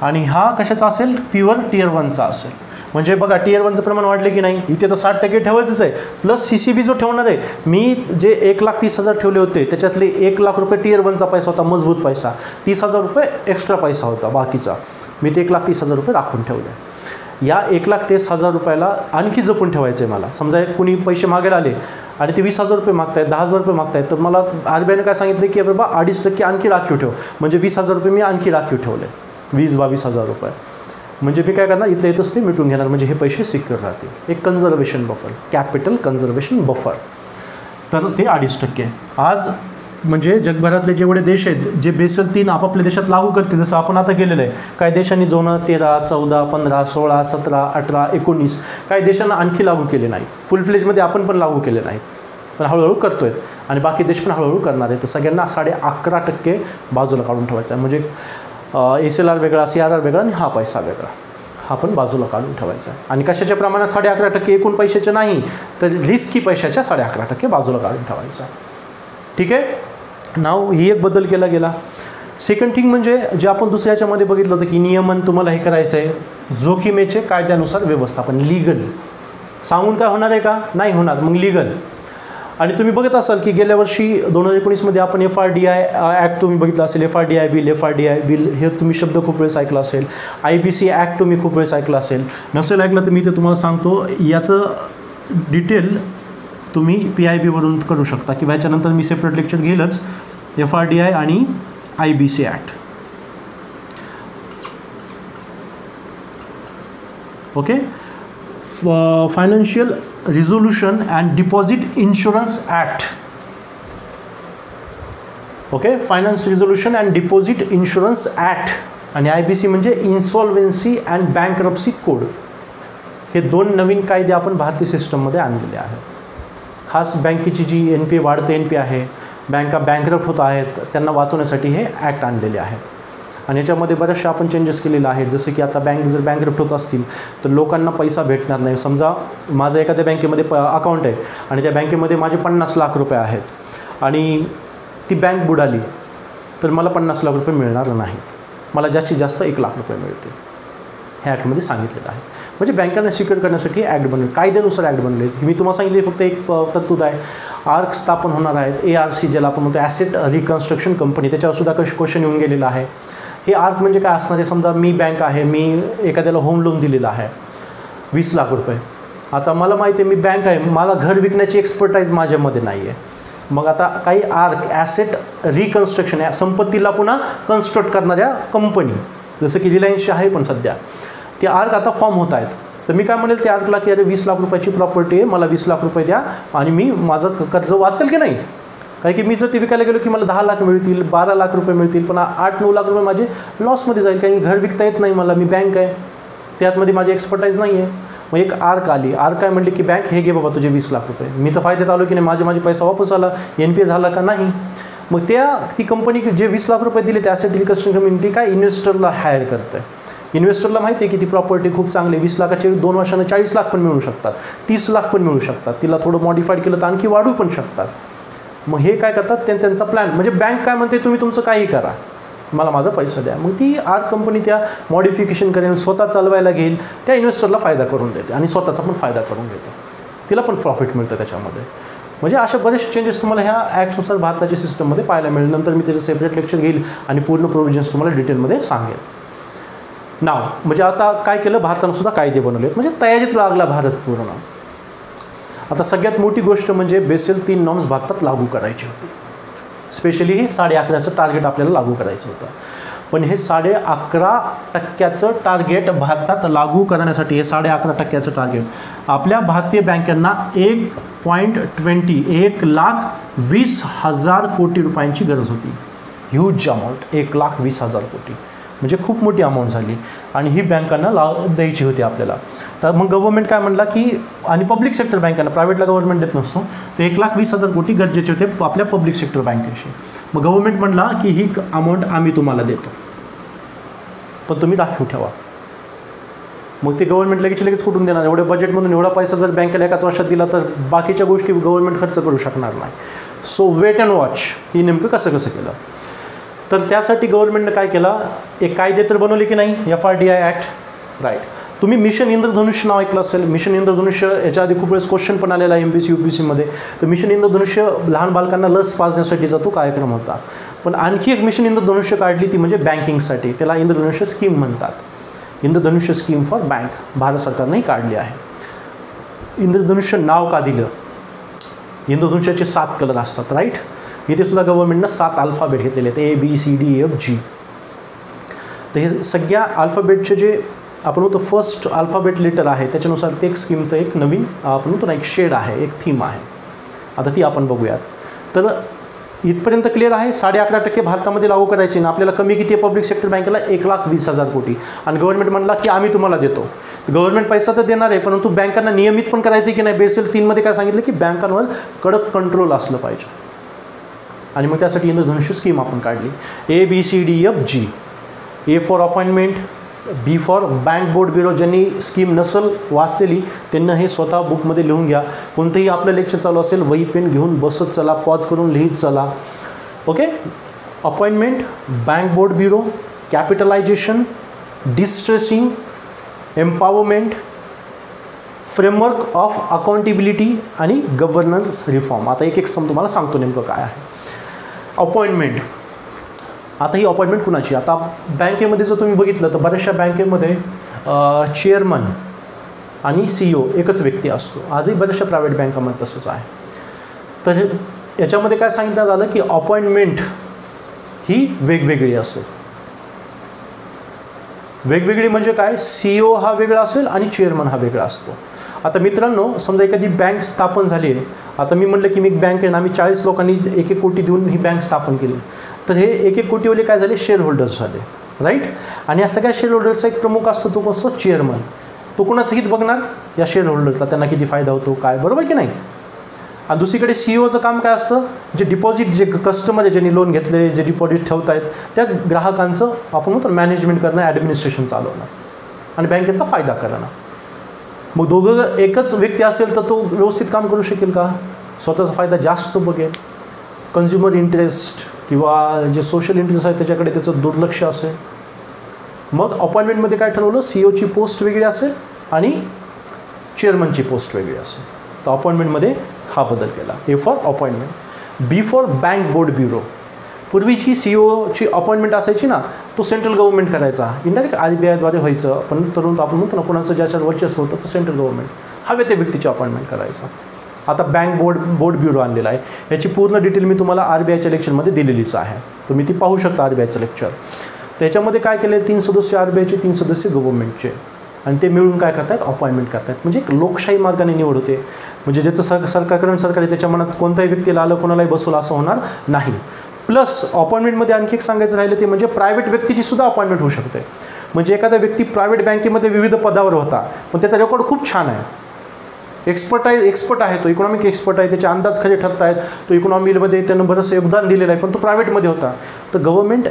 आणि हा कशाचा असेल, प्युअर टियर 1चा असेल. म्हणजे बघा टियर 1चं प्रमाण वाढले की नाही, इथे तर 60% ठेवायचंच आहे. प्लस CCB जो ठेवणार आहे, मी जे 1,30,000 ठेवले होते त्याच्यातले 1,00,000 रुपये टियर 1चा पैसा होता, मजबूत पैसा. 30,000 रुपये एक्स्ट्रा पैसा होता बाकीचा, मी ते 1,30,000 रुपये राखून ठेवले. या 1,30,000 रुपयाला आणखी जपून ठेवायचं आहे मला. समजा कुणी पैसे मागायला आले आणि ते 20,000 रुपये मागतायत, 10,000 रुपये मागतायत, तर मला RBIने काय सांगितलं की बाबा 2.5% आणखी राखीव ठेव. म्हणजे 20,000 रुपये मी आणखी राखीव ठेवले, 20-22,000 रुपये. म्हणजे मी काय करणार, इथलं येतच ते मिटून घेणार, म्हणजे हे पैसे सिक्युअर राहतील. एक conservation buffer, capital conservation buffer. तर ते 2.5%. आज म्हणजे जगभरातले जेवढे देश आहेत जे बेसल 3 आपापल्या देशात लागू करतील, जसं आपण आता केलेलं आहे. काही देशांनी 2013, 14, 15, 16, 17, 18, 19, काही देशांना आणखी लागू केले नाहीत. फुल फ्लेजमध्ये आपण पण लागू केले नाहीत, पण हळूहळू करतो आहे आणि बाकी देश पण हळूहळू करणार आहे. तर सगळ्यांना 11.5% बाजूला काढून ठेवायचं आहे. म्हणजे SLR वेगळा, CRR वेगळा आणि हा पैसा वेगळा, हा पण बाजूला काढून ठेवायचा आहे. आणि कशाच्या प्रमाणात 11.5% एकूण पैशाचे नाही, तर रिस्की पैशाच्या 11.5% बाजूला काढून ठेवायचा. ठीक आहे. नाव ही एक बदल केला गेला. सेकंड थिंग म्हणजे जे आपण दुसऱ्याच्यामध्ये बघितलं होतं की नियमन तुम्हाला हे करायचं आहे, जोखीमेचे कायद्यानुसार व्यवस्थापन, लीगल. सांगून काय होणार आहे का, नाही होणार, मग लीगल. आणि तुम्ही बघत असाल की गेल्या वर्षी 2019मध्ये आपण FRDI ॲक्ट तुम्ही बघितलं असेल, FRDI बिल हे तुम्ही शब्द खूप वेळेस ऐकला असेल. IBC ॲक्ट तुम्ही खूप वेळेस ऐकलं असेल. नसेल ऐकलं तर मी ते तुम्हाला सांगतो, याचं डिटेल तुम्ही PIB वरून करू शकता किंवा याच्यानंतर मी सेपरेट लेक्चर घेईलच. FRDI आणि IBC act. Okay. Financial resolution and deposit insurance act. Okay. Finance resolution and deposit insurance act आणि IBC म्हणजे इन्सॉल्व्हन्सी अँड बँकरप्सी कोड. हे 2 नवीन कायदे आपण भारतीय सिस्टममध्ये आणलेले आहेत. खास बँकेची जी NPA वाढतं NPA आहे, बँका बँकरप्ट होत आहेत, त्यांना वाचवण्यासाठी हे ॲक्ट आणलेले आहेत. आणि याच्यामध्ये बऱ्याचशा आपण चेंजेस केलेले आहेत. जसं की आता बँक जर बँकरप्ट होत असतील तर लोकांना पैसा भेटणार नाही. समजा माझं एखाद्या बँकेमध्ये अकाउंट आहे आणि त्या बँकेमध्ये माझे 50 लाख रुपये आहेत आणि ती बँक बुडाली तर मला 50 लाख रुपये मिळणार नाहीत, मला जास्तीत जास्त 1 लाख रुपये मिळतील. ह्या ॲक्टमध्ये सांगितलेलं आहे. म्हणजे बँकांना सिक्युअर करण्यासाठी ॲक्ट बनले, कायद्यानुसार ॲक्ट बनले. मी तुम्हाला सांगितले फक्त एक तरतूद आहे. आर्क स्थापन होणार आहेत, ARC ज्याला आपण म्हणतो ॲसेट रिकन्स्ट्रक्शन कंपनी, त्याच्यावर सुद्धा क्वेश्चन येऊन गेलेला आहे. हे आर्क म्हणजे काय असणार आहे, समजा मी बँक आहे, मी एखाद्याला होम लोन दिलेलं आहे 20 लाख रुपये. आता मला माहिती आहे मी बँक आहे, मला घर विकण्याची एक्सपर्टाईज माझ्यामध्ये नाही आहे. मग आता काही आर्क ॲसेट रिकन्स्ट्रक्शन या संपत्तीला पुन्हा कन्स्ट्रक्ट करणाऱ्या कंपनी, जसं की रिलायन्सची आहे पण सध्या, ते आर्क आता फॉर्म होत आहेत. तर मी काय म्हणेल त्या आर्कला की अरे 20 लाख रुपयाची प्रॉपर्टी आहे, मला 20 लाख रुपये द्या आणि मी माझं कर्ज वाचेल की नाही. काही की मी जर ते विकायला गेलो की मला 10 लाख मिळतील, 12 लाख रुपये मिळतील, पण 8-9 लाख रुपये माझे लॉसमध्ये जाईल. कारण की घर विकता येत नाही मला, मी बँक आहे, त्यातमध्ये माझी एक्सपर्टाईज नाही आहे. मग एक आर्क आली, आर्क काय म्हणली की बँक हे घे बाबा तुझे 20 लाख रुपये. मी तर फायद्यात आलो की नाही, माझे पैसा वापस आला, NPA झाला का नाही. मग ती कंपनी जे 20 लाख रुपये दिले त्या ॲसेट रिकन्स्ट्रक्शन कंपनी ती काय इन्व्हेस्टरला हायर करते. इन्व्हेस्टरला माहिती आहे की ती प्रॉपर्टी खूप चांगली, 20 लाखाचे 2 वर्षांना 40 लाख पण मिळू शकतात, 30 लाख पण मिळू शकतात, तिला थोडं मॉडिफाईड केलं तर आणखी वाढू पण शकतात. मग हे काय करतात त्यांचा प्लॅन, म्हणजे बँक काय म्हणते तुम्ही तुमचं काही करा, मला माझा पैसा द्या. मग ती आर्क कंपनी त्या मॉडिफिकेशन करेल, स्वतः चालवायला घेईल, त्या इन्व्हेस्टरला फायदा करून देते आणि स्वतःचा पण फायदा करून घेते, तिला पण प्रॉफिट मिळतं त्याच्यामध्ये. म्हणजे अशा बरेचसे चेंजेस तुम्हाला ह्या ॲक्टनुसार भारताच्या सिस्टममध्ये पाहायला मिळेल. नंतर मी त्याचं सेपरेट लेक्चर घेईल आणि पूर्ण प्रोव्हिजन्स तुम्हाला डिटेलमध्ये सांगेल. नाव म्हणजे आता काय केलं, भारतानं सुद्धा कायदे बनवले, म्हणजे तयारीत लागला भारत पूर्ण. आता सगळ्यात मोठी गोष्ट म्हणजे बेसल 3 नॉर्म्स भारतात लागू करायचे होते. स्पेशली हे 11.5% टार्गेट आपल्याला लागू करायचं होतं. पण हे 11.5% टार्गेट भारतात लागू करण्यासाठी, हे 11.5% टार्गेट आपल्या भारतीय बँकांना 1.20 कोटी रुपयांची गरज होती. ह्यूज अमाऊंट, 1,20,000 कोटी म्हणजे खूप मोठी अमाऊंट झाली आणि ही बँकांना द्यायची होती आपल्याला. तर मग गव्हर्नमेंट काय म्हणला की, आणि पब्लिक सेक्टर बँकांना, प्रायव्हेटला गव्हर्नमेंट देत नसतो, तर 1,20,000 कोटी गरजेचे होते आपल्या पब्लिक सेक्टर बँकेशी. मग गव्हर्नमेंट म्हणला की ही अमाऊंट आम्ही तुम्हाला देतो, पण तुम्ही राखीव ठेवा. मग ते गव्हर्नमेंट लगेच कुठून देणार, एवढ्या बजेटमधून एवढा पैसा जर बँकेला एकाच वर्षात दिला तर बाकीच्या गोष्टी गव्हर्नमेंट खर्च करू शकणार नाही. सो वेट अँड वॉच ही नेमकं कसं केलं. तर त्यासाठी गव्हर्नमेंटनं काय केलं, एक कायदे तर बनवले की नाही, FRDI ॲक्ट, राईट. तुम्ही मिशन इंद्रधनुष्य नाव ऐकलं असेल. मिशन इंद्रधनुष्य याच्या आधी खूप वेळेस क्वेश्चन पण आलेला आहे MPSC UPSC मध्ये. तर मिशन इंद्रधनुष्य लहान बालकांना लस पाजण्यासाठीचा तो कार्यक्रम होता. पण आणखी एक मिशन इंद्रधनुष्य काढली ती म्हणजे बँकिंगसाठी. त्याला इंद्रधनुष्य स्कीम म्हणतात. इंद्रधनुष्य स्कीम फॉर बँक भारत सरकारनेही काढली आहे. इंद्रधनुष्य नाव का दिलं? इंद्रधनुष्याचे 7 कलर असतात, राईट. इथे सुद्धा गव्हर्नमेंटनं 7 अल्फाबेट घेतलेले आहेत, ABCDEFG. तर हे सगळ्या अल्फाबेटचे जे आपण म्हणतो फर्स्ट अल्फाबेट लेटर आहे त्याच्यानुसार ते एक स्कीमचं एक नवीन आपण म्हणतो ना एक शेड आहे, एक थीम आहे. आता ती आपण बघूयात. तर इथपर्यंत क्लिअर आहे. 11.5% भारतामध्ये लागू करायचे ना. आपल्याला कमी किती आहे पब्लिक सेक्टर बँकेला? 1,20,000 कोटी. आणि गव्हर्नमेंट म्हणला की आम्ही तुम्हाला देतो. गव्हर्नमेंट पैसा तर देणार आहे, परंतु बँकांना नियमित पण करायचे की नाही. बेसल 3 काय सांगितलं की बँकांवर कडक कंट्रोल असलं पाहिजे. आणि मग त्यासाठी इंद्रधनुष्य स्कीम आपण काढली. ABCDEFG. A for appointment, B for bank board bureau. ज्यांनी स्कीम नसल वाचलेली त्यांना हे स्वतः बुकमध्ये लिहून घ्या. कोणतंही आपलं लेक्चर चालू असेल वही पेन घेऊन बसत चला, पॉज करून लिहित चला. Okay. Appointment, bank board bureau, capitalisation, distressing, empowerment, framework of accountability आणि गव्हर्नन्स रिफॉर्म. आता एक तुम्हाला सांगतो नेमकं काय आहे. अपॉइंटमेंट. आता ही अपॉइंटमेंट कुणाची? आता बँकेमध्ये जर तुम्ही बघितलं तर बऱ्याचशा बँकेमध्ये चेअरमन आणि CEO एकच व्यक्ती असतो. आजही बऱ्याचशा प्रायव्हेट बँकामध्ये तसंच आहे. तर याच्यामध्ये काय सांगितलं आलं की अपॉइंटमेंट ही वेगवेगळी असेल. वेगवेगळी म्हणजे काय? CEO हा वेगळा असेल आणि चेअरमन हा वेगळा असतो. आता मित्रांनो, समजा एखादी बँक स्थापन झाली आहे. आता मी म्हटलं की मी एक बँक आहे ना, आम्ही 40 लोकांनी 1-1 कोटी देऊन ही बँक स्थापन केली. तर हे 1-1 कोटीवाले काय झाले? शेअर होल्डर्स झाले, राईट. आणि या सगळ्या शेअर होल्डरचा एक प्रमुख असतो, तो असतो चेअरमन. तो कोणाचं हित बघणार? या शेअर होल्डर्सला, त्यांना किती फायदा होतो काय, बरोबर की नाही. आणि दुसरीकडे CEOचं काम काय असतं? जे डिपॉझिट, जे कस्टमर आहे ज्यांनी लोन घेतलेले, जे डिपॉझिट ठेवत आहेत त्या ग्राहकांचं आपण म्हणतो मॅनेजमेंट करणं, ॲडमिनिस्ट्रेशन चालवणं आणि बँकेचा फायदा करणं. मग दोघं एकच व्यक्ती असेल तर तो व्यवस्थित काम करू शकेल का? स्वतःचा फायदा जास्त बघेल. कन्झ्युमर इंटरेस्ट किंवा जे सोशल इंटरेस्ट आहे त्याच्याकडे त्याचं दुर्लक्ष असेल. मग अपॉइंटमेंटमध्ये काय ठरवलं? CEOची पोस्ट वेगळी असेल आणि चेअरमनची पोस्ट वेगळी असेल. तर अपॉइंटमेंटमध्ये हा बदल केला. A for appointment. B for bank board bureau. पूर्वीची CEOची अपॉइंटमेंट असायची ना, तो सेंट्रल गव्हर्नमेंट करायचा. इंडायरेक्ट RBIद्वारे व्हायचं, पण तरुण आपण म्हणतो ना कोणाचं ज्याच्यावर वर्चस्व होतं तर सेंट्रल गव्हर्नमेंट हवे त्या व्यक्तीची अपॉइंटमेंट करायचं. आता बँक बोर्ड ब्युरो आणलेला आहे. याची पूर्ण डिटेल मी तुम्हाला RBIच्या लेक्चरमध्ये दिलेलीच आहे. तुम्ही ती पाहू शकता RBIचं लेक्चर. त्याच्यामध्ये काय केलं? 3 सदस्य RBIचे, 3 सदस्य गव्हर्नमेंटचे. आणि ते मिळून काय करतात? अपॉइंटमेंट करतात. म्हणजे एक लोकशाही मार्गाने निवड होते. म्हणजे ज्याचं सरकार आहे त्याच्या मनात कोणत्याही व्यक्तीला आलं कोणालाही बसवलं असं होणार नाही. प्लस अपॉइंटमेंटमध्ये आणखी एक सांगायचं राहिलं ते म्हणजे प्रायव्हेट व्यक्तीची सुद्धा अपॉइंटमेंट होऊ शकते. म्हणजे एखादा व्यक्ती प्रायव्हेट बँकेमध्ये विविध पदावर होता, पण त्याचा रेकॉर्ड खूप छान आहे, एक्सपर्ट आहे, तो इकॉनॉमिक एक्सपर्ट आहे, त्याचे अंदाज खरे ठरत आहेत, तो इकॉनॉमीमध्ये त्यानं बरंचसं योगदान दिलेलं आहे, पण तो प्रायव्हेटमध्ये होता. तर गव्हर्नमेंट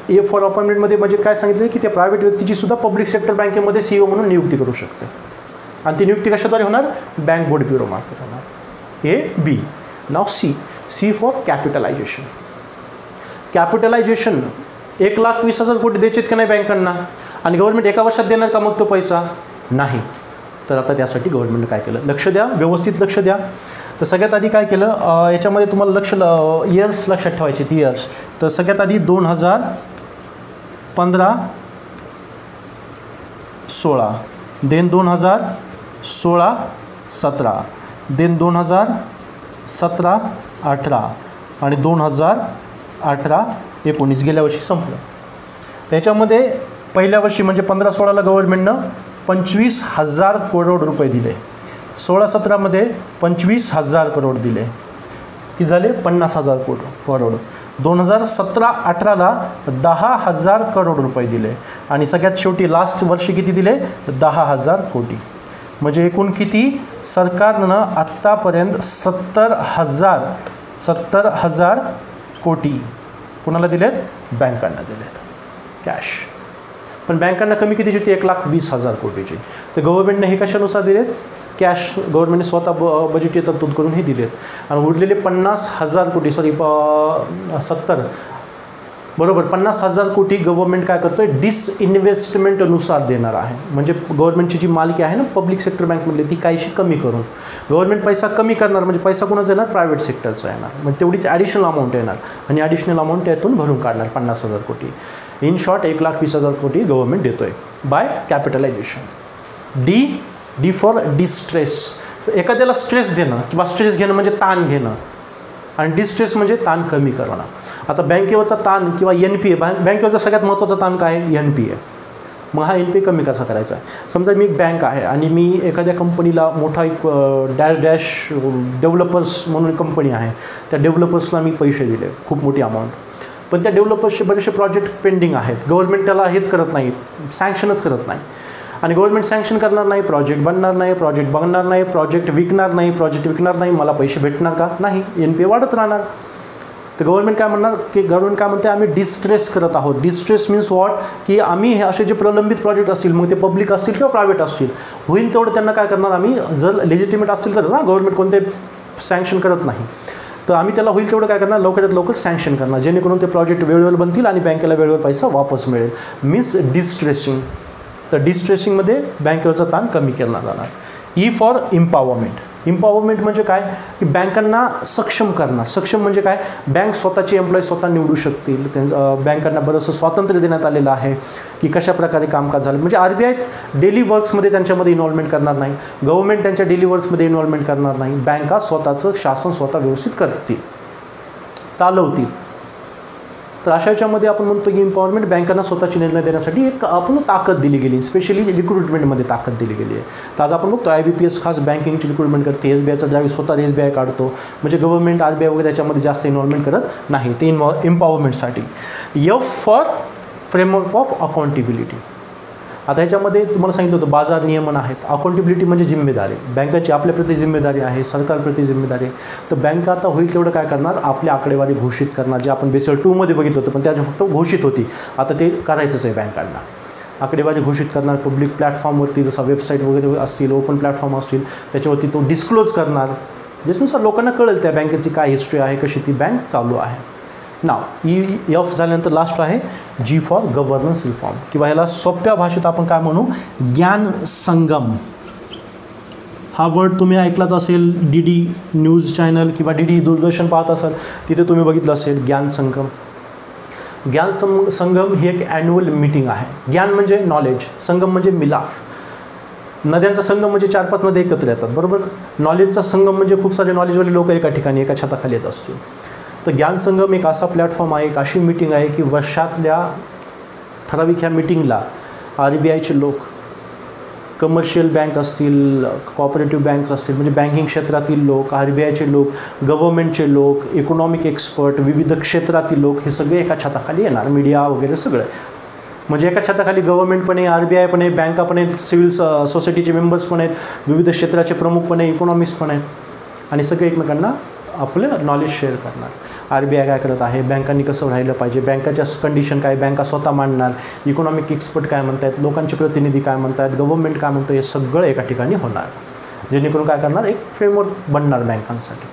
A फॉर अपॉइंटमेंटमध्ये म्हणजे काय सांगितलं की त्या प्रायव्हेट व्यक्तीची सुद्धा पब्लिक सेक्टर बँकेमध्ये CEO म्हणून नियुक्ती करू शकते. आणि ती नियुक्ती कशाद्वारे होणार? बँक बोर्ड ब्युरो मार्फत होणार. A, B. Now C for capitalisation. Capitalisation 1,20,000 कोटी द्यायचे का नाही बँकांना, आणि गव्हर्नमेंट एका वर्षात देणार का मग तो पैसा? नाही. तर आता त्यासाठी गव्हर्नमेंटने काय केलं? लक्ष द्या, व्यवस्थित लक्ष द्या. तर सगळ्यात आधी काय केलं? याच्यामध्ये तुम्हाला इयर्स लक्षात ठेवायचे, ती इयर्स. तर सगळ्यात आधी 2015-16, देन 2016-17, देन 2017-18 आणि 2018-19 गेल्या वर्षी संपलं. त्याच्यामध्ये पहिल्या वर्षी म्हणजे 15-16ला गव्हर्नमेंटनं 25,000 करोड रुपये दिले. 16-17मध्ये 25,000 करोड दिले, की झाले 50,000 करोड. 2017-18ला 10,000 करोड रुपये दिले आणि सगळ्यात शेवटी लास्ट वर्षी किती दिले? 10,000 कोटी. म्हणजे एकूण किती? सरकारनं आत्तापर्यंत 70,000 कोटी कोणाला दिलेत? बँकांना दिलेत कॅश. पण बँकांना कमी कितीची होती? 1,20,000 कोटीची. तर गव्हर्नमेंटने हे कशानुसार दिलेत? कॅश गव्हर्नमेंटने स्वतः बजेटीय तरतूद करून हे दिलेत. आणि उरलेले 50,000 कोटी 70 बरोबर 50,000 कोटी गव्हर्नमेंट काय करतोय डिसइन्व्हेस्टमेंटनुसार देणार आहे. म्हणजे गव्हर्नमेंटची जी मालकी आहे ना पब्लिक सेक्टर बँकमधली ती काहीशी कमी करून गव्हर्नमेंट पैसा कमी करणार. म्हणजे पैसा कोणाचा येणार प्रायव्हेट सेक्टरचा येणार. म्हणजे तेवढीच ॲडिशनल अमाऊंट येणार आणि ॲडिशनल अमाऊंट त्यातून भरून काढणार 50,000 कोटी. इन शॉर्ट 1,20,000 कोटी गव्हर्नमेंट देतोय by capitalisation. D for distress. एखाद्याला स्ट्रेस देणं किंवा स्ट्रेस घेणं म्हणजे ताण घेणं आणि डिस्ट्रेस म्हणजे ताण कमी करणं. आता बँकेवरचा ताण किंवा NPA बँकेवरचा सगळ्यात महत्त्वाचा ताण काय आहे NPA. मग हा NPA कमी कसा करायचा आहे. समजा मी एक बँक आहे आणि मी एखाद्या कंपनीला मोठा एक डॅश डेव्हलपर्स म्हणून कंपनी आहे त्या डेव्हलपर्सला मी पैसे दिले खूप मोठी अमाऊंट. पण त्या डेव्हलपर्सचे बरेचसे प्रोजेक्ट पेंडिंग आहेत. गव्हर्नमेंट त्याला हेच करत नाही सँक्शनच करत नाही आणि गव्हर्नमेंट सँक्शन करणार नाही प्रोजेक्ट बनणार नाही प्रोजेक्ट विकणार नाही मला पैसे भेटणार का नाही NPA वाढत राहणार. तर गव्हर्नमेंट काय म्हणणार की गव्हर्नमेंट काय म्हणते आम्ही डिस्ट्रेस करत आहोत. डिस्ट्रेस मीन्स व्हॉट की आम्ही हे असे जे प्रलंबित प्रोजेक्ट असतील मग ते पब्लिक असतील किंवा प्रायव्हेट असतील होईल तेवढं त्यांना काय करणार आम्ही जर लेजिटिमेट असतील तर गव्हर्नमेंट कोणते सँक्शन करत नाही तर आम्ही त्याला होईल तेवढं काय करणार लवकरात लवकर सँक्शन करणार जेणेकरून ते प्रोजेक्ट वेळेवर बनतील आणि बँकेला वेळेवर पैसा वापस मिळेल. Means distressing. तर डिस्ट्रेसिंगमध्ये बँकेवरचा ताण कमी केला जाणार. E for empowerment. इम्पॉवरमेंट म्हणजे काय की बँकांना सक्षम करणार. सक्षम म्हणजे काय बँक स्वतःचे एम्प्लॉई स्वतः निवडू शकतील. त्यांचं बँकांना बरंचसं स्वातंत्र्य देण्यात आलेलं आहे की कशा प्रकारे कामकाज झालं. म्हणजे RBI डेली वर्क्समध्ये त्यांच्यामध्ये इन्व्हॉल्वमेंट करणार नाही. गव्हर्नमेंट त्यांच्या डेली वर्क्समध्ये इन्व्हॉल्वमेंट करणार नाही. बँका स्वतःचं शासन स्वतः व्यवस्थित करतील चालवतील. तर अशा याच्यामध्ये आपण म्हणतो की इम्पॉवरमेंट बँकांना स्वतःचे निर्णय देण्यासाठी एक आपण ताकद दिली गेली. स्पेशली रिक्रुटमेंटमध्ये ताकद दिली गेली आहे. तर आज आपण बघतो IBPS खास बँकिंगची रिक्रुटमेंट करते. SBIचा ज्यावेळी स्वतः SBI काढतो म्हणजे गव्हर्नमेंट RBI वगैरे त्याच्यामध्ये जास्त इन्व्हॉल्वमेंट करत नाही. ते इम्पॉवरमेंटसाठी. F for framework of accountability. आता ह्याच्यामध्ये तुम्हाला सांगितलं होतं बाजार नियमन आहेत. अकाउंटेबिलिटी म्हणजे जिम्मेदारी. बँकाची आपल्याप्रती जिम्मेदारी आहे सरकारप्रती जिम्मेदारी आहे. तर बँक आता होईल तेवढं काय करणार आपली आकडेवारी घोषित करणार. जे आपण बेसल 2 मध्ये बघितलं होतं पण त्याच्या फक्त घोषित होती. आता ते करायचंच आहे बँकांना. आकडेवारी घोषित करणार पब्लिक प्लॅटफॉर्मवरती जसं वेबसाईट वगैरे असतील ओपन प्लॅटफॉर्म असतील त्याच्यावरती तो डिस्क्लोज करणार ज्याच्यानुसार लोकांना कळेल त्या बँकेची काय हिस्ट्री आहे कशी ती बँक चालू आहे. नाव F झाल्यानंतर लास्ट आहे G फॉर गव्हर्नन्स रिफॉर्म किंवा ह्याला सोप्या भाषेत आपण काय म्हणू ज्ञान संगम. हा वर्ड तुम्ही ऐकलाच असेल. DD न्यूज चॅनल किंवा DD दूरदर्शन पाहत असाल तिथे तुम्ही बघितलं असेल ज्ञान संगम. ज्ञान संगम ही एक ॲन्युअल मीटिंग आहे. ज्ञान म्हणजे नॉलेज संगम म्हणजे मिलाफ. नद्यांचा संगम म्हणजे 4-5 नद्या एकत्र येतात बरोबर. नॉलेजचा संगम म्हणजे खूप सारे नॉलेजवाले लोक एका ठिकाणी एका छताखाली येत असतील. तर ज्ञान संगम एक असा प्लॅटफॉर्म आहे एक अशी मीटिंग आहे की वर्षातल्या ठराविक ह्या मीटिंगला RBIचे लोक कमर्शियल बँक असतील कॉपरेटिव्ह बँक्स असतील म्हणजे बँकिंग क्षेत्रातील लोक RBIचे लोक गव्हर्नमेंटचे लोक इकॉनॉमिक एक्सपर्ट विविध क्षेत्रातील लोक हे सगळे एका छताखाली येणार. मीडिया वगैरे सगळं म्हणजे एका छताखाली गव्हर्नमेंट पण आहे RBI पण आहे बँका पण आहेत सिव्हिल सोसायटीचे मेंबर्स पण आहेत विविध क्षेत्राचे प्रमुख पण आहे इकॉनॉमिस्ट पण आहेत आणि सगळे एकमेकांना आपलं नॉलेज शेअर करणार. RBI काय करत आहे बँकांनी कसं राहिलं पाहिजे बँकाच्या कंडिशन काय बँका स्वतः मांडणार इकॉनॉमिक एक्सपर्ट काय म्हणत आहेत लोकांचे प्रतिनिधी काय म्हणत आहेत गव्हर्नमेंट काय म्हणतं हे सगळं एका ठिकाणी होणार जेणेकरून काय करणार एक फ्रेमवर्क बनणार बँकांसाठी.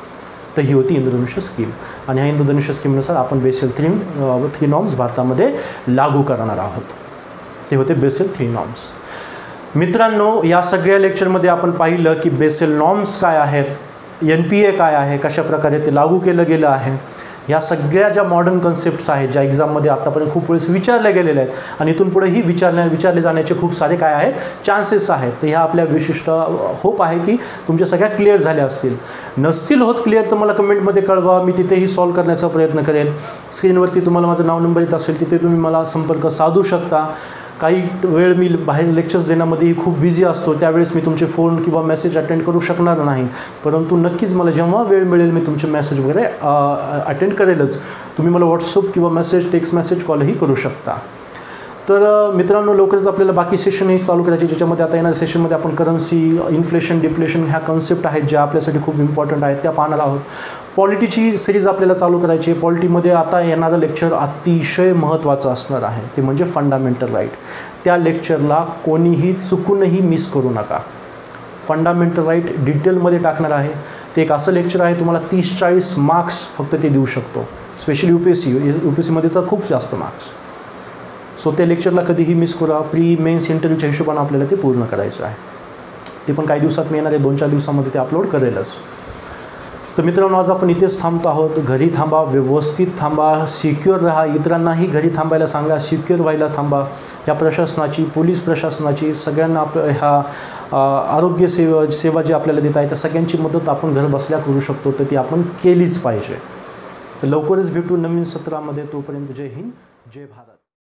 तर ही होती इंद्रधनुष्य स्कीम आणि ह्या इंद्रधनुष्य स्कीमनुसार आपण बेसल 3 नॉर्म्स भारतामध्ये लागू करणार आहोत. ते होते बेसल 3 नॉर्म्स. मित्रांनो या सगळ्या लेक्चरमध्ये आपण पाहिलं की बेसल नॉर्म्स काय आहेत NPA काय आहे कशा प्रकारे ते लागू केलं गेलं आहे. ह्या सगळ्या ज्या मॉडर्न कन्सेप्ट्स आहेत ज्या एक्झाममध्ये आत्तापर्यंत खूप वेळेस विचारल्या गेलेल्या आहेत आणि इथून पुढेही विचारले जाण्याचे खूप सारे काय आहेत चान्सेस आहेत. तर ह्या आपल्या विशिष्ट होप आहे की तुमच्या सगळ्या क्लिअर झाल्या असतील. नसतील होत क्लिअर तर मला कमेंटमध्ये कळवा मी तिथेही सॉल्व करण्याचा प्रयत्न करेन. स्क्रीनवरती तुम्हाला माझं नाव नंबर येत असेल तिथे तुम्ही मला संपर्क साधू शकता. काही वेळ मी बाहेर लेक्चर्स देण्यामध्येही खूप बिझी असतो त्यावेळेस मी तुमचे फोन किंवा मेसेज अटेंड करू शकणार नाही परंतु नक्कीच मला जेव्हा वेळ मिळेल मी तुमचे मेसेज वगैरे अटेंड करेलच. तुम्ही मला व्हॉट्सअप किंवा टेक्स्ट मेसेज कॉलही करू शकता. तर मित्रांनो लवकरच आपल्याला बाकी सेशनही चालू करायचे ज्याच्यामध्ये आता येणाऱ्या सेशनमध्ये आपण करन्सी इन्फ्लेशन डिफ्लेशन ह्या कन्सेप्ट आहेत ज्या आपल्यासाठी खूप इम्पॉर्टंट आहेत त्या पाहणार आहोत. पॉलिटीची सिरीज आपल्याला चालू करायची आहे. पॉलिटीमध्ये आता येणारं लेक्चर अतिशय महत्त्वाचं असणार आहे ते म्हणजे फंडामेंटल राईट. त्या लेक्चरला कोणीही चुकूनही मिस करू नका. फंडामेंटल राईट डिटेलमध्ये टाकणार आहे. ते एक असं लेक्चर आहे तुम्हाला 30-40 मार्क्स फक्त ते देऊ शकतो. स्पेशली UPSCमध्ये तर खूप जास्त मार्क्स. सो त्या लेक्चरला कधीही मिस करा. प्री मेन्स इंटरव्ह्यूच्या हिशोबाने आपल्याला ते पूर्ण करायचं आहे. ते पण काही दिवसात मी येणार आहे, 2-4 दिवसामध्ये ते अपलोड करेलच. तर मित्रांनो, आज आपण इथेच थांबतो आहोत. घरी थांबा, व्यवस्थित थांबा, सिक्युअर राहा, इतरांनाही घरी थांबायला सांगा, सिक्युअर व्हायला थांबा. या प्रशासनाची, पोलीस प्रशासनाची, सगळ्यांना ह्या आरोग्य सेवा जी आपल्याला देत आहे त्या सगळ्यांची मदत आपण घर बसल्या करू शकतो, तर ती आपण केलीच पाहिजे. तर लवकरच भेटू नवीन सत्रामध्ये. तोपर्यंत जय हिंद, जय भारत.